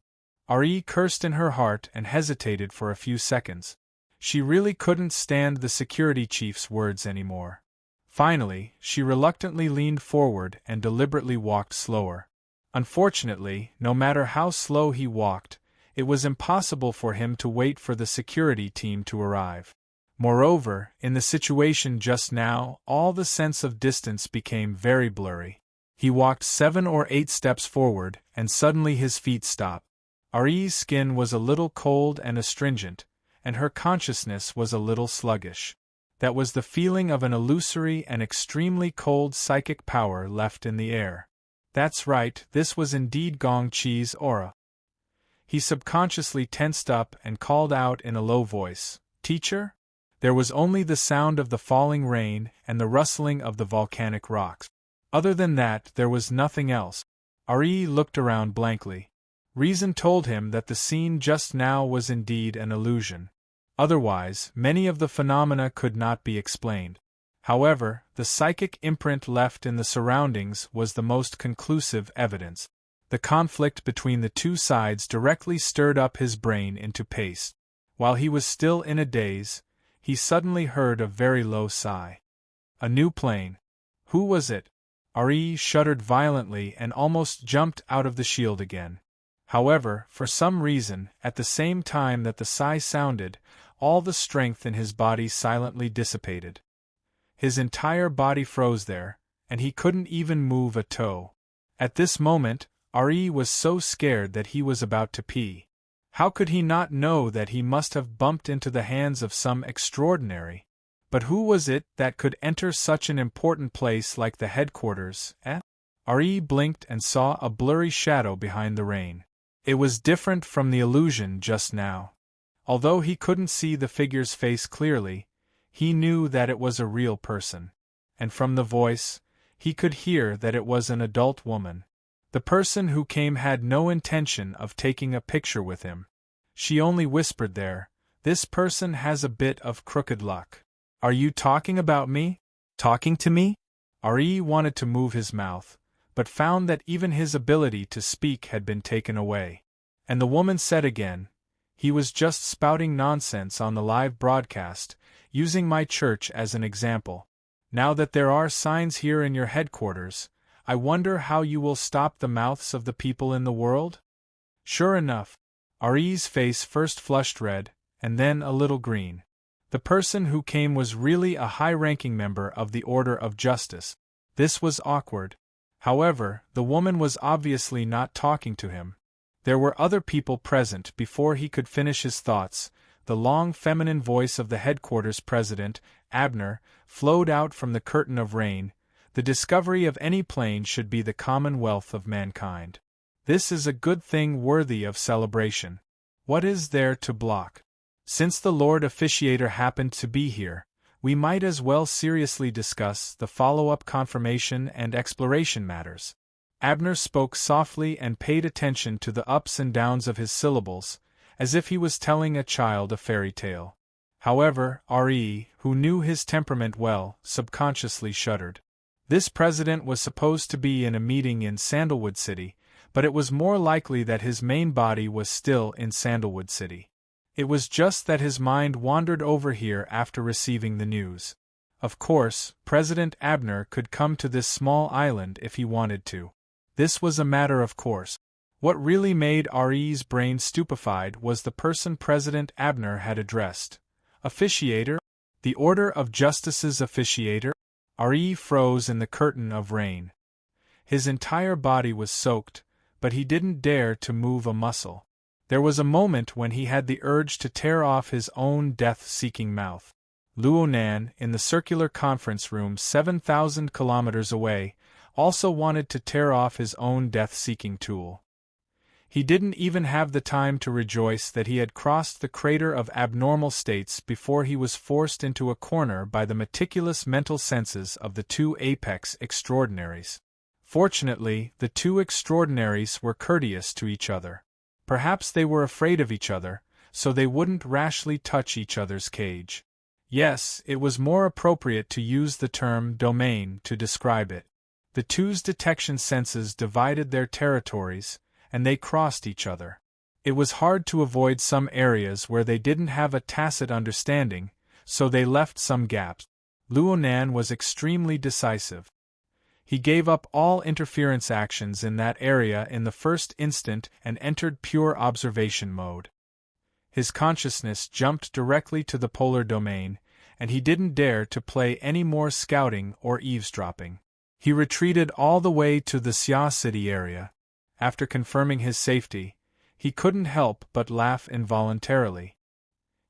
Re cursed in her heart and hesitated for a few seconds. She really couldn't stand the security chief's words anymore. Finally, she reluctantly leaned forward and deliberately walked slower. Unfortunately, no matter how slow he walked, it was impossible for him to wait for the security team to arrive. Moreover, in the situation just now, all the sense of distance became very blurry. He walked 7 or 8 steps forward, and suddenly his feet stopped. Re's skin was a little cold and astringent, and her consciousness was a little sluggish. That was the feeling of an illusory and extremely cold psychic power left in the air. That's right, this was indeed Gong Chi's aura. He subconsciously tensed up and called out in a low voice, "Teacher?" There was only the sound of the falling rain and the rustling of the volcanic rocks. Other than that, there was nothing else. Ari looked around blankly. Reason told him that the scene just now was indeed an illusion. Otherwise, many of the phenomena could not be explained. However, the psychic imprint left in the surroundings was the most conclusive evidence. The conflict between the two sides directly stirred up his brain into paste. While he was still in a daze, he suddenly heard a very low sigh. A new plane. Who was it? Ari shuddered violently and almost jumped out of the shield again. However, for some reason, at the same time that the sigh sounded, all the strength in his body silently dissipated. His entire body froze there, and he couldn't even move a toe. At this moment, Ari was so scared that he was about to pee. How could he not know that he must have bumped into the hands of some extraordinary? But who was it that could enter such an important place like the headquarters, eh? Ari blinked and saw a blurry shadow behind the rain. It was different from the illusion just now. Although he couldn't see the figure's face clearly, he knew that it was a real person. And from the voice, he could hear that it was an adult woman. The person who came had no intention of taking a picture with him. She only whispered there, "This person has a bit of crooked luck." "Are you talking about me? Talking to me?" Ari wanted to move his mouth, but found that even his ability to speak had been taken away. And the woman said again, "He was just spouting nonsense on the live broadcast, using my church as an example. Now that there are signs here in your headquarters, I wonder how you will stop the mouths of the people in the world?" Sure enough, Ari's face first flushed red, and then a little green. The person who came was really a high-ranking member of the Order of Justice. This was awkward. However, the woman was obviously not talking to him. There were other people present before he could finish his thoughts. The long feminine voice of the headquarters president, Abner, flowed out from the curtain of rain. The discovery of any plane should be the commonwealth of mankind. This is a good thing worthy of celebration. What is there to block? Since the Lord Officiator happened to be here, we might as well seriously discuss the follow-up confirmation and exploration matters. Abner spoke softly and paid attention to the ups and downs of his syllables, as if he was telling a child a fairy tale. However, Re, who knew his temperament well, subconsciously shuddered. This president was supposed to be in a meeting in Sandalwood City, but it was more likely that his main body was still in Sandalwood City. It was just that his mind wandered over here after receiving the news. Of course, President Abner could come to this small island if he wanted to. This was a matter of course. What really made Re's brain stupefied was the person President Abner had addressed. Officiator? The Order of Justice's officiator? Re froze in the curtain of rain. His entire body was soaked, but he didn't dare to move a muscle. There was a moment when he had the urge to tear off his own death-seeking mouth. Luonan, in the circular conference room 7,000 kilometers away, also wanted to tear off his own death-seeking tool. He didn't even have the time to rejoice that he had crossed the crater of abnormal states before he was forced into a corner by the meticulous mental senses of the two apex extraordinaries. Fortunately, the two extraordinaries were courteous to each other. Perhaps they were afraid of each other, so they wouldn't rashly touch each other's cage. Yes, it was more appropriate to use the term domain to describe it. The two's detection senses divided their territories, and they crossed each other. It was hard to avoid some areas where they didn't have a tacit understanding, so they left some gaps. Luonan was extremely decisive. He gave up all interference actions in that area in the first instant and entered pure observation mode. His consciousness jumped directly to the polar domain, and he didn't dare to play any more scouting or eavesdropping. He retreated all the way to the Xia City area. After confirming his safety, he couldn't help but laugh involuntarily.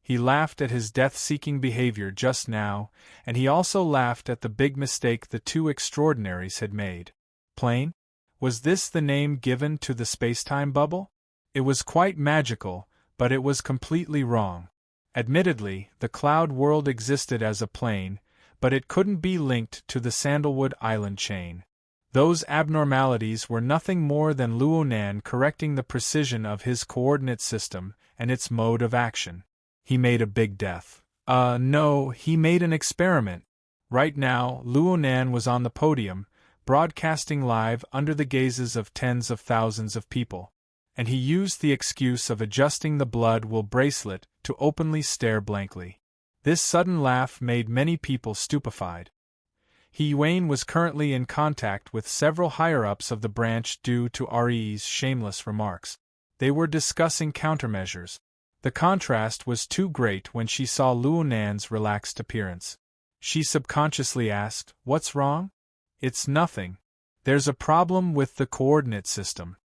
He laughed at his death-seeking behavior just now, and he also laughed at the big mistake the two extraordinaries had made. Plane? Was this the name given to the space-time bubble? It was quite magical, but it was completely wrong. Admittedly, the cloud world existed as a plane, but it couldn't be linked to the Sandalwood Island chain. Those abnormalities were nothing more than Luonan correcting the precision of his coordinate system and its mode of action. He made a big death. No, he made an experiment. Right now, Luonan was on the podium, broadcasting live under the gazes of tens of thousands of people. And he used the excuse of adjusting the blood-wool bracelet to openly stare blankly. This sudden laugh made many people stupefied. He Yuan was currently in contact with several higher-ups of the branch due to Re's shameless remarks. They were discussing countermeasures. The contrast was too great when she saw Luonan's relaxed appearance. She subconsciously asked, "What's wrong?" "It's nothing. There's a problem with the coordinate system."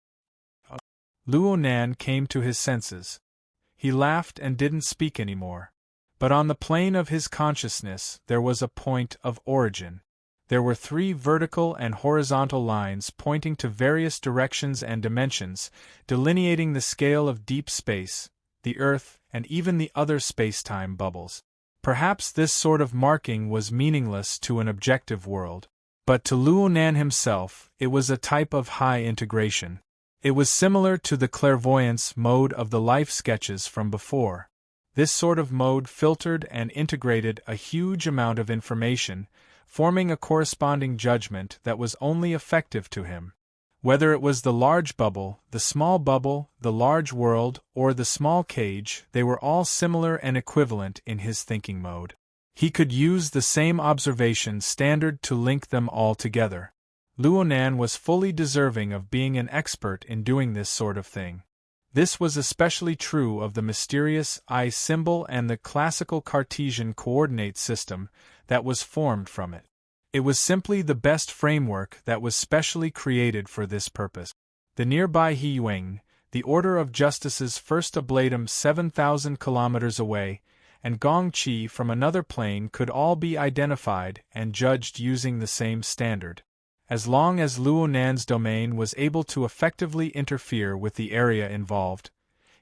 Luonan came to his senses. He laughed and didn't speak anymore. But on the plane of his consciousness there was a point of origin. There were 3 vertical and horizontal lines pointing to various directions and dimensions, delineating the scale of deep space, the Earth, and even the other space-time bubbles. Perhaps this sort of marking was meaningless to an objective world. But to Luonan himself, it was a type of high integration. It was similar to the clairvoyance mode of the life sketches from before. This sort of mode filtered and integrated a huge amount of information, forming a corresponding judgment that was only effective to him. Whether it was the large bubble, the large world, or the small cage, they were all similar and equivalent in his thinking mode. He could use the same observation standard to link them all together. Luonan was fully deserving of being an expert in doing this sort of thing. This was especially true of the mysterious I symbol and the classical Cartesian coordinate system that was formed from it. It was simply the best framework that was specially created for this purpose. The nearby Hiyuan, the Order of Justice's first ablatum 7,000 kilometers away, and Gongqi from another plane could all be identified and judged using the same standard. As long as Luonan's domain was able to effectively interfere with the area involved,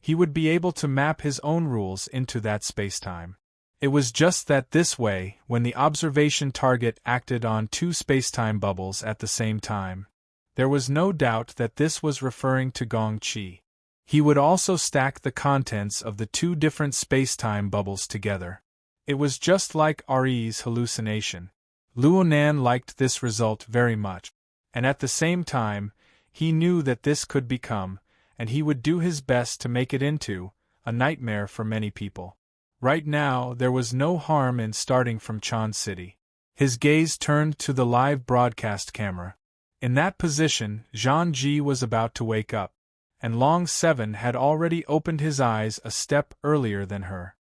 he would be able to map his own rules into that spacetime. It was just that this way, when the observation target acted on 2 spacetime bubbles at the same time, there was no doubt that this was referring to Gongqi. He would also stack the contents of the 2 different spacetime bubbles together. It was just like Re's hallucination. Luonan liked this result very much, and at the same time, he knew that this could become, and he would do his best to make it into, a nightmare for many people. Right now, there was no harm in starting from Chan City. His gaze turned to the live broadcast camera. In that position, Zhang Ji was about to wake up, and Long 7 had already opened his eyes a step earlier than her.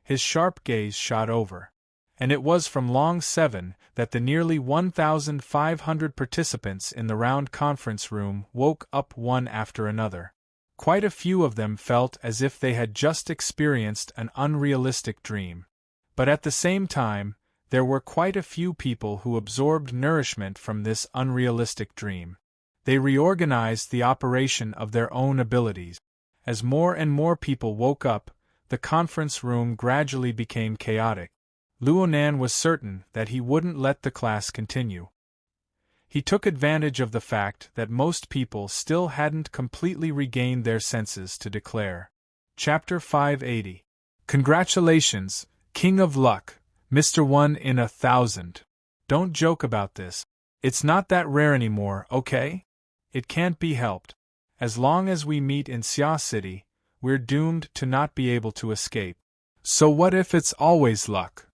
His sharp gaze shot over. And it was from Long 7 that the nearly 1,500 participants in the round conference room woke up one after another. Quite a few of them felt as if they had just experienced an unrealistic dream. But at the same time, There were quite a few people who absorbed nourishment from this unrealistic dream. They reorganized the operation of their own abilities. As more and more people woke up, the conference room gradually became chaotic. Luonan was certain that he wouldn't let the class continue. He took advantage of the fact that most people still hadn't completely regained their senses to declare. Chapter 580. Congratulations, King of Luck, Mr. 1 in 1,000. Don't joke about this. It's not that rare anymore, okay? It can't be helped. As long as we meet in Xia City, we're doomed to not be able to escape. So what if it's always luck?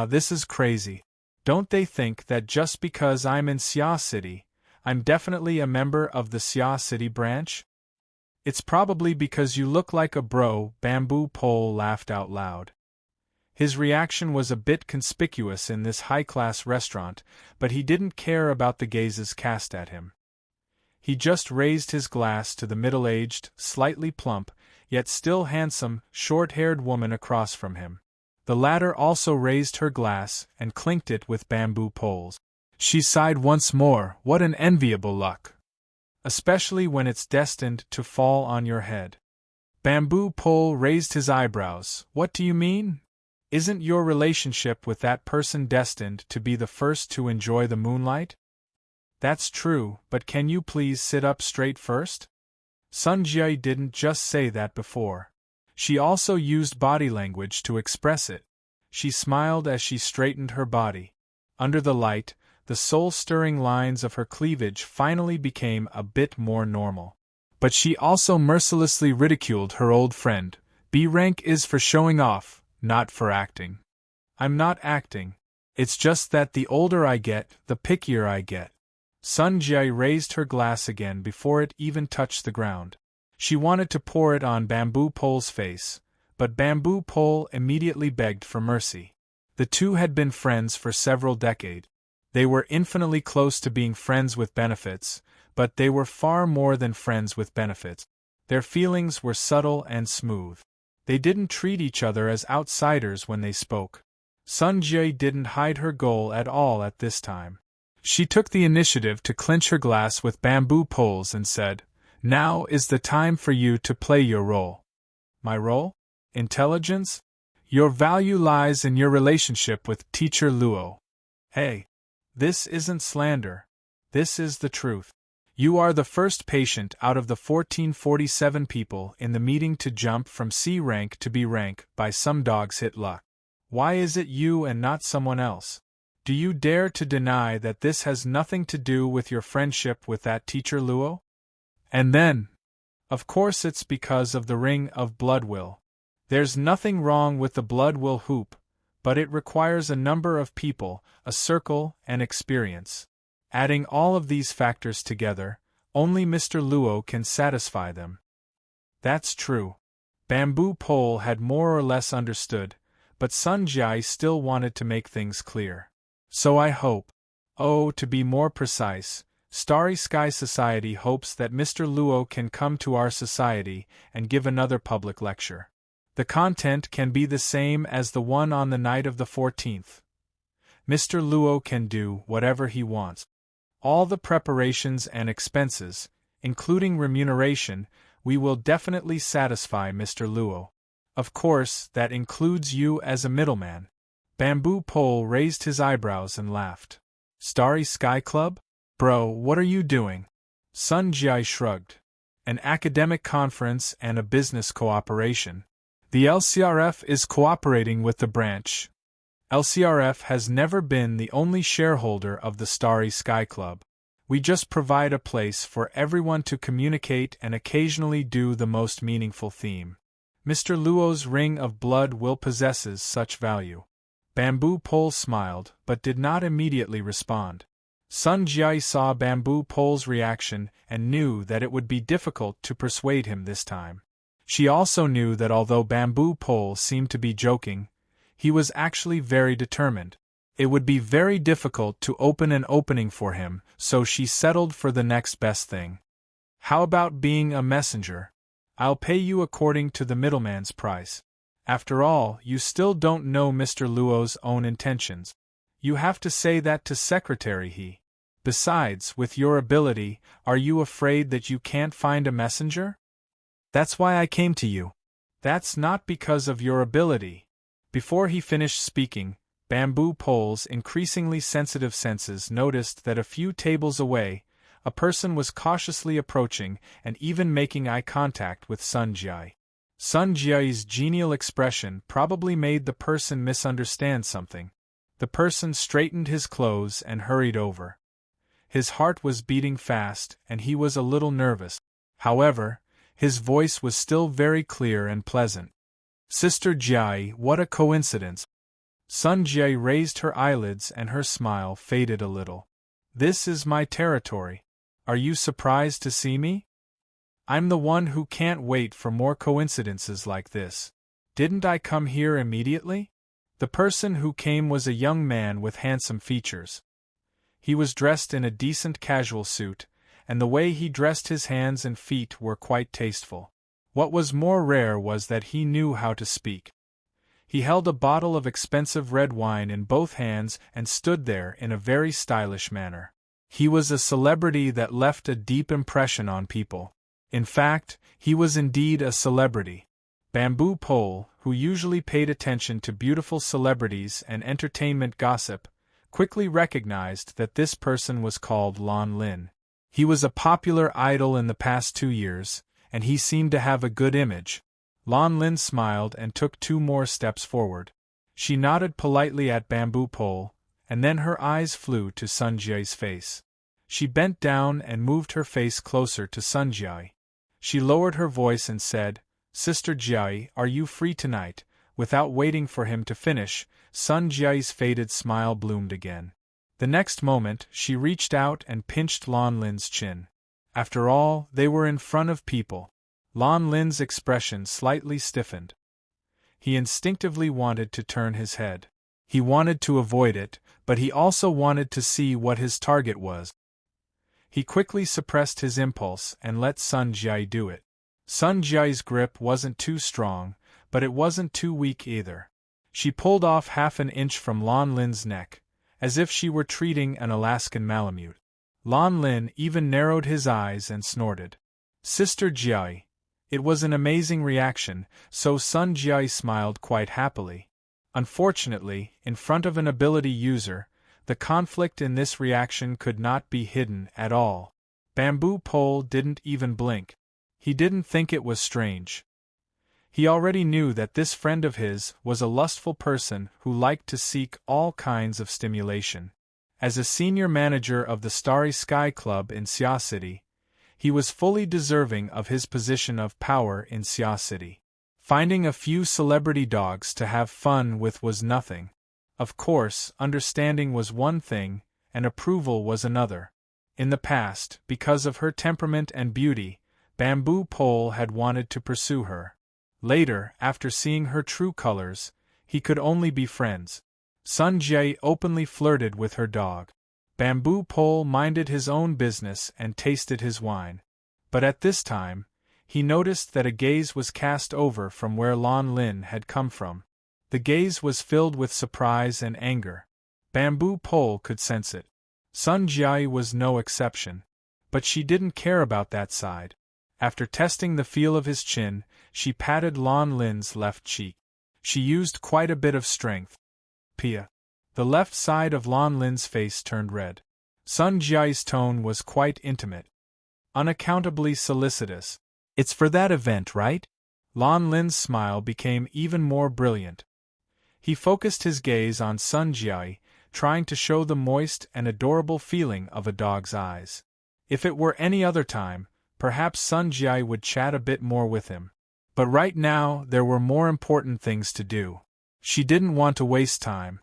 This is crazy. Don't they think that just because I'm in Xia City, I'm definitely a member of the Xia City branch? It's probably because you look like a bro, Bamboo Pole laughed out loud. His reaction was a bit conspicuous in this high-class restaurant, but he didn't care about the gazes cast at him. He just raised his glass to the middle-aged, slightly plump, yet still handsome, short-haired woman across from him. The latter also raised her glass and clinked it with bamboo poles. She sighed once more. What an enviable luck! Especially when it's destined to fall on your head. Bamboo Pole raised his eyebrows. What do you mean? Isn't your relationship with that person destined to be the first to enjoy the moonlight? That's true, but can you please sit up straight first? Sun Jie didn't just say that before. She also used body language to express it. She smiled as she straightened her body. Under the light, the soul-stirring lines of her cleavage finally became a bit more normal. But she also mercilessly ridiculed her old friend. B rank is for showing off, not for acting. I'm not acting. It's just that the older I get, the pickier I get. Sun Jie raised her glass again before it even touched the ground. She wanted to pour it on Bamboo Pole's face, but Bamboo Pole immediately begged for mercy. The two had been friends for several decades. They were infinitely close to being friends with benefits, but they were far more than friends with benefits. Their feelings were subtle and smooth. They didn't treat each other as outsiders when they spoke. Sun Jie didn't hide her goal at all at this time. She took the initiative to clinch her glass with Bamboo Poles and said, "Now is the time for you to play your role." My role? Intelligence? Your value lies in your relationship with Teacher Luo. Hey, this isn't slander. This is the truth. You are the first patient out of the 1447 people in the meeting to jump from C rank to B rank by some dog's hit luck. Why is it you and not someone else? Do you dare to deny that this has nothing to do with your friendship with that Teacher Luo? And then, of course it's because of the Ring of Blood Will. There's nothing wrong with the Blood Will hoop, but it requires a number of people, a circle, and experience. Adding all of these factors together, only Mr. Luo can satisfy them. That's true. Bamboo Pole had more or less understood, but Sun Jie still wanted to make things clear. So I hope. To be more precise, Starry Sky Society hopes that Mr. Luo can come to our society and give another public lecture. The content can be the same as the one on the night of the 14th. Mr. Luo can do whatever he wants. All the preparations and expenses, including remuneration, we will definitely satisfy Mr. Luo. Of course, that includes you as a middleman. Bamboo Pole raised his eyebrows and laughed. Starry Sky Club? Bro, what are you doing? Sun Jie shrugged. An academic conference and a business cooperation. The LCRF is cooperating with the branch. LCRF has never been the only shareholder of the Starry Sky Club. We just provide a place for everyone to communicate and occasionally do the most meaningful theme. Mr. Luo's Ring of Blood Will possesses such value. Bamboo Pole smiled, but did not immediately respond. Sun Jie saw Bamboo Pole's reaction and knew that it would be difficult to persuade him this time. She also knew that although Bamboo Pole seemed to be joking, he was actually very determined. It would be very difficult to open an opening for him, so she settled for the next best thing. How about being a messenger? I'll pay you according to the middleman's price. After all, you still don't know Mr. Luo's own intentions. You have to say that to Secretary He. Besides, with your ability, are you afraid that you can't find a messenger? That's why I came to you. That's not because of your ability. Before he finished speaking, Bamboo Pole's increasingly sensitive senses noticed that a few tables away, a person was cautiously approaching and even making eye contact with Sun Jiai. Sun Jiai's genial expression probably made the person misunderstand something. The person straightened his clothes and hurried over. His heart was beating fast and he was a little nervous. However, his voice was still very clear and pleasant. Sister Jiai, what a coincidence! Sun Jiai raised her eyelids and her smile faded a little. This is my territory. Are you surprised to see me? I'm the one who can't wait for more coincidences like this. Didn't I come here immediately? The person who came was a young man with handsome features. He was dressed in a decent casual suit, and the way he dressed his hands and feet were quite tasteful. What was more rare was that he knew how to speak. He held a bottle of expensive red wine in both hands and stood there in a very stylish manner. He was a celebrity that left a deep impression on people. In fact, he was indeed a celebrity. Bamboo Pole, who usually paid attention to beautiful celebrities and entertainment gossip, quickly recognized that this person was called Lan Lin. He was a popular idol in the past 2 years, and he seemed to have a good image. Lan Lin smiled and took 2 more steps forward. She nodded politely at Bamboo Pole, and then her eyes flew to Sun Jiai's face. She bent down and moved her face closer to Sun Jiai. She lowered her voice and said, Sister Jiai, are you free tonight? Without waiting for him to finish, Sun Jiai's faded smile bloomed again. The next moment, she reached out and pinched Lan Lin's chin. After all, they were in front of people. Lan Lin's expression slightly stiffened. He instinctively wanted to turn his head. He wanted to avoid it, but he also wanted to see what his target was. He quickly suppressed his impulse and let Sun Jiai do it. Sun Jiai's grip wasn't too strong, but it wasn't too weak either. She pulled off half an inch from Lan Lin's neck, as if she were treating an Alaskan Malamute. Lan Lin even narrowed his eyes and snorted. Sister Jiai. It was an amazing reaction, so Sun Jiai smiled quite happily. Unfortunately, in front of an ability user, the conflict in this reaction could not be hidden at all. Bamboo Pole didn't even blink. He didn't think it was strange. He already knew that this friend of his was a lustful person who liked to seek all kinds of stimulation. As a senior manager of the Starry Sky Club in Xia City, he was fully deserving of his position of power in Xia City. Finding a few celebrity dogs to have fun with was nothing. Of course, understanding was one thing, and approval was another. In the past, because of her temperament and beauty, Bamboo Pole had wanted to pursue her. Later, after seeing her true colors, he could only be friends. Sun Jiai openly flirted with her dog. Bamboo Pole minded his own business and tasted his wine. But at this time, he noticed that a gaze was cast over from where Lan Lin had come from. The gaze was filled with surprise and anger. Bamboo Pole could sense it. Sun Jiai was no exception. But she didn't care about that side. After testing the feel of his chin, she patted Lan Lin's left cheek. She used quite a bit of strength. Pia. The left side of Lan Lin's face turned red. Sun Jiai's tone was quite intimate. Unaccountably solicitous. It's for that event, right? Lan Lin's smile became even more brilliant. He focused his gaze on Sun Jiai, trying to show the moist and adorable feeling of a dog's eyes. If it were any other time, perhaps Sun Jiai would chat a bit more with him. But right now, there were more important things to do. She didn't want to waste time.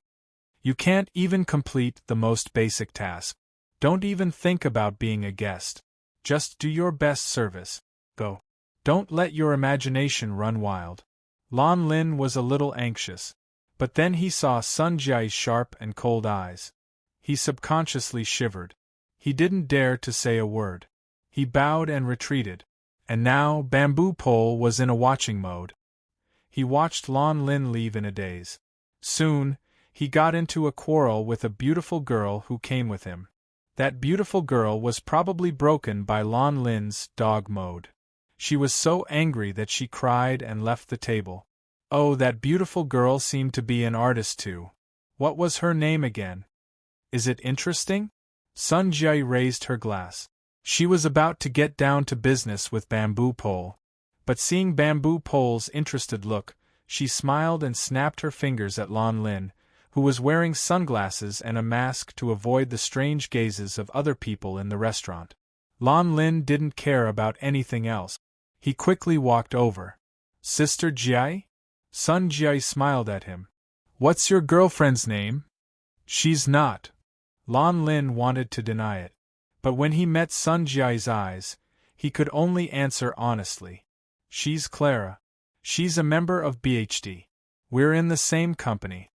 You can't even complete the most basic task. Don't even think about being a guest. Just do your best service. Go. Don't let your imagination run wild. Lan Lin was a little anxious. But then he saw Sun Jiai's sharp and cold eyes. He subconsciously shivered. He didn't dare to say a word. He bowed and retreated. And now Bamboo Pole was in a watching mode. He watched Lon Lin leave in a daze. Soon, he got into a quarrel with a beautiful girl who came with him. That beautiful girl was probably broken by Lon Lin's dog mode. She was so angry that she cried and left the table. Oh, that beautiful girl seemed to be an artist too. What was her name again? Is it interesting? Sun Jie raised her glass. She was about to get down to business with Bamboo Pole. But seeing Bamboo Pole's interested look, she smiled and snapped her fingers at Lon Lin, who was wearing sunglasses and a mask to avoid the strange gazes of other people in the restaurant. Lon Lin didn't care about anything else. He quickly walked over. Sister Jie? Sun Jie smiled at him. What's your girlfriend's name? She's not. Lon Lin wanted to deny it. But when he met Sun Jie's eyes, he could only answer honestly. She's Clara. She's a member of BHD. We're in the same company.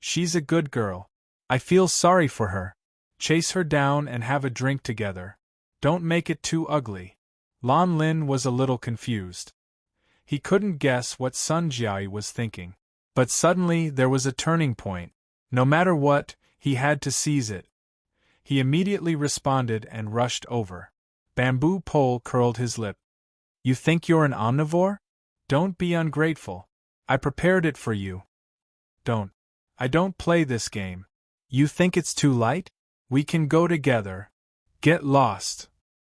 She's a good girl. I feel sorry for her. Chase her down and have a drink together. Don't make it too ugly. Lon Lin was a little confused. He couldn't guess what Sun Jie was thinking. But suddenly there was a turning point. No matter what, he had to seize it. He immediately responded and rushed over. Bamboo Pole curled his lip. You think you're an omnivore? Don't be ungrateful. I prepared it for you. Don't. I don't play this game. You think it's too light? We can go together. Get lost.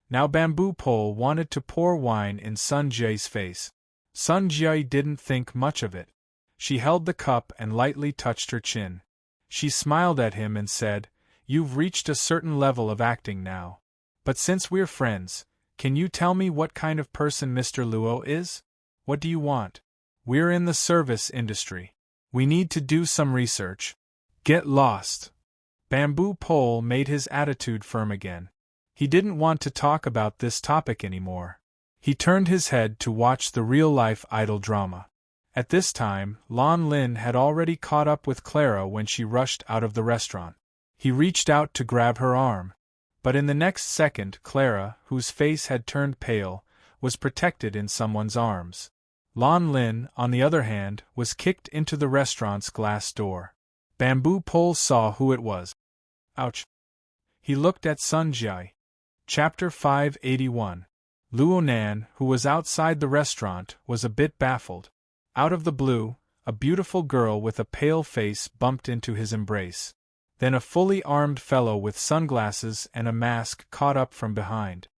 Now Bamboo Pole wanted to pour wine in Sun Jie's face. Sun Jie didn't think much of it. She held the cup and lightly touched her chin. She smiled at him and said, You've reached a certain level of acting now. But since we're friends, can you tell me what kind of person Mr. Luo is? What do you want? We're in the service industry. We need to do some research. Get lost. Bamboo Pole made his attitude firm again. He didn't want to talk about this topic anymore. He turned his head to watch the real-life idol drama. At this time, Lon Lin had already caught up with Clara when she rushed out of the restaurant. He reached out to grab her arm. But in the next second, Clara, whose face had turned pale, was protected in someone's arms. Lon Lin, on the other hand, was kicked into the restaurant's glass door. Bamboo Pole saw who it was. Ouch. He looked at Sun Jie. Chapter 581. Luo Nan, who was outside the restaurant, was a bit baffled. Out of the blue, a beautiful girl with a pale face bumped into his embrace. Then a fully armed fellow with sunglasses and a mask caught up from behind.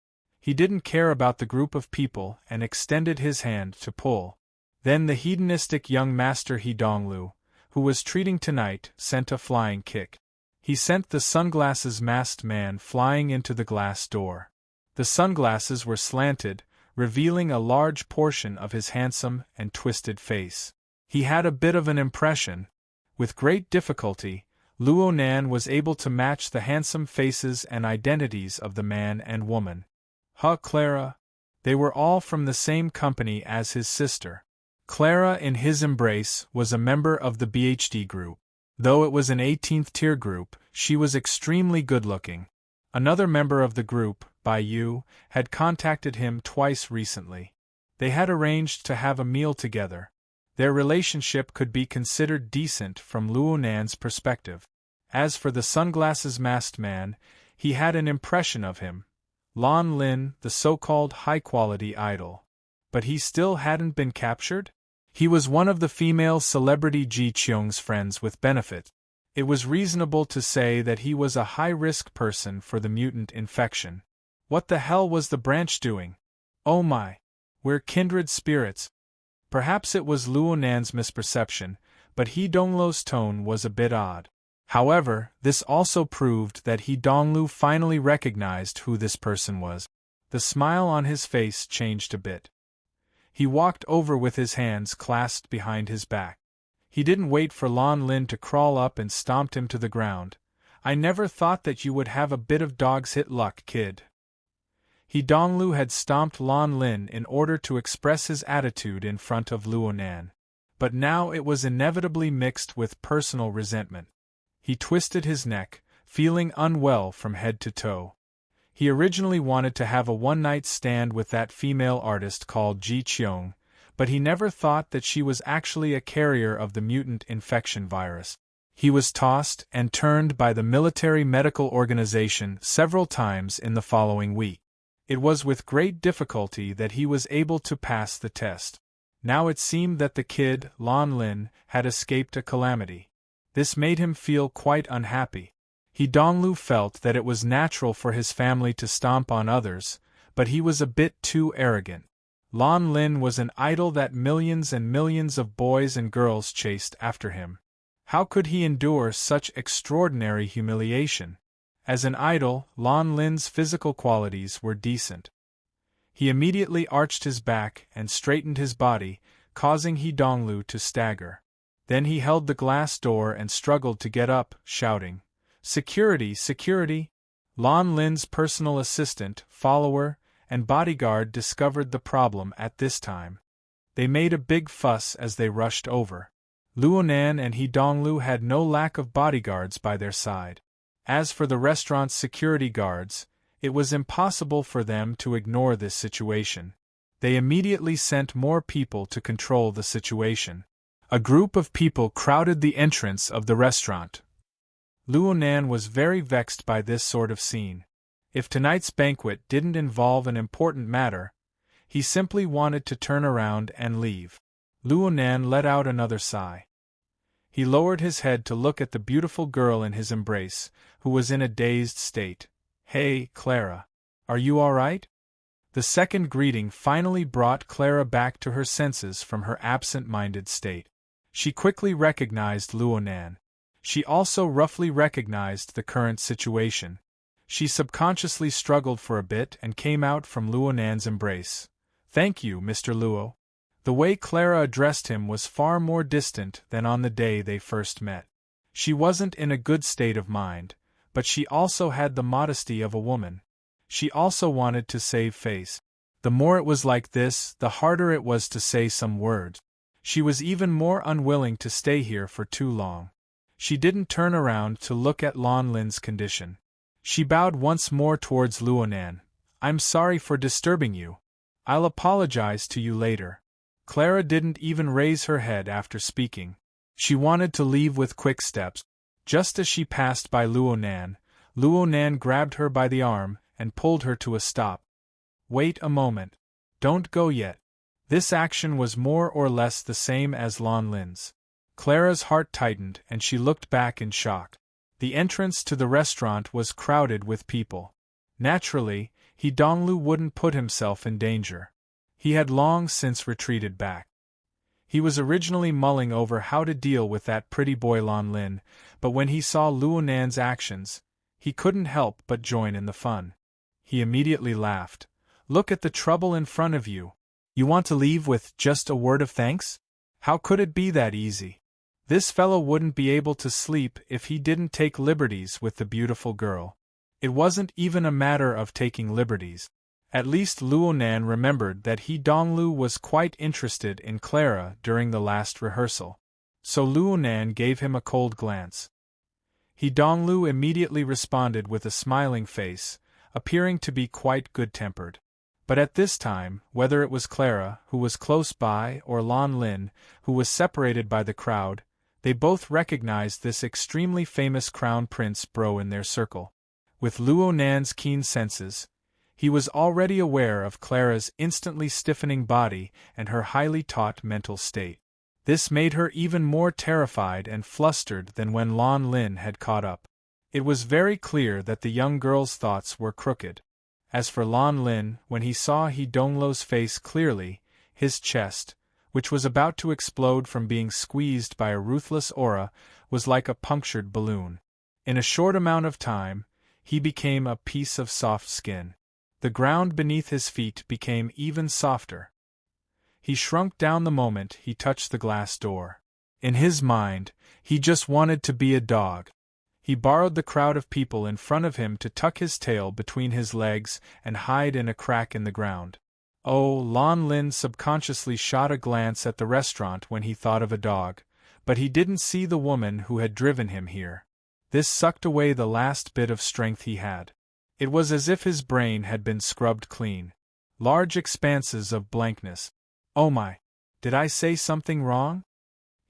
He didn't care about the group of people and extended his hand to pull. Then the hedonistic young master He Donglu, who was treating tonight, sent a flying kick. He sent the sunglasses masked man flying into the glass door. The sunglasses were slanted, revealing a large portion of his handsome and twisted face. He had a bit of an impression. With great difficulty, Luo Nan was able to match the handsome faces and identities of the man and woman. Clara. They were all from the same company as his sister. Clara in his embrace was a member of the BHD group. Though it was an 18th tier group, she was extremely good-looking. Another member of the group, Bai Yu, had contacted him twice recently. They had arranged to have a meal together. Their relationship could be considered decent from Luo Nan's perspective. As for the sunglasses masked man, he had an impression of him. Lon Lin, the so-called high-quality idol. But he still hadn't been captured? He was one of the female celebrity Ji Qiong's friends with benefit. It was reasonable to say that he was a high-risk person for the mutant infection. What the hell was the branch doing? Oh my! We're kindred spirits. Perhaps it was Luo Nan's misperception, but He Donglu's tone was a bit odd. However, this also proved that He Donglu finally recognized who this person was. The smile on his face changed a bit. He walked over with his hands clasped behind his back. He didn't wait for Lon Lin to crawl up and stomped him to the ground. I never thought that you would have a bit of dog's hit luck, kid. He Donglu had stomped Lon Lin in order to express his attitude in front of Luo Nan. But now it was inevitably mixed with personal resentment. He twisted his neck, feeling unwell from head to toe. He originally wanted to have a one-night stand with that female artist called Ji Qiong, but he never thought that she was actually a carrier of the mutant infection virus. He was tossed and turned by the military medical organization several times in the following week. It was with great difficulty that he was able to pass the test. Now it seemed that the kid, Lan Lin, had escaped a calamity. This made him feel quite unhappy. He Donglu felt that it was natural for his family to stomp on others, but he was a bit too arrogant. Lan Lin was an idol that millions and millions of boys and girls chased after him. How could he endure such extraordinary humiliation? As an idol, Lan Lin's physical qualities were decent. He immediately arched his back and straightened his body, causing He Donglu to stagger. Then he held the glass door and struggled to get up, shouting, "Security, security!" Lan Lin's personal assistant, follower, and bodyguard discovered the problem at this time. They made a big fuss as they rushed over. Luonan and He Donglu had no lack of bodyguards by their side. As for the restaurant's security guards, it was impossible for them to ignore this situation. They immediately sent more people to control the situation. A group of people crowded the entrance of the restaurant. Luonan was very vexed by this sort of scene. If tonight's banquet didn't involve an important matter, he simply wanted to turn around and leave. Luonan let out another sigh. He lowered his head to look at the beautiful girl in his embrace, who was in a dazed state. "Hey, Clara. Are you all right?" The second greeting finally brought Clara back to her senses from her absent-minded state. She quickly recognized Luonan. She also roughly recognized the current situation. She subconsciously struggled for a bit and came out from Luonan's embrace. "Thank you, Mr. Luo." The way Clara addressed him was far more distant than on the day they first met. She wasn't in a good state of mind, but she also had the modesty of a woman. She also wanted to save face. The more it was like this, the harder it was to say some words. She was even more unwilling to stay here for too long. She didn't turn around to look at Lan Lin's condition. She bowed once more towards Luonan. "I'm sorry for disturbing you. I'll apologize to you later." Clara didn't even raise her head after speaking. She wanted to leave with quick steps. Just as she passed by Luonan, Luonan grabbed her by the arm and pulled her to a stop. "Wait a moment. Don't go yet." This action was more or less the same as Lan Lin's. Clara's heart tightened and she looked back in shock. The entrance to the restaurant was crowded with people. Naturally, He Donglu wouldn't put himself in danger. He had long since retreated back. He was originally mulling over how to deal with that pretty boy Lan Lin, but when he saw Luonan's actions, he couldn't help but join in the fun. He immediately laughed. "Look at the trouble in front of you. You want to leave with just a word of thanks? How could it be that easy? This fellow wouldn't be able to sleep if he didn't take liberties with the beautiful girl." It wasn't even a matter of taking liberties. At least Luonan remembered that He Donglu was quite interested in Clara during the last rehearsal. So Luonan gave him a cold glance. He Donglu immediately responded with a smiling face, appearing to be quite good-tempered. But at this time, whether it was Clara, who was close by, or Lan Lin, who was separated by the crowd, they both recognized this extremely famous crown prince bro in their circle. With Luonan's keen senses, he was already aware of Clara's instantly stiffening body and her highly taut mental state. This made her even more terrified and flustered than when Lan Lin had caught up. It was very clear that the young girl's thoughts were crooked. As for Lan Lin, when he saw He Donglu's face clearly, his chest, which was about to explode from being squeezed by a ruthless aura, was like a punctured balloon. In a short amount of time, he became a piece of soft skin. The ground beneath his feet became even softer. He shrunk down the moment he touched the glass door. In his mind, he just wanted to be a dog. He borrowed the crowd of people in front of him to tuck his tail between his legs and hide in a crack in the ground. Oh, Lan Lin subconsciously shot a glance at the restaurant when he thought of a dog, but he didn't see the woman who had driven him here. This sucked away the last bit of strength he had. It was as if his brain had been scrubbed clean. Large expanses of blankness. Oh my! Did I say something wrong?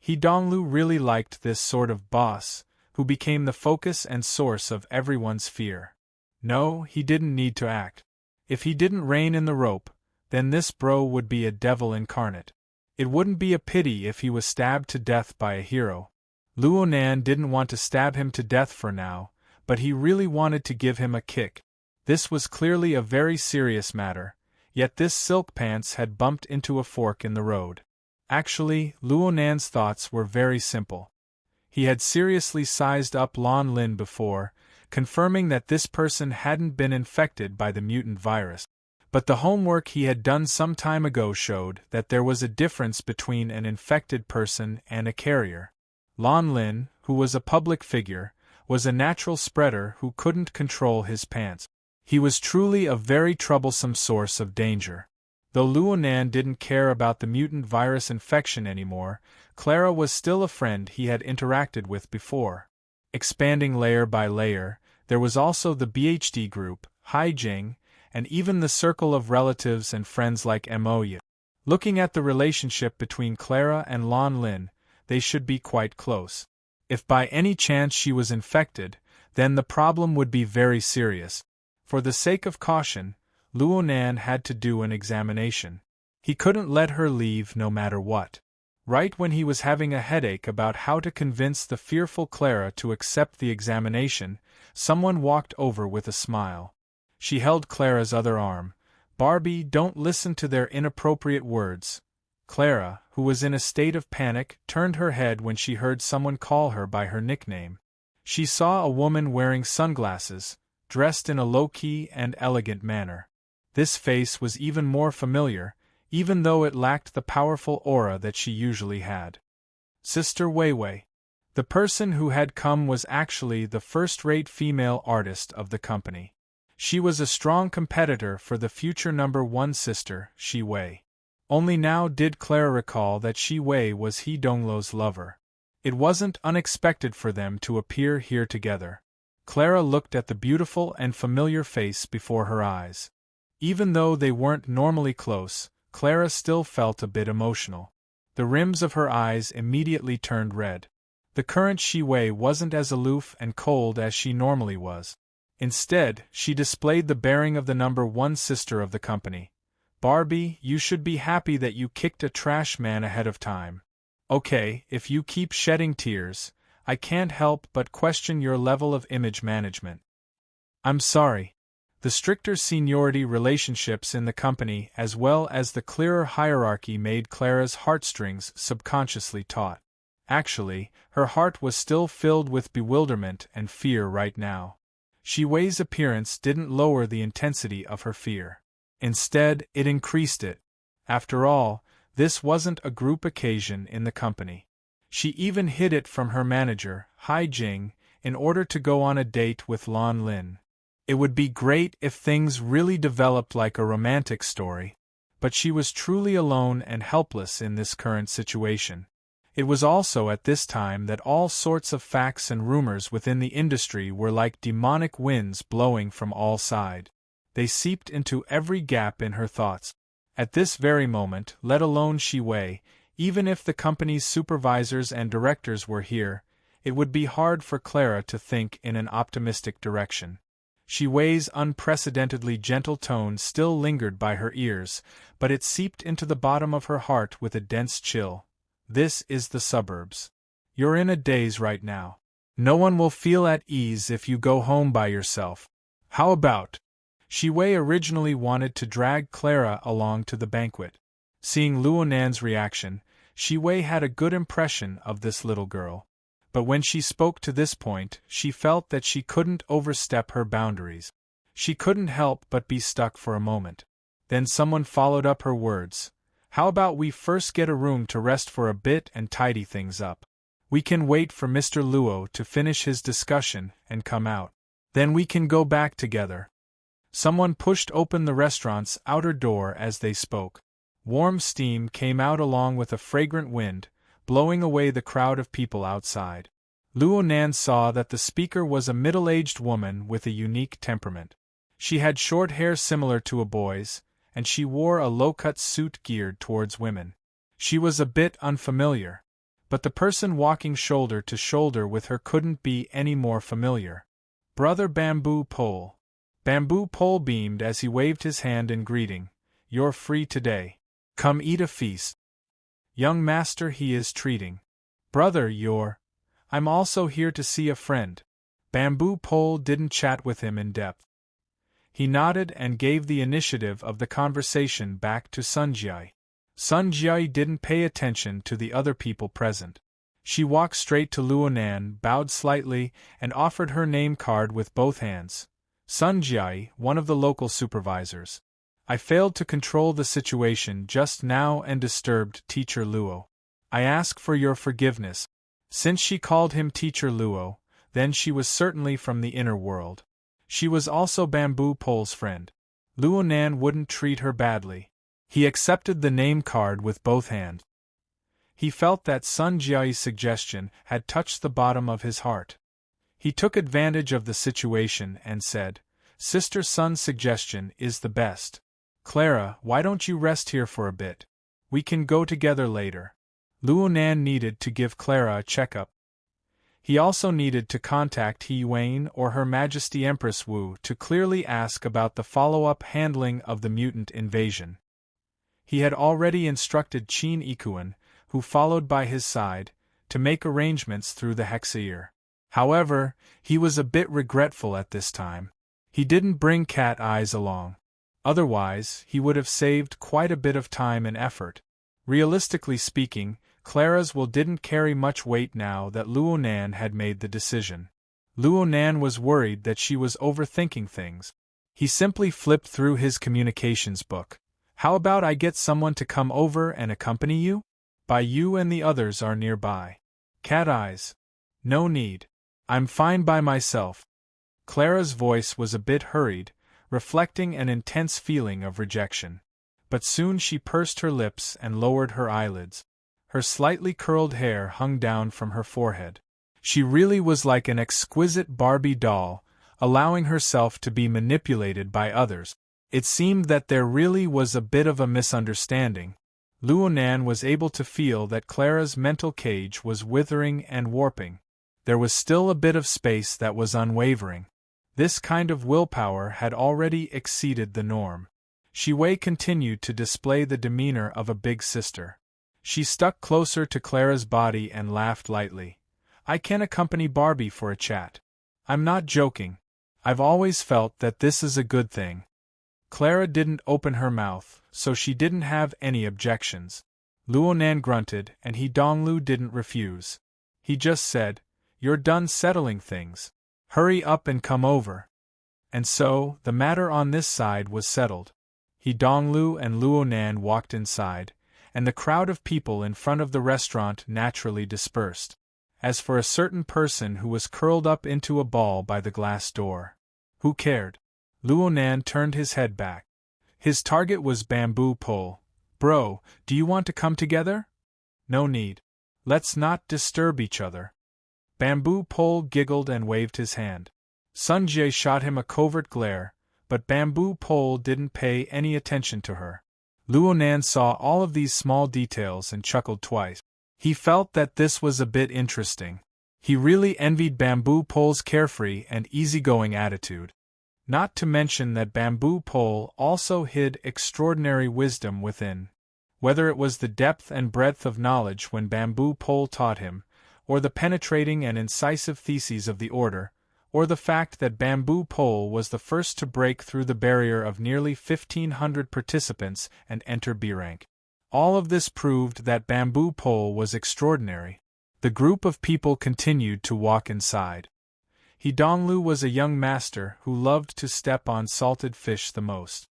He Donglu really liked this sort of boss, who became the focus and source of everyone's fear. No, he didn't need to act. If he didn't rein in the rope, then this bro would be a devil incarnate. It wouldn't be a pity if he was stabbed to death by a hero. Luo Nan didn't want to stab him to death for now, but he really wanted to give him a kick. This was clearly a very serious matter, yet this silk pants had bumped into a fork in the road. Actually, Luo Nan's thoughts were very simple. He had seriously sized up Lan Lin before, confirming that this person hadn't been infected by the mutant virus. But the homework he had done some time ago showed that there was a difference between an infected person and a carrier. Lan Lin, who was a public figure, was a natural spreader who couldn't control his pants. He was truly a very troublesome source of danger. Though Luo Nan didn't care about the mutant virus infection anymore, Clara was still a friend he had interacted with before. Expanding layer by layer, there was also the BHD group, Hai Jing, and even the circle of relatives and friends like Moya. Looking at the relationship between Clara and Lan Lin, they should be quite close. If by any chance she was infected, then the problem would be very serious. For the sake of caution, Luo Nan had to do an examination. He couldn't let her leave no matter what. Right when he was having a headache about how to convince the fearful Clara to accept the examination, someone walked over with a smile. She held Clara's other arm. Barbie, don't listen to their inappropriate words. Clara, who was in a state of panic, turned her head when she heard someone call her by her nickname. She saw a woman wearing sunglasses, dressed in a low-key and elegant manner. This face was even more familiar, even though it lacked the powerful aura that she usually had. Sister Weiwei. The person who had come was actually the first-rate female artist of the company. She was a strong competitor for the future #1 sister, Shi Wei. Only now did Clara recall that Shi Wei was He Dongluo's lover. It wasn't unexpected for them to appear here together. Clara looked at the beautiful and familiar face before her eyes. Even though they weren't normally close, Clara still felt a bit emotional. The rims of her eyes immediately turned red. The current Shi Wei wasn't as aloof and cold as she normally was. Instead, she displayed the bearing of the #1 sister of the company. Barbie, you should be happy that you kicked a trash man ahead of time. Okay, if you keep shedding tears, I can't help but question your level of image management. I'm sorry. The stricter seniority relationships in the company as well as the clearer hierarchy made Clara's heartstrings subconsciously taut. Actually, her heart was still filled with bewilderment and fear right now. Shi Wei's appearance didn't lower the intensity of her fear. Instead, it increased it. After all, this wasn't a group occasion in the company. She even hid it from her manager, Hai Jing, in order to go on a date with Lan Lin. It would be great if things really developed like a romantic story, but she was truly alone and helpless in this current situation. It was also at this time that all sorts of facts and rumors within the industry were like demonic winds blowing from all sides. They seeped into every gap in her thoughts. At this very moment, let alone Shi Wei, even if the company's supervisors and directors were here, it would be hard for Clara to think in an optimistic direction. Shi Wei's unprecedentedly gentle tone still lingered by her ears, but it seeped into the bottom of her heart with a dense chill. This is the suburbs. You're in a daze right now. No one will feel at ease if you go home by yourself. How about? Shi Wei originally wanted to drag Clara along to the banquet. Seeing Luo Nan's reaction, Shi Wei had a good impression of this little girl. But when she spoke to this point, she felt that she couldn't overstep her boundaries. She couldn't help but be stuck for a moment. Then someone followed up her words. How about we first get a room to rest for a bit and tidy things up? We can wait for Mr. Luo to finish his discussion and come out. Then we can go back together. Someone pushed open the restaurant's outer door as they spoke. Warm steam came out along with a fragrant wind, blowing away the crowd of people outside. Luo Nan saw that the speaker was a middle-aged woman with a unique temperament. She had short hair similar to a boy's, and she wore a low-cut suit geared towards women. She was a bit unfamiliar. But the person walking shoulder to shoulder with her couldn't be any more familiar. Brother Bamboo Pole. Bamboo Pole beamed as he waved his hand in greeting. You're free today. Come eat a feast. Young master he is treating. Brother, I'm also here to see a friend. Bamboo Pole didn't chat with him in depth. He nodded and gave the initiative of the conversation back to Sunjai. Sunjai didn't pay attention to the other people present. She walked straight to Luonan, bowed slightly, and offered her name card with both hands. Sunjai, one of the local supervisors. I failed to control the situation just now and disturbed Teacher Luo. I ask for your forgiveness. Since she called him Teacher Luo, then she was certainly from the inner world. She was also Bamboo Pole's friend. Luonan wouldn't treat her badly. He accepted the name card with both hands. He felt that Sun Jiai's suggestion had touched the bottom of his heart. He took advantage of the situation and said, Sister Sun's suggestion is the best. Clara, why don't you rest here for a bit? We can go together later. Luonan needed to give Clara a checkup. He also needed to contact He Yuan or Her Majesty Empress Wu to clearly ask about the follow-up handling of the mutant invasion. He had already instructed Qin Ikuan, who followed by his side, to make arrangements through the Hexaear. However, he was a bit regretful at this time. He didn't bring Cat Eyes along. Otherwise, he would have saved quite a bit of time and effort. Realistically speaking, Clara's will didn't carry much weight now that Luonan had made the decision. Luonan was worried that she was overthinking things. He simply flipped through his communications book. How about I get someone to come over and accompany you? You and the others are nearby. Cat Eyes. No need. I'm fine by myself. Clara's voice was a bit hurried, reflecting an intense feeling of rejection. But soon she pursed her lips and lowered her eyelids. Her slightly curled hair hung down from her forehead. She really was like an exquisite Barbie doll, allowing herself to be manipulated by others. It seemed that there really was a bit of a misunderstanding. Luonan was able to feel that Clara's mental cage was withering and warping. There was still a bit of space that was unwavering. This kind of willpower had already exceeded the norm. Wei continued to display the demeanor of a big sister. She stuck closer to Clara's body and laughed lightly. I can accompany Barbie for a chat. I'm not joking. I've always felt that this is a good thing. Clara didn't open her mouth, so she didn't have any objections. Luonan grunted, and He Donglu didn't refuse. He just said, You're done settling things. Hurry up and come over. And so, the matter on this side was settled. He Donglu and Luonan walked inside, and the crowd of people in front of the restaurant naturally dispersed. As for a certain person who was curled up into a ball by the glass door, who cared? Luonan turned his head back. His target was Bamboo Pole. Bro, do you want to come together? No need. Let's not disturb each other. Bamboo Pole giggled and waved his hand. Sunjae shot him a covert glare, but Bamboo Pole didn't pay any attention to her. Luonan saw all of these small details and chuckled twice. He felt that this was a bit interesting. He really envied Bamboo Pole's carefree and easygoing attitude. Not to mention that Bamboo Pole also hid extraordinary wisdom within. Whether it was the depth and breadth of knowledge when Bamboo Pole taught him, or the penetrating and incisive theses of the order, or the fact that Bamboo Pole was the first to break through the barrier of nearly 1,500 participants and enter B rank. All of this proved that Bamboo Pole was extraordinary. The group of people continued to walk inside. He Donglu was a young master who loved to step on salted fish the most.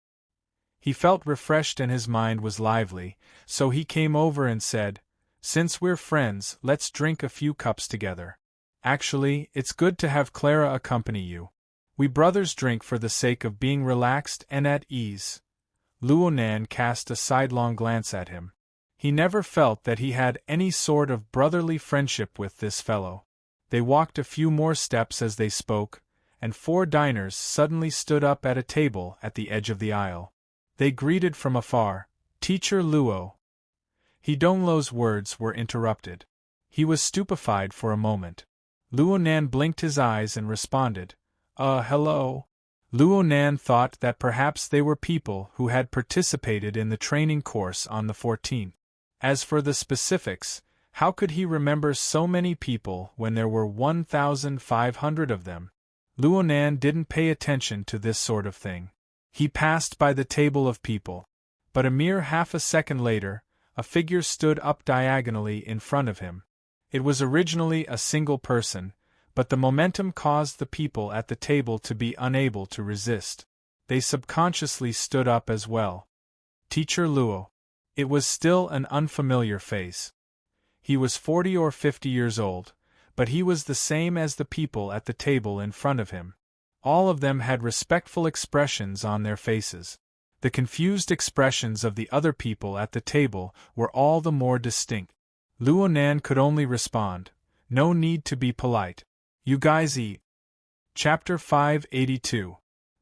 He felt refreshed and his mind was lively, so he came over and said, Since we're friends, let's drink a few cups together. Actually, it's good to have Clara accompany you. We brothers drink for the sake of being relaxed and at ease. Luonan cast a sidelong glance at him. He never felt that he had any sort of brotherly friendship with this fellow. They walked a few more steps as they spoke, and 4 diners suddenly stood up at a table at the edge of the aisle. They greeted from afar, Teacher Luo. Donglow's words were interrupted. He was stupefied for a moment. Luonan blinked his eyes and responded, hello. Luonan thought that perhaps they were people who had participated in the training course on the 14th. As for the specifics, how could he remember so many people when there were 1,500 of them? Luonan didn't pay attention to this sort of thing. He passed by the table of people. But a mere half a second later, a figure stood up diagonally in front of him. It was originally a single person, but the momentum caused the people at the table to be unable to resist. They subconsciously stood up as well. Teacher Luo. It was still an unfamiliar face. He was 40 or 50 years old, but he was the same as the people at the table in front of him. All of them had respectful expressions on their faces. The confused expressions of the other people at the table were all the more distinct. Luonan could only respond, "No need to be polite. You guys eat." Chapter 582.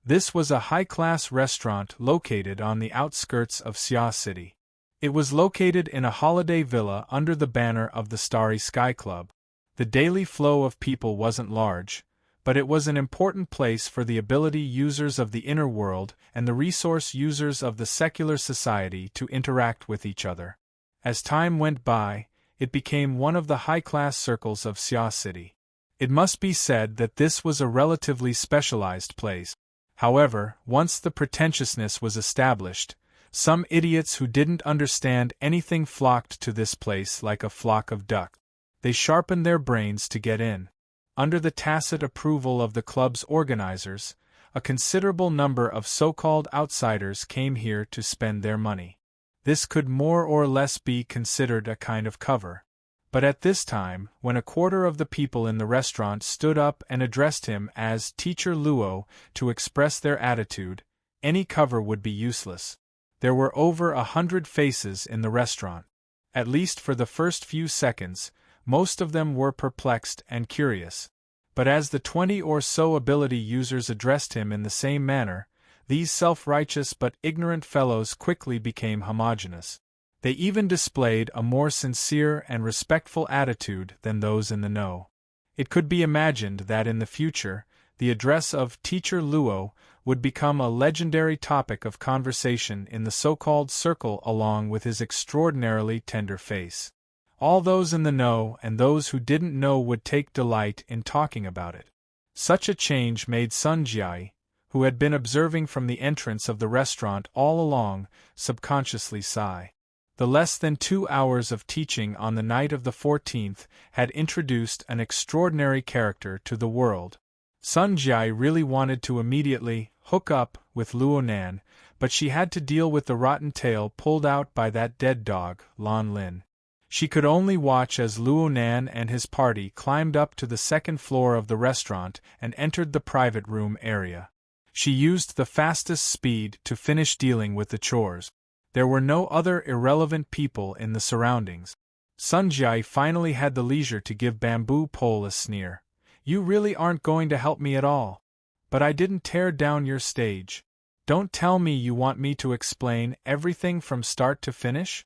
This was a high-class restaurant located on the outskirts of Xia City. It was located in a holiday villa under the banner of the Starry Sky Club. The daily flow of people wasn't large, but it was an important place for the ability users of the inner world and the resource users of the secular society to interact with each other. As time went by, it became one of the high-class circles of Xia City. It must be said that this was a relatively specialized place. However, once the pretentiousness was established, some idiots who didn't understand anything flocked to this place like a flock of ducks. They sharpened their brains to get in. Under the tacit approval of the club's organizers, a considerable number of so-called outsiders came here to spend their money. This could more or less be considered a kind of cover. But at this time, when a quarter of the people in the restaurant stood up and addressed him as Teacher Luo to express their attitude, any cover would be useless. There were over 100 faces in the restaurant. At least for the first few seconds, most of them were perplexed and curious. But as the 20 or so ability users addressed him in the same manner, these self-righteous but ignorant fellows quickly became homogeneous. They even displayed a more sincere and respectful attitude than those in the know. It could be imagined that in the future, the address of Teacher Luo would become a legendary topic of conversation in the so-called circle along with his extraordinarily tender face. All those in the know and those who didn't know would take delight in talking about it. Such a change made Sun Jiai, who had been observing from the entrance of the restaurant all along, subconsciously sigh. The less than 2 hours of teaching on the night of the 14th had introduced an extraordinary character to the world. Sun Jiai really wanted to immediately hook up with Luonan, but she had to deal with the rotten tail pulled out by that dead dog, Lan Lin. She could only watch as Luonan and his party climbed up to the second floor of the restaurant and entered the private room area. She used the fastest speed to finish dealing with the chores. There were no other irrelevant people in the surroundings. Sun Jiai finally had the leisure to give Bamboo Pole a sneer. "You really aren't going to help me at all. But I didn't tear down your stage. Don't tell me you want me to explain everything from start to finish?"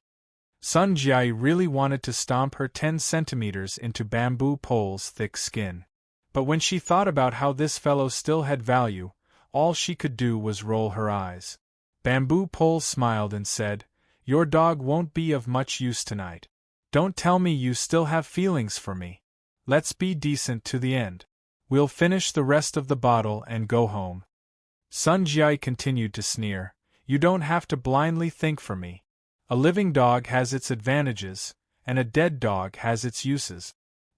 Sun Jiai really wanted to stomp her 10 centimeters into Bamboo Pole's thick skin. But when she thought about how this fellow still had value, all she could do was roll her eyes. Bamboo Pole smiled and said, "Your dog won't be of much use tonight. Don't tell me you still have feelings for me. Let's be decent to the end. We'll finish the rest of the bottle and go home." Sun Jiai continued to sneer, "You don't have to blindly think for me. A living dog has its advantages, and a dead dog has its uses."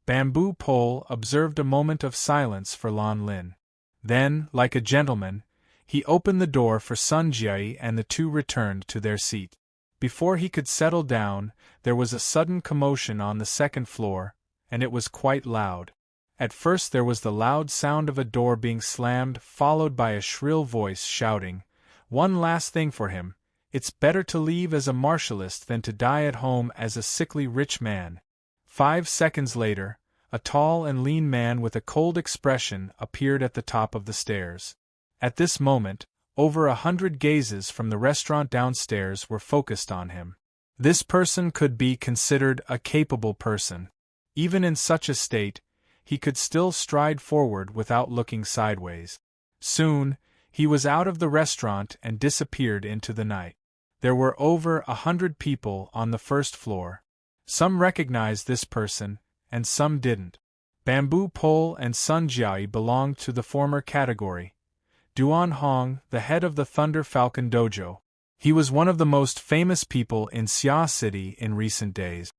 Bamboo Pole observed a moment of silence for Lan Lin. Then, like a gentleman, he opened the door for Sun Jiai and the two returned to their seat. Before he could settle down, there was a sudden commotion on the second floor, and it was quite loud. At first there was the loud sound of a door being slammed, followed by a shrill voice shouting, "One last thing for him. It's better to leave as a martialist than to die at home as a sickly rich man." 5 seconds later, a tall and lean man with a cold expression appeared at the top of the stairs. At this moment, over 100 gazes from the restaurant downstairs were focused on him. This person could be considered a capable person. Even in such a state, he could still stride forward without looking sideways. Soon, he was out of the restaurant and disappeared into the night. There were over 100 people on the first floor. Some recognized this person, and some didn't. Bamboo Pole and Sun Jiai belonged to the former category. Duan Hong, the head of the Thunder Falcon Dojo. He was one of the most famous people in Xia City in recent days.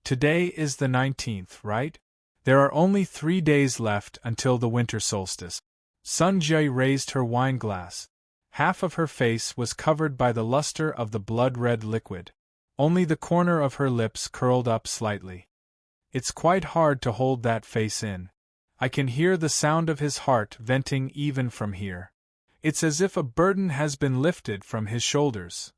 Today is the 19th, right? There are only 3 days left until the winter solstice. Sun Jiai raised her wine glass. Half of her face was covered by the luster of the blood-red liquid. Only the corner of her lips curled up slightly. It's quite hard to hold that face in. I can hear the sound of his heart venting even from here. It's as if a burden has been lifted from his shoulders.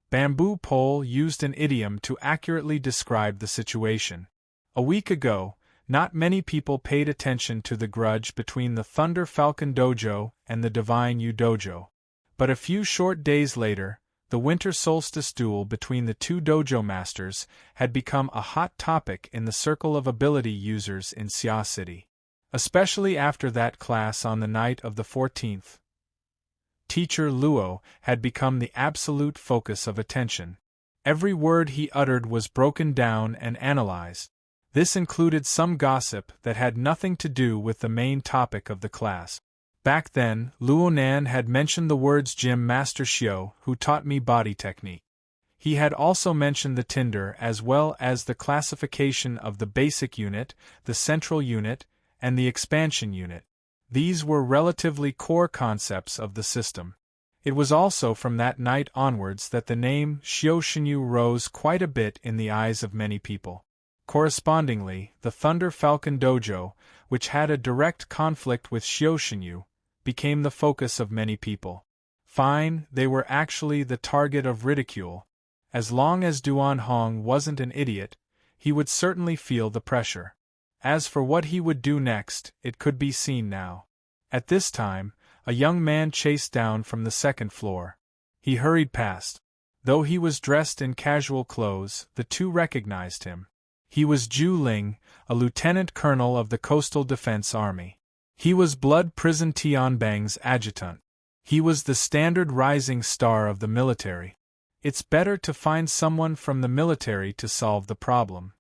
Bamboo Pole used an idiom to accurately describe the situation. A week ago, not many people paid attention to the grudge between the Thunder Falcon Dojo and the Divine Yu Dojo. But a few short days later, the winter solstice duel between the two dojo masters had become a hot topic in the circle of ability users in Xia City. Especially after that class on the night of the 14th. Teacher Luo had become the absolute focus of attention. Every word he uttered was broken down and analyzed. This included some gossip that had nothing to do with the main topic of the class. Back then, Luo Nan had mentioned the words Gym Master Xiao, who taught me body technique. He had also mentioned the tinder as well as the classification of the basic unit, the central unit, and the expansion unit. These were relatively core concepts of the system. It was also from that night onwards that the name Xiao Shenyu rose quite a bit in the eyes of many people. Correspondingly, the Thunder Falcon Dojo, which had a direct conflict with Xiao Shenyu, became the focus of many people. Fine, they were actually the target of ridicule. As long as Duan Hong wasn't an idiot, he would certainly feel the pressure. As for what he would do next, it could be seen now. At this time, a young man chased down from the second floor. He hurried past. Though he was dressed in casual clothes, the two recognized him. He was Zhu Ling, a lieutenant colonel of the Coastal Defense Army. He was Blood Prison Tianbang's adjutant. He was the standard rising star of the military. It's better to find someone from the military to solve the problem.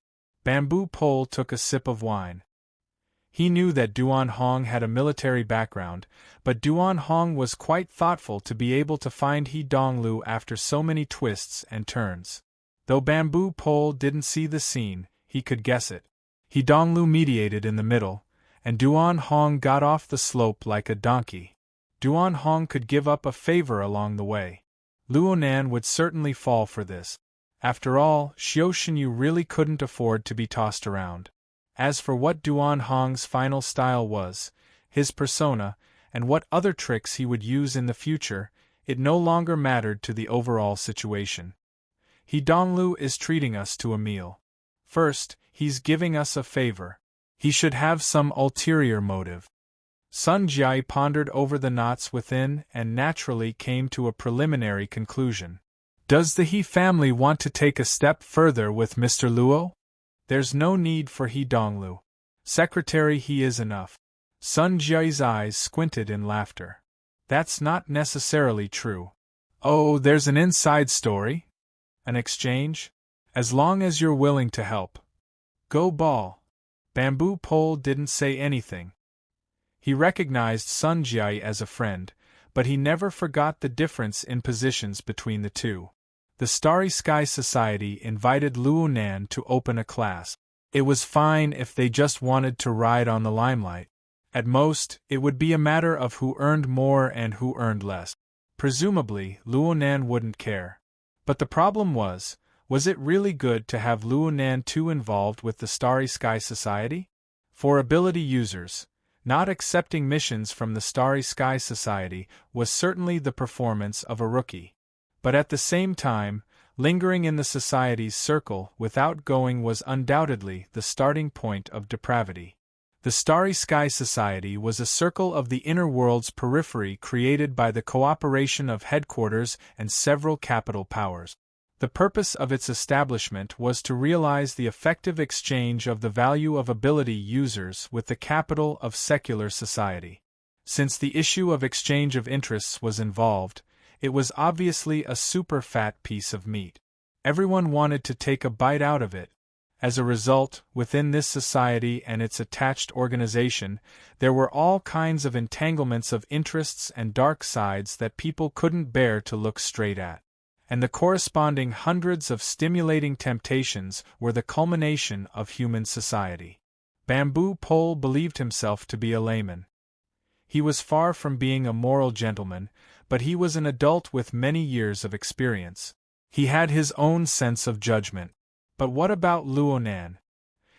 Bamboo Pole took a sip of wine. He knew that Duan Hong had a military background, but Duan Hong was quite thoughtful to be able to find He Donglu after so many twists and turns. Though Bamboo Pole didn't see the scene, he could guess it. He Donglu mediated in the middle, and Duan Hong got off the slope like a donkey. Duan Hong could give up a favor along the way. Luo Nan would certainly fall for this. After all, Xiao Shenyu really couldn't afford to be tossed around. As for what Duan Hong's final style was, his persona, and what other tricks he would use in the future, it no longer mattered to the overall situation. He Donglu is treating us to a meal. First, he's giving us a favor. He should have some ulterior motive. Sun Jiai pondered over the knots within and naturally came to a preliminary conclusion. Does the He family want to take a step further with Mr. Luo? There's no need for He Donglu. Secretary he is enough. Sun Jiai's eyes squinted in laughter. That's not necessarily true. Oh, there's an inside story? An exchange? As long as you're willing to help. Go ball. Bamboo Pole didn't say anything. He recognized Sun Jiai as a friend, but he never forgot the difference in positions between the two. The Starry Sky Society invited Luo Nan to open a class. It was fine if they just wanted to ride on the limelight. At most, it would be a matter of who earned more and who earned less. Presumably, Luo Nan wouldn't care. But the problem was it really good to have Luo Nan too involved with the Starry Sky Society? For ability users, not accepting missions from the Starry Sky Society was certainly the performance of a rookie. But at the same time, lingering in the society's circle without going was undoubtedly the starting point of depravity. The Starry Sky Society was a circle of the inner world's periphery created by the cooperation of headquarters and several capital powers. The purpose of its establishment was to realize the effective exchange of the value of ability users with the capital of secular society. Since the issue of exchange of interests was involved, it was obviously a super fat piece of meat. Everyone wanted to take a bite out of it. As a result, within this society and its attached organization, there were all kinds of entanglements of interests and dark sides that people couldn't bear to look straight at. And the corresponding hundreds of stimulating temptations were the culmination of human society. Bamboo Pole believed himself to be a layman. He was far from being a moral gentleman, but he was an adult with many years of experience. He had his own sense of judgment. But what about Luonan?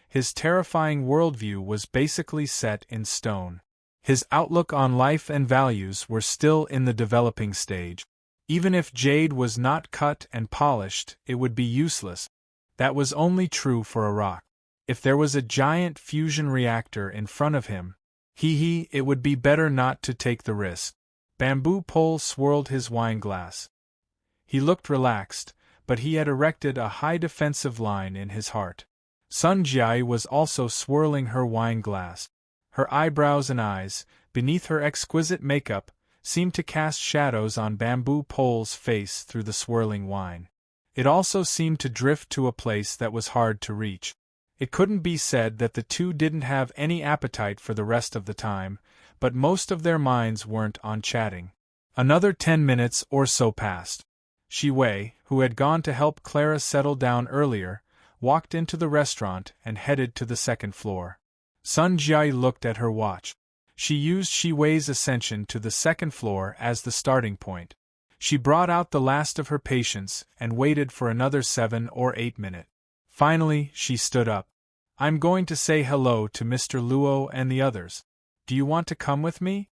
His terrifying worldview was basically set in stone. His outlook on life and values were still in the developing stage. Even if jade was not cut and polished, it would be useless. That was only true for a rock. If there was a giant fusion reactor in front of him, it would be better not to take the risk. Bamboo Pole swirled his wine glass. He looked relaxed, but he had erected a high defensive line in his heart. Sun Jiai was also swirling her wine glass. Her eyebrows and eyes, beneath her exquisite makeup, seemed to cast shadows on Bamboo Pole's face through the swirling wine. It also seemed to drift to a place that was hard to reach. It couldn't be said that the two didn't have any appetite for the rest of the time, but most of their minds weren't on chatting. Another 10 minutes or so passed. Shi Wei, who had gone to help Clara settle down earlier, walked into the restaurant and headed to the second floor. Sun Jiai looked at her watch. She used Shi Wei's ascension to the second floor as the starting point. She brought out the last of her patients and waited for another 7 or 8 minutes. Finally, she stood up. "I'm going to say hello to Mr. Luo and the others. Do you want to come with me?"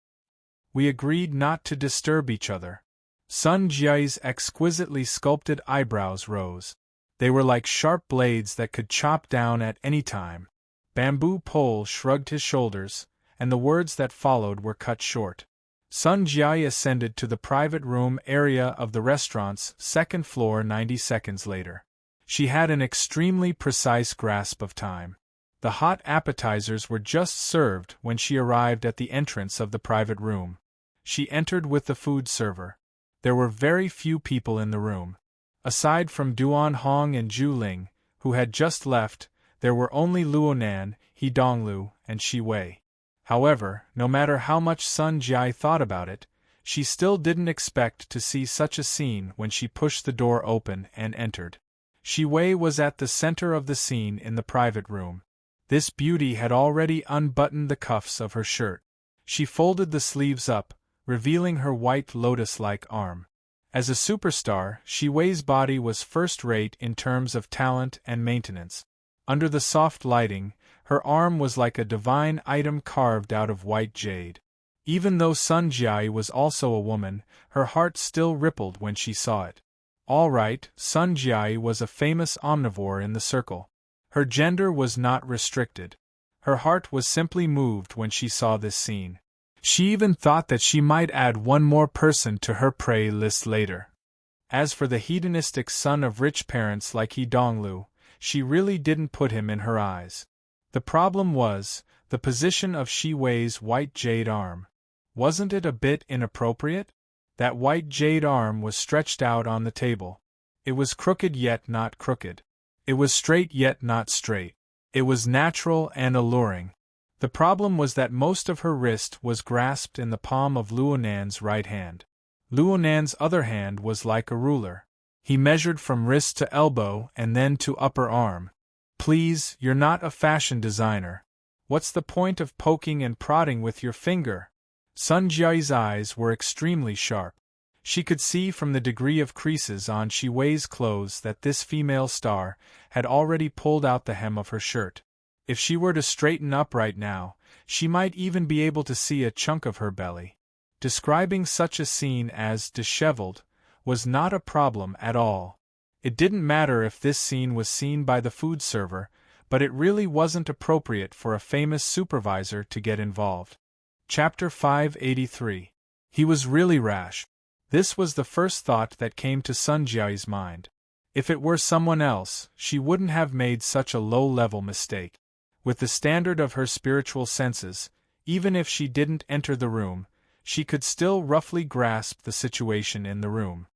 We agreed not to disturb each other. Sun Jiai's exquisitely sculpted eyebrows rose. They were like sharp blades that could chop down at any time. Bamboo Pole shrugged his shoulders, and the words that followed were cut short. Sun Jiai ascended to the private room area of the restaurant's second floor 90 seconds later. She had an extremely precise grasp of time. The hot appetizers were just served when she arrived at the entrance of the private room. She entered with the food server. There were very few people in the room. Aside from Duan Hong and Zhu Ling, who had just left, there were only Luonan, He Donglu, and Shi Wei. However, no matter how much Sun Jiai thought about it, she still didn't expect to see such a scene when she pushed the door open and entered. Shi Wei was at the center of the scene in the private room. This beauty had already unbuttoned the cuffs of her shirt. She folded the sleeves up, revealing her white lotus-like arm. As a superstar, Shi Wei's body was first-rate in terms of talent and maintenance. Under the soft lighting, her arm was like a divine item carved out of white jade. Even though Sun Jiai was also a woman, her heart still rippled when she saw it. All right, Sun Jiai was a famous omnivore in the circle. Her gender was not restricted. Her heart was simply moved when she saw this scene. She even thought that she might add one more person to her prey list later. As for the hedonistic son of rich parents like He Donglu, she really didn't put him in her eyes. The problem was the position of Shi Wei's white jade arm. Wasn't it a bit inappropriate? That white jade arm was stretched out on the table. It was crooked yet not crooked. It was straight yet not straight. It was natural and alluring. The problem was that most of her wrist was grasped in the palm of Luonan's right hand. Luonan's other hand was like a ruler. He measured from wrist to elbow and then to upper arm. Please, you're not a fashion designer. What's the point of poking and prodding with your finger? Sun Jiai's eyes were extremely sharp. She could see from the degree of creases on Shi Wei's clothes that this female star had already pulled out the hem of her shirt. If she were to straighten up right now, she might even be able to see a chunk of her belly. Describing such a scene as disheveled was not a problem at all. It didn't matter if this scene was seen by the food server, but it really wasn't appropriate for a famous supervisor to get involved. Chapter 583. He was really rash. This was the first thought that came to Sun Jiai's mind. If it were someone else, she wouldn't have made such a low-level mistake. With the standard of her spiritual senses, even if she didn't enter the room, she could still roughly grasp the situation in the room.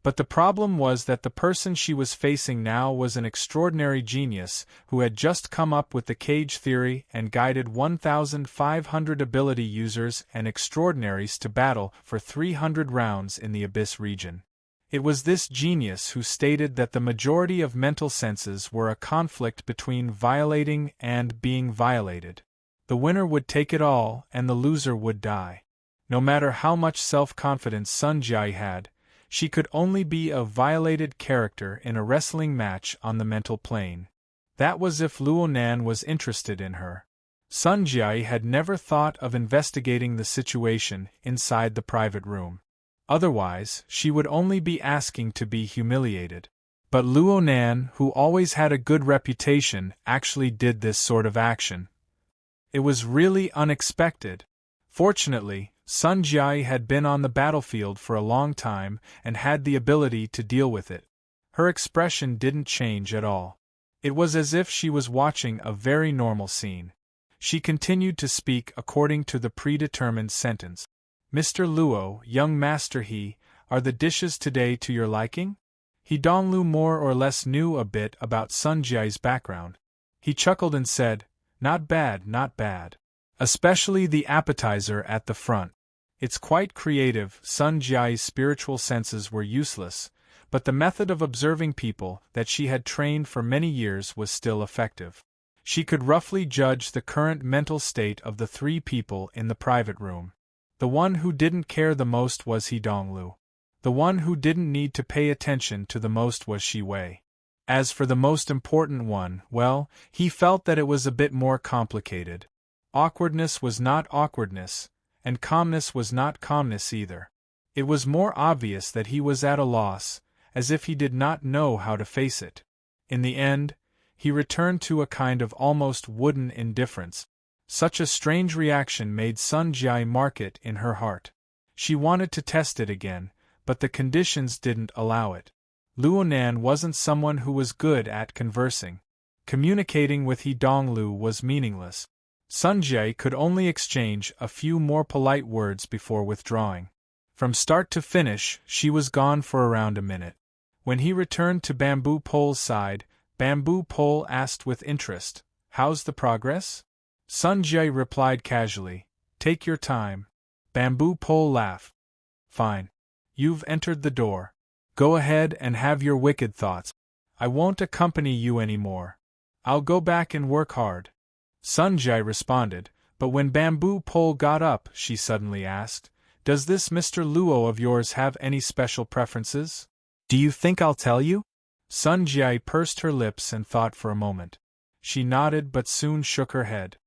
But the problem was that the person she was facing now was an extraordinary genius who had just come up with the cage theory and guided 1,500 ability users and extraordinaries to battle for 300 rounds in the Abyss region. It was this genius who stated that the majority of mental senses were a conflict between violating and being violated. The winner would take it all and the loser would die. No matter how much self-confidence Sun Jia had, she could only be a violated character in a wrestling match on the mental plane. That was if Luo Nan was interested in her. Sun Jia had never thought of investigating the situation inside the private room. Otherwise, she would only be asking to be humiliated. But Luo Nan, who always had a good reputation, actually did this sort of action. It was really unexpected. Fortunately, Sun Jia had been on the battlefield for a long time and had the ability to deal with it. Her expression didn't change at all. It was as if she was watching a very normal scene. She continued to speak according to the predetermined sentence. Mr. Luo, young master are the dishes today to your liking? He Donglu more or less knew a bit about Sun Jia's background. He chuckled and said, not bad, not bad. Especially the appetizer at the front. It's quite creative. Sun Jia's spiritual senses were useless, but the method of observing people that she had trained for many years was still effective. She could roughly judge the current mental state of the three people in the private room. The one who didn't care the most was He Donglu. The one who didn't need to pay attention to the most was Shi Wei. As for the most important one, well, he felt that it was a bit more complicated. Awkwardness was not awkwardness, and calmness was not calmness either. It was more obvious that he was at a loss, as if he did not know how to face it. In the end, he returned to a kind of almost wooden indifference. Such a strange reaction made Sun Jia mark it in her heart. She wanted to test it again, but the conditions didn't allow it. Luo Nan wasn't someone who was good at conversing. Communicating with He Donglu was meaningless. Sun Jia could only exchange a few more polite words before withdrawing. From start to finish, she was gone for around a minute. When he returned to Bamboo Pole's side, Bamboo Pole asked with interest, "How's the progress?" Sun Jia replied casually, "Take your time." Bamboo Pole laughed. "Fine. You've entered the door. Go ahead and have your wicked thoughts. I won't accompany you anymore. I'll go back and work hard." Sun Jia responded, but when Bamboo Pole got up, she suddenly asked, "Does this Mr. Luo of yours have any special preferences? Do you think I'll tell you?" Sun Jia pursed her lips and thought for a moment. She nodded but soon shook her head.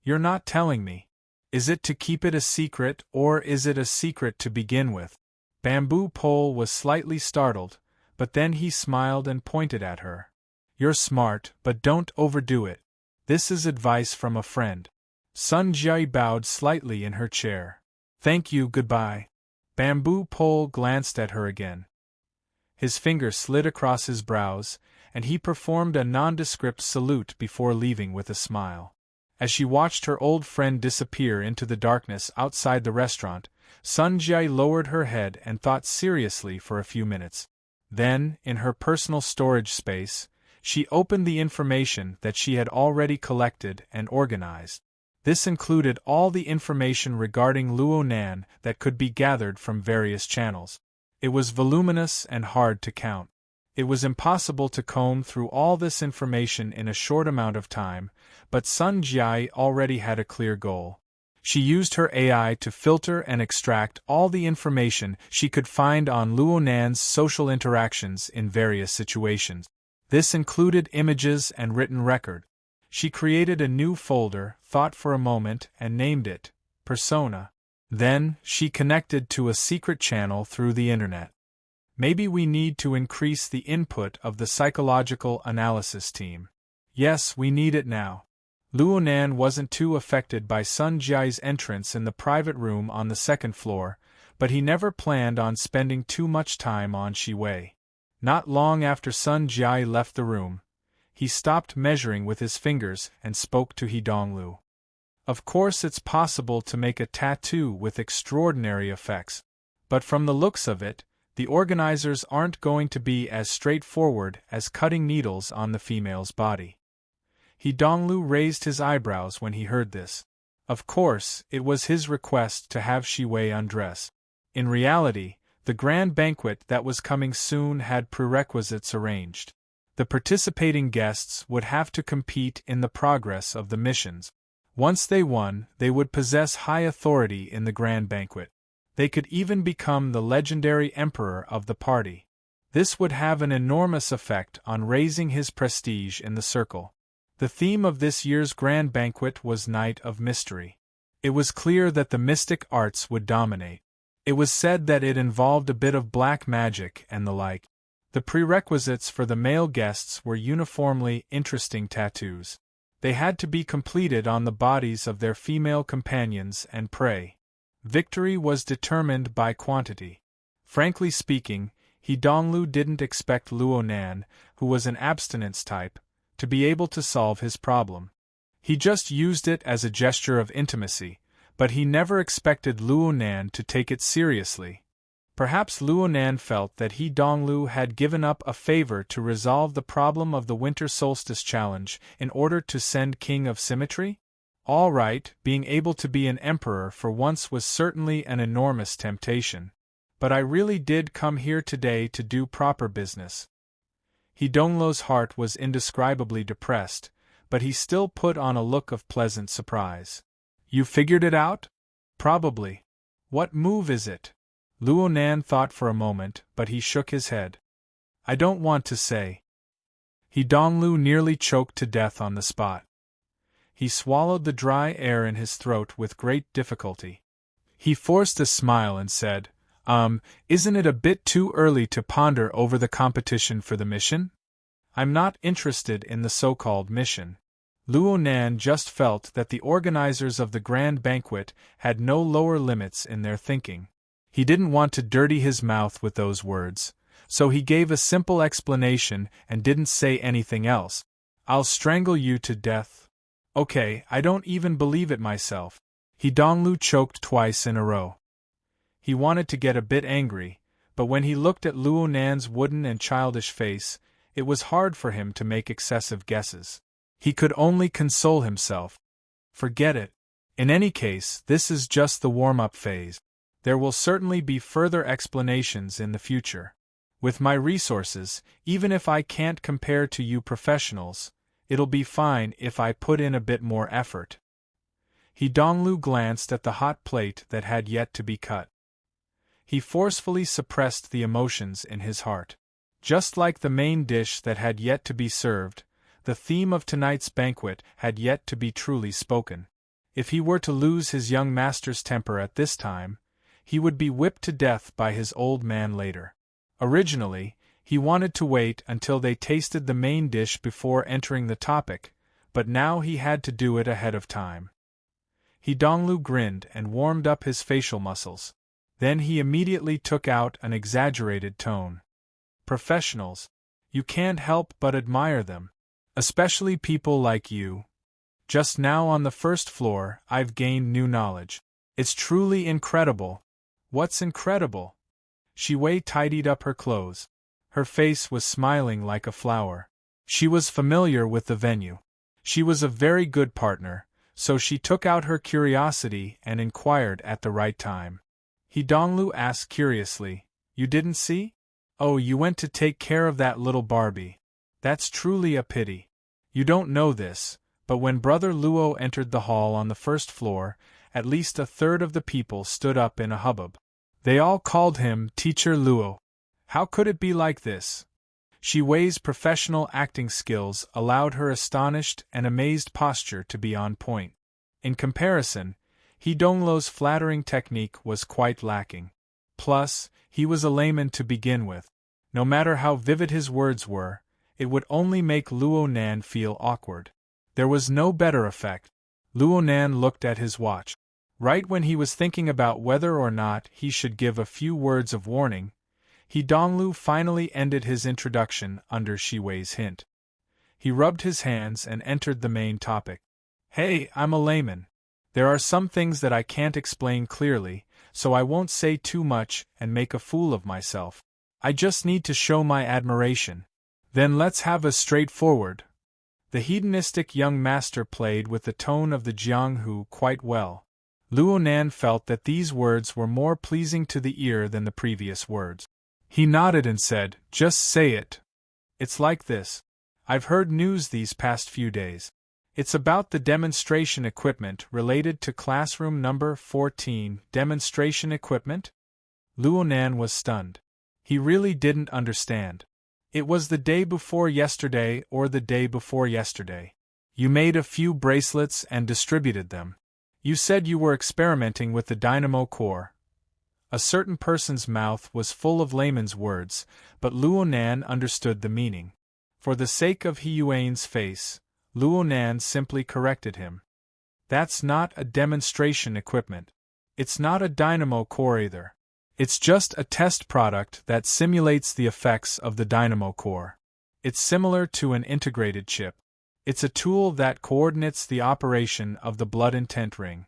"You're not telling me. Is it to keep it a secret, or is it a secret to begin with?" Bamboo Pole was slightly startled, but then he smiled and pointed at her. "You're smart, but don't overdo it. This is advice from a friend." Sun Jia bowed slightly in her chair. "Thank you, goodbye." Bamboo Pole glanced at her again. His finger slid across his brows, and he performed a nondescript salute before leaving with a smile. As she watched her old friend disappear into the darkness outside the restaurant, Sun Jia lowered her head and thought seriously for a few minutes. Then, in her personal storage space, she opened the information that she had already collected and organized. This included all the information regarding Luo Nan that could be gathered from various channels. It was voluminous and hard to count. It was impossible to comb through all this information in a short amount of time, but Sun Jia already had a clear goal. She used her AI to filter and extract all the information she could find on Luo Nan's social interactions in various situations. This included images and written record. She created a new folder, thought for a moment, and named it Persona. Then, she connected to a secret channel through the internet. Maybe we need to increase the input of the psychological analysis team. Yes, we need it now. Luo Nan wasn't too affected by Sun Jia's entrance in the private room on the second floor, but he never planned on spending too much time on Shi Wei. Not long after Sun Jiai left the room, he stopped measuring with his fingers and spoke to He Donglu. Of course it's possible to make a tattoo with extraordinary effects, but from the looks of it, the organizers aren't going to be as straightforward as cutting needles on the female's body. He Donglu raised his eyebrows when he heard this. Of course, it was his request to have Shi Wei undress. In reality, the grand banquet that was coming soon had prerequisites arranged. The participating guests would have to compete in the progress of the missions. Once they won, they would possess high authority in the grand banquet. They could even become the legendary emperor of the party. This would have an enormous effect on raising his prestige in the circle. The theme of this year's grand banquet was Night of Mystery. It was clear that the mystic arts would dominate. It was said that it involved a bit of black magic and the like. The prerequisites for the male guests were uniformly interesting tattoos. They had to be completed on the bodies of their female companions and prey. Victory was determined by quantity. Frankly speaking, He Donglu didn't expect Luo Nan, who was an abstinence type, to be able to solve his problem. He just used it as a gesture of intimacy, but he never expected Luo Nan to take it seriously. Perhaps Luo Nan felt that He Donglu had given up a favor to resolve the problem of the Winter Solstice Challenge in order to send King of Symmetry? All right, being able to be an emperor for once was certainly an enormous temptation. But I really did come here today to do proper business. He Donglu's heart was indescribably depressed, but he still put on a look of pleasant surprise. You figured it out? Probably. What move is it? Luo Nan thought for a moment, but he shook his head. I don't want to say. He Donglu nearly choked to death on the spot. He swallowed the dry air in his throat with great difficulty. He forced a smile and said, isn't it a bit too early to ponder over the competition for the mission? I'm not interested in the so-called mission. Luo Nan just felt that the organizers of the grand banquet had no lower limits in their thinking. He didn't want to dirty his mouth with those words, so he gave a simple explanation and didn't say anything else. I'll strangle you to death. Okay, I don't even believe it myself. He Donglu choked twice in a row. He wanted to get a bit angry, but when he looked at Luo Nan's wooden and childish face, it was hard for him to make excessive guesses. He could only console himself. Forget it. In any case, this is just the warm-up phase. There will certainly be further explanations in the future. With my resources, even if I can't compare to you professionals, it'll be fine if I put in a bit more effort. He Donglu glanced at the hot plate that had yet to be cut. He forcefully suppressed the emotions in his heart. Just like the main dish that had yet to be served, the theme of tonight's banquet had yet to be truly spoken. If he were to lose his young master's temper at this time, he would be whipped to death by his old man later. Originally, he wanted to wait until they tasted the main dish before entering the topic, but now he had to do it ahead of time. He Donglu grinned and warmed up his facial muscles. Then he immediately took out an exaggerated tone. Professionals. You can't help but admire them. Especially people like you. Just now on the first floor, I've gained new knowledge. It's truly incredible. What's incredible? Shi Wei tidied up her clothes. Her face was smiling like a flower. She was familiar with the venue. She was a very good partner, so she took out her curiosity and inquired at the right time. He Donglu asked curiously, You didn't see? Oh, you went to take care of that little Barbie. That's truly a pity. You don't know this, but when Brother Luo entered the hall on the first floor, at least a third of the people stood up in a hubbub. They all called him Teacher Luo. How could it be like this? Shi Wei's professional acting skills allowed her astonished and amazed posture to be on point. In comparison, He Donglu's flattering technique was quite lacking. Plus, he was a layman to begin with. No matter how vivid his words were, it would only make Luo Nan feel awkward. There was no better effect. Luo Nan looked at his watch. Right when he was thinking about whether or not he should give a few words of warning, He Donglu finally ended his introduction under Shi Wei's hint. He rubbed his hands and entered the main topic. Hey, I'm a layman. There are some things that I can't explain clearly, so I won't say too much and make a fool of myself. I just need to show my admiration. Then let's have a straightforward. The hedonistic young master played with the tone of the Jianghu quite well. Luo Nan felt that these words were more pleasing to the ear than the previous words. He nodded and said, "Just say it. It's like this. I've heard news these past few days. It's about the demonstration equipment related to classroom number 14. Demonstration equipment?" Luo Nan was stunned. He really didn't understand. It was the day before yesterday or the day before yesterday. You made a few bracelets and distributed them. You said you were experimenting with the dynamo core. A certain person's mouth was full of layman's words, but Luo Nan understood the meaning. For the sake of He Yuan's face, Luo Nan simply corrected him. That's not a demonstration equipment. It's not a dynamo core either. It's just a test product that simulates the effects of the dynamo core. It's similar to an integrated chip. It's a tool that coordinates the operation of the blood intent ring.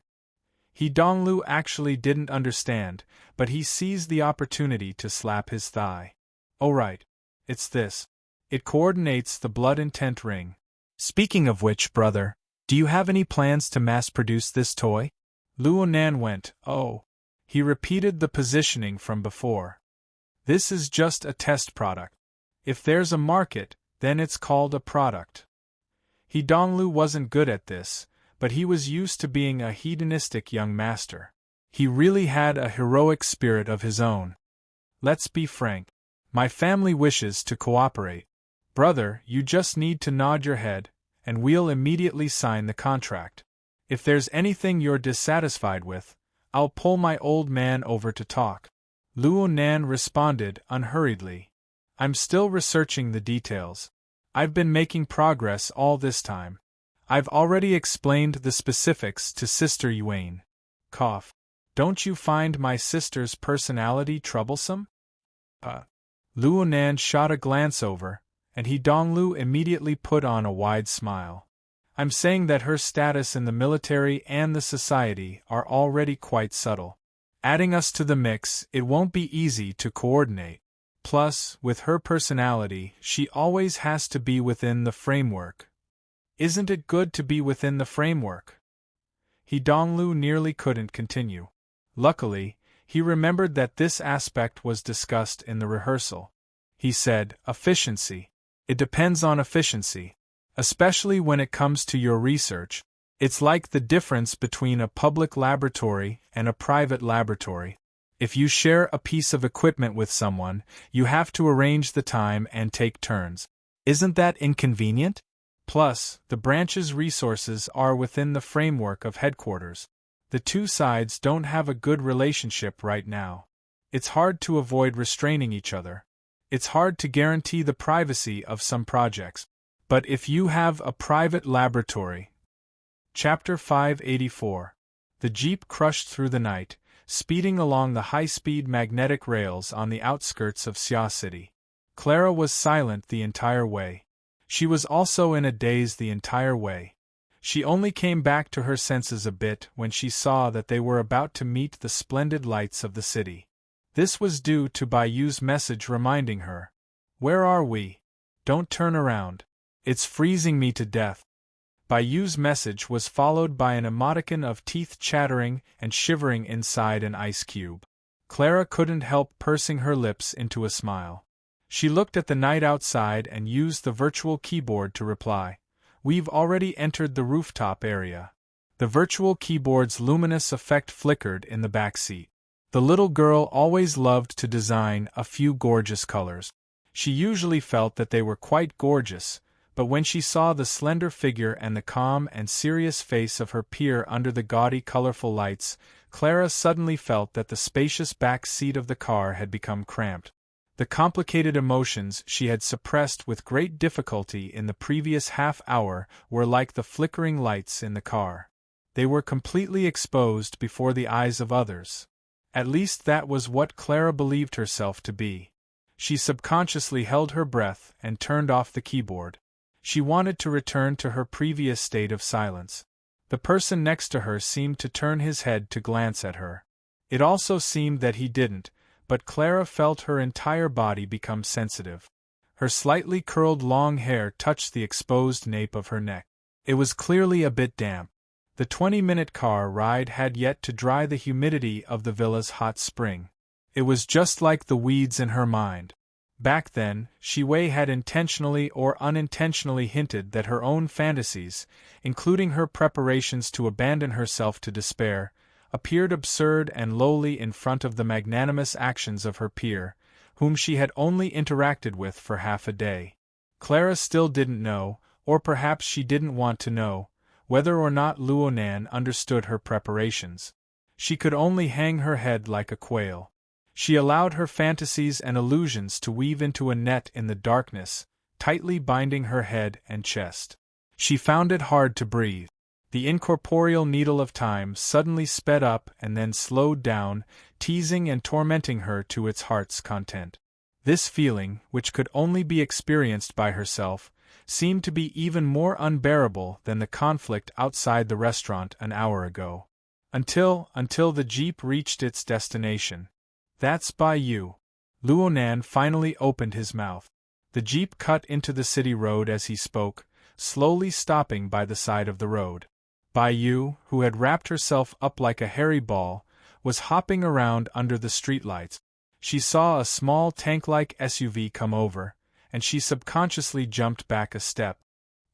He Donglu actually didn't understand, but he seized the opportunity to slap his thigh. Oh right. It's this. It coordinates the blood intent ring. Speaking of which, brother, do you have any plans to mass-produce this toy? Luo Nan went, oh. He repeated the positioning from before. This is just a test product. If there's a market, then it's called a product. He Donglu wasn't good at this, but he was used to being a hedonistic young master. He really had a heroic spirit of his own. Let's be frank. My family wishes to cooperate. Brother, you just need to nod your head, and we'll immediately sign the contract. If there's anything you're dissatisfied with, I'll pull my old man over to talk. Luo Nan responded unhurriedly. I'm still researching the details. I've been making progress all this time. I've already explained the specifics to Sister Yuan. Cough. Don't you find my sister's personality troublesome? Luo Nan shot a glance over, and He Donglu immediately put on a wide smile. I'm saying that her status in the military and the society are already quite subtle. Adding us to the mix, it won't be easy to coordinate. Plus, with her personality, she always has to be within the framework. Isn't it good to be within the framework? He Donglu nearly couldn't continue. Luckily, he remembered that this aspect was discussed in the rehearsal. He said, efficiency. It depends on efficiency. Especially when it comes to your research. It's like the difference between a public laboratory and a private laboratory. If you share a piece of equipment with someone, you have to arrange the time and take turns. Isn't that inconvenient? Plus, the branch's resources are within the framework of headquarters. The two sides don't have a good relationship right now. It's hard to avoid restraining each other. It's hard to guarantee the privacy of some projects. But if you have a private laboratory. Chapter 584. The jeep crushed through the night, speeding along the high-speed magnetic rails on the outskirts of Xia City. Clara was silent the entire way. She was also in a daze the entire way. She only came back to her senses a bit when she saw that they were about to meet the splendid lights of the city. This was due to Baiyu's message reminding her. Where are we? Don't turn around. It's freezing me to death. Baiyu's message was followed by an emoticon of teeth chattering and shivering inside an ice cube. Clara couldn't help pursing her lips into a smile. She looked at the night outside and used the virtual keyboard to reply. We've already entered the rooftop area. The virtual keyboard's luminous effect flickered in the back seat. The little girl always loved to design a few gorgeous colors. She usually felt that they were quite gorgeous, but when she saw the slender figure and the calm and serious face of her peer under the gaudy colorful lights, Clara suddenly felt that the spacious back seat of the car had become cramped. The complicated emotions she had suppressed with great difficulty in the previous half-hour were like the flickering lights in the car. They were completely exposed before the eyes of others. At least that was what Clara believed herself to be. She subconsciously held her breath and turned off the keyboard. She wanted to return to her previous state of silence. The person next to her seemed to turn his head to glance at her. It also seemed that he didn't, but Clara felt her entire body become sensitive. Her slightly curled long hair touched the exposed nape of her neck. It was clearly a bit damp. The 20-minute car ride had yet to dry the humidity of the villa's hot spring. It was just like the weeds in her mind. Back then, Shiwei had intentionally or unintentionally hinted that her own fantasies, including her preparations to abandon herself to despair, appeared absurd and lowly in front of the magnanimous actions of her peer, whom she had only interacted with for half a day. Clara still didn't know, or perhaps she didn't want to know, whether or not Luonan understood her preparations. She could only hang her head like a quail. She allowed her fantasies and illusions to weave into a net in the darkness, tightly binding her head and chest. She found it hard to breathe. The incorporeal needle of time suddenly sped up and then slowed down, teasing and tormenting her to its heart's content. This feeling, which could only be experienced by herself, seemed to be even more unbearable than the conflict outside the restaurant an hour ago. Until the jeep reached its destination. "That's by you." Luonan finally opened his mouth. The jeep cut into the city road as he spoke, slowly stopping by the side of the road. Bai Yu, who had wrapped herself up like a hairy ball, was hopping around under the streetlights. She saw a small tank-like SUV come over, and she subconsciously jumped back a step.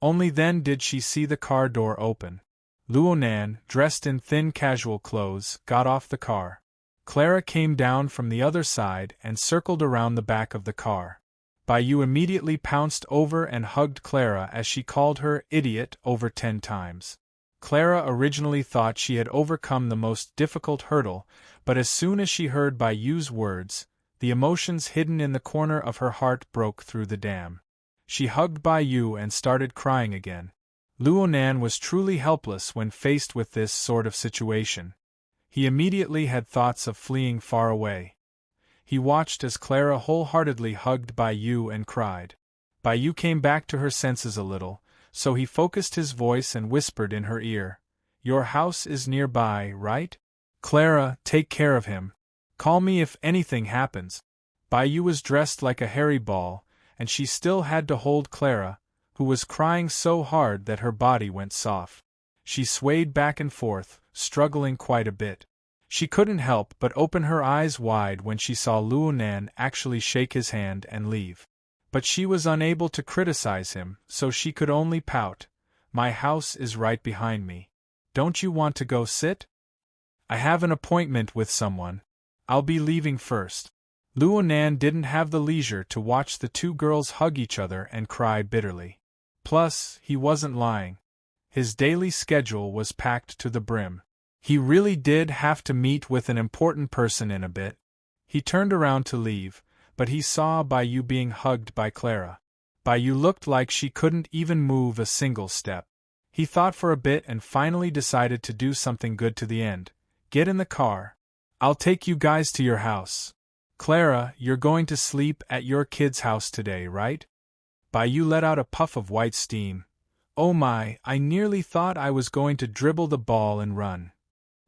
Only then did she see the car door open. Luonan, dressed in thin casual clothes, got off the car. Clara came down from the other side and circled around the back of the car. Bai Yu immediately pounced over and hugged Clara as she called her idiot over 10 times. Clara originally thought she had overcome the most difficult hurdle, but as soon as she heard Bai Yu's words, the emotions hidden in the corner of her heart broke through the dam. She hugged Bai Yu and started crying again. Luonan was truly helpless when faced with this sort of situation. He immediately had thoughts of fleeing far away. He watched as Clara wholeheartedly hugged Bai Yu and cried. Bai Yu came back to her senses a little, so he focused his voice and whispered in her ear, "Your house is nearby, right? Clara, take care of him. Call me if anything happens." Bai Yu was dressed like a hairy ball, and she still had to hold Clara, who was crying so hard that her body went soft. She swayed back and forth, struggling quite a bit. She couldn't help but open her eyes wide when she saw Luonan actually shake his hand and leave. But she was unable to criticize him, so she could only pout. "My house is right behind me. Don't you want to go sit? I have an appointment with someone. I'll be leaving first." Luonan didn't have the leisure to watch the two girls hug each other and cry bitterly. Plus, he wasn't lying. His daily schedule was packed to the brim. He really did have to meet with an important person in a bit. He turned around to leave, but he saw Bai Yu being hugged by Clara. Bai Yu looked like she couldn't even move a single step. He thought for a bit and finally decided to do something good to the end. "Get in the car. I'll take you guys to your house. Clara, you're going to sleep at your kid's house today, right?" Bai Yu let out a puff of white steam. "Oh my, I nearly thought I was going to dribble the ball and run."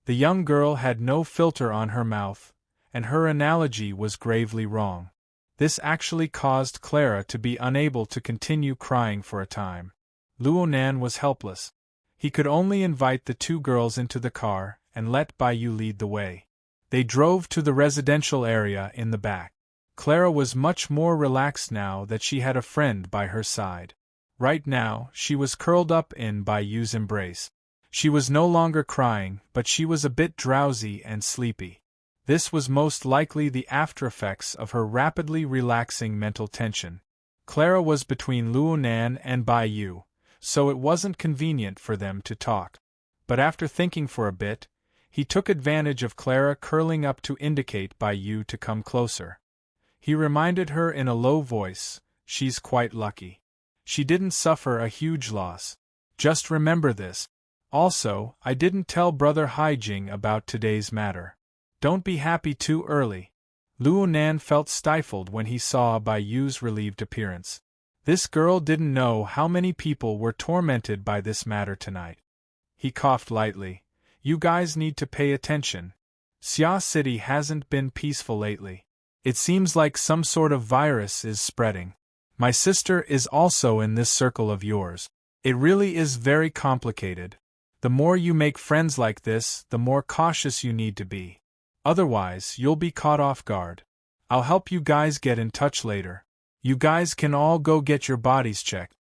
The young girl had no filter on her mouth, and her analogy was gravely wrong. This actually caused Clara to be unable to continue crying for a time. Luonan was helpless. He could only invite the two girls into the car and let Bai Yu lead the way. They drove to the residential area in the back. Clara was much more relaxed now that she had a friend by her side. Right now, she was curled up in Bai Yu's embrace. She was no longer crying, but she was a bit drowsy and sleepy. This was most likely the aftereffects of her rapidly relaxing mental tension. Clara was between Luonan and Bai Yu, so it wasn't convenient for them to talk. But after thinking for a bit, he took advantage of Clara curling up to indicate Bai Yu to come closer. He reminded her in a low voice, "She's quite lucky. She didn't suffer a huge loss. Just remember this. Also, I didn't tell Brother Haijing about today's matter. Don't be happy too early." Luo Nan felt stifled when he saw Bai Yu's relieved appearance. This girl didn't know how many people were tormented by this matter tonight. He coughed lightly. You guys need to pay attention. Xia City hasn't been peaceful lately. It seems like some sort of virus is spreading. My sister is also in this circle of yours. It really is very complicated. The more you make friends like this, the more cautious you need to be. Otherwise, you'll be caught off guard. I'll help you guys get in touch later. You guys can all go get your bodies checked.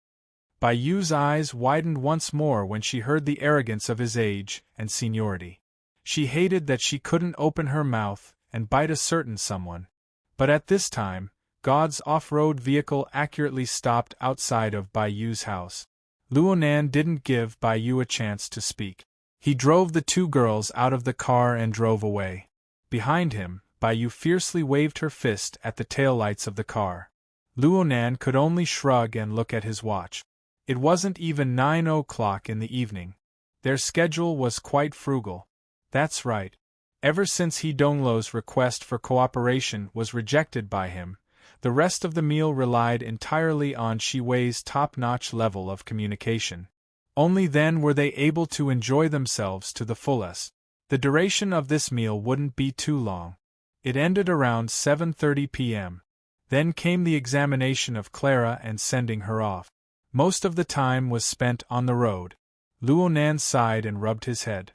Bai Yu's eyes widened once more when she heard the arrogance of his age and seniority. She hated that she couldn't open her mouth and bite a certain someone. But at this time, God's off-road vehicle accurately stopped outside of Bai Yu's house. Luo Nan didn't give Bai Yu a chance to speak. He drove the two girls out of the car and drove away. Behind him, Bai Yu fiercely waved her fist at the taillights of the car. Luo Nan could only shrug and look at his watch. It wasn't even 9 o'clock in the evening. Their schedule was quite frugal. That's right. Ever since He Dongluo's request for cooperation was rejected by him, the rest of the meal relied entirely on Shi Wei's top-notch level of communication. Only then were they able to enjoy themselves to the fullest. The duration of this meal wouldn't be too long. It ended around 7:30 p.m. Then came the examination of Clara and sending her off. Most of the time was spent on the road. Luo Nan sighed and rubbed his head.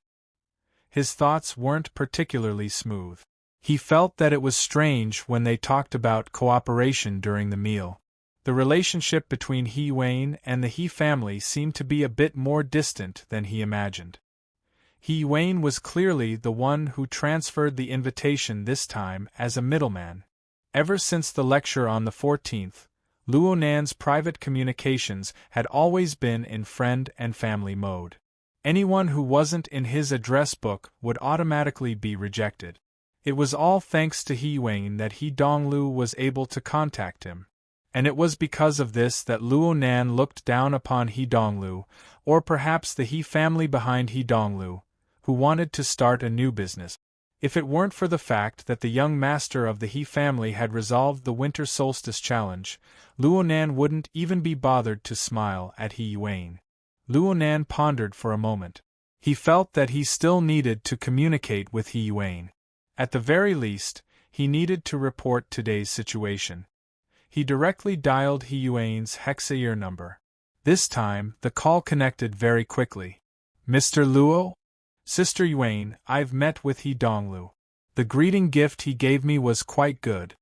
His thoughts weren't particularly smooth. He felt that it was strange when they talked about cooperation during the meal. The relationship between He Wen and the He family seemed to be a bit more distant than he imagined. He Wen was clearly the one who transferred the invitation this time as a middleman. Ever since the lecture on the 14th, Luo Nan's private communications had always been in friend and family mode. Anyone who wasn't in his address book would automatically be rejected. It was all thanks to He Wen that He Donglu was able to contact him. And it was because of this that Luo Nan looked down upon He Donglu, or perhaps the He family behind He Donglu, who wanted to start a new business. If it weren't for the fact that the young master of the He family had resolved the winter solstice challenge, Luo Nan wouldn't even be bothered to smile at He Wen. Luo Nan pondered for a moment. He felt that he still needed to communicate with He Wen. At the very least, he needed to report today's situation. He directly dialed He Wen's hexaear number. This time, the call connected very quickly. Mr. Luo? Sister Yuan, I've met with He Donglu. The greeting gift he gave me was quite good.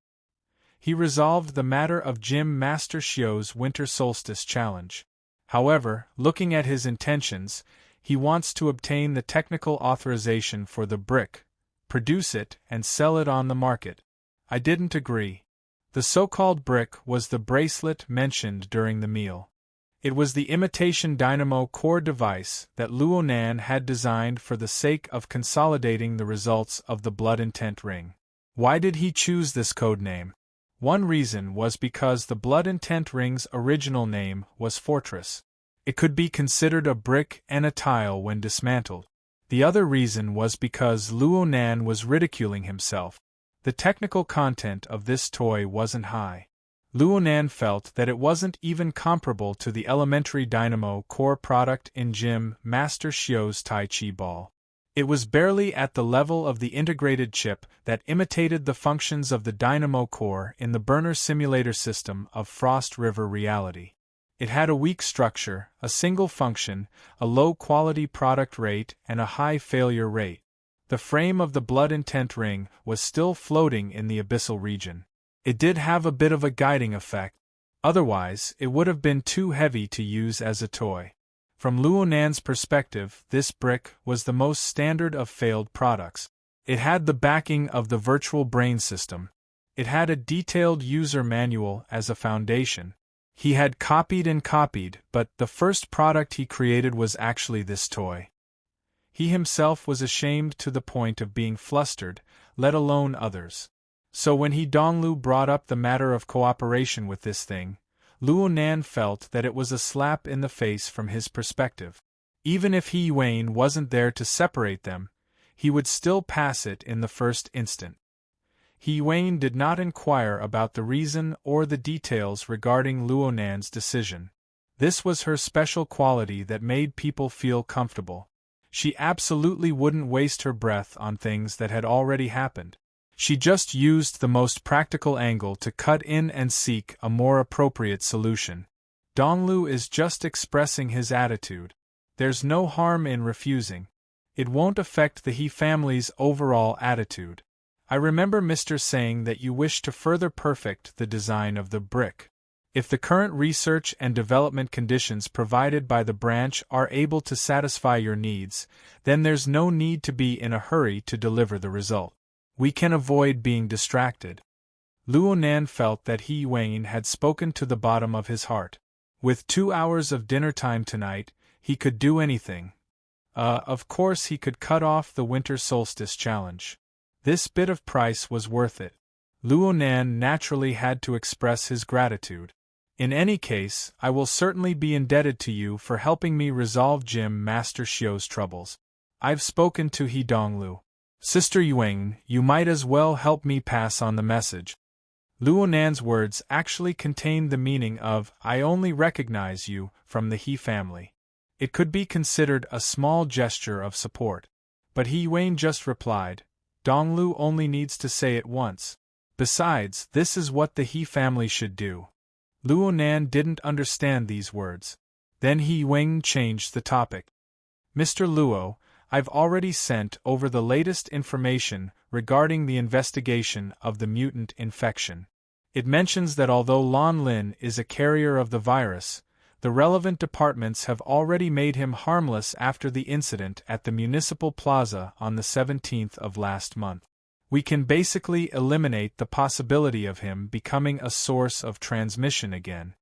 He resolved the matter of Gym Master Xiu's Winter Solstice Challenge. However, looking at his intentions, he wants to obtain the technical authorization for the brick, produce it, and sell it on the market. I didn't agree. The so-called brick was the bracelet mentioned during the meal. It was the imitation dynamo core device that Luo Nan had designed for the sake of consolidating the results of the blood intent ring. Why did he choose this code name? One reason was because the blood intent ring's original name was Fortress. It could be considered a brick and a tile when dismantled. The other reason was because Luo Nan was ridiculing himself. The technical content of this toy wasn't high. Luo Nan felt that it wasn't even comparable to the elementary dynamo core product in Gym Master Xiu's Tai Chi ball. It was barely at the level of the integrated chip that imitated the functions of the dynamo core in the burner simulator system of Frost River Reality. It had a weak structure, a single function, a low-quality product rate, and a high failure rate. The frame of the blood intent ring was still floating in the abyssal region. It did have a bit of a guiding effect. Otherwise, it would have been too heavy to use as a toy. From Luo Nan's perspective, this brick was the most standard of failed products. It had the backing of the virtual brain system. It had a detailed user manual as a foundation. He had copied and copied, but the first product he created was actually this toy. He himself was ashamed to the point of being flustered, let alone others. So when He Donglu brought up the matter of cooperation with this thing, Luo Nan felt that it was a slap in the face from his perspective. Even if He Wen wasn't there to separate them, he would still pass it in the first instant. He Wayne did not inquire about the reason or the details regarding Luonan's decision. This was her special quality that made people feel comfortable. She absolutely wouldn't waste her breath on things that had already happened. She just used the most practical angle to cut in and seek a more appropriate solution. Donglu is just expressing his attitude. There's no harm in refusing. It won't affect the He family's overall attitude. I remember Mr. saying that you wish to further perfect the design of the brick. If the current research and development conditions provided by the branch are able to satisfy your needs, then there's no need to be in a hurry to deliver the result. We can avoid being distracted. Luonan felt that He Wayne had spoken to the bottom of his heart. With 2 hours of dinner time tonight, he could do anything. Of course he could cut off the winter solstice challenge. This bit of price was worth it. Luonan naturally had to express his gratitude. In any case, I will certainly be indebted to you for helping me resolve Jim Master Xiu's troubles. I've spoken to He Donglu. Sister Yuang, you might as well help me pass on the message. Luonan's words actually contained the meaning of, I only recognize you, from the He family. It could be considered a small gesture of support. But He Wayne just replied, Donglu only needs to say it once. Besides, this is what the He family should do. Luonan didn't understand these words. Then He Wayne changed the topic. Mr. Luo, I've already sent over the latest information regarding the investigation of the mutant infection. It mentions that although Lon Lin is a carrier of the virus, the relevant departments have already made him harmless after the incident at the municipal plaza on the 17th of last month. We can basically eliminate the possibility of him becoming a source of transmission again.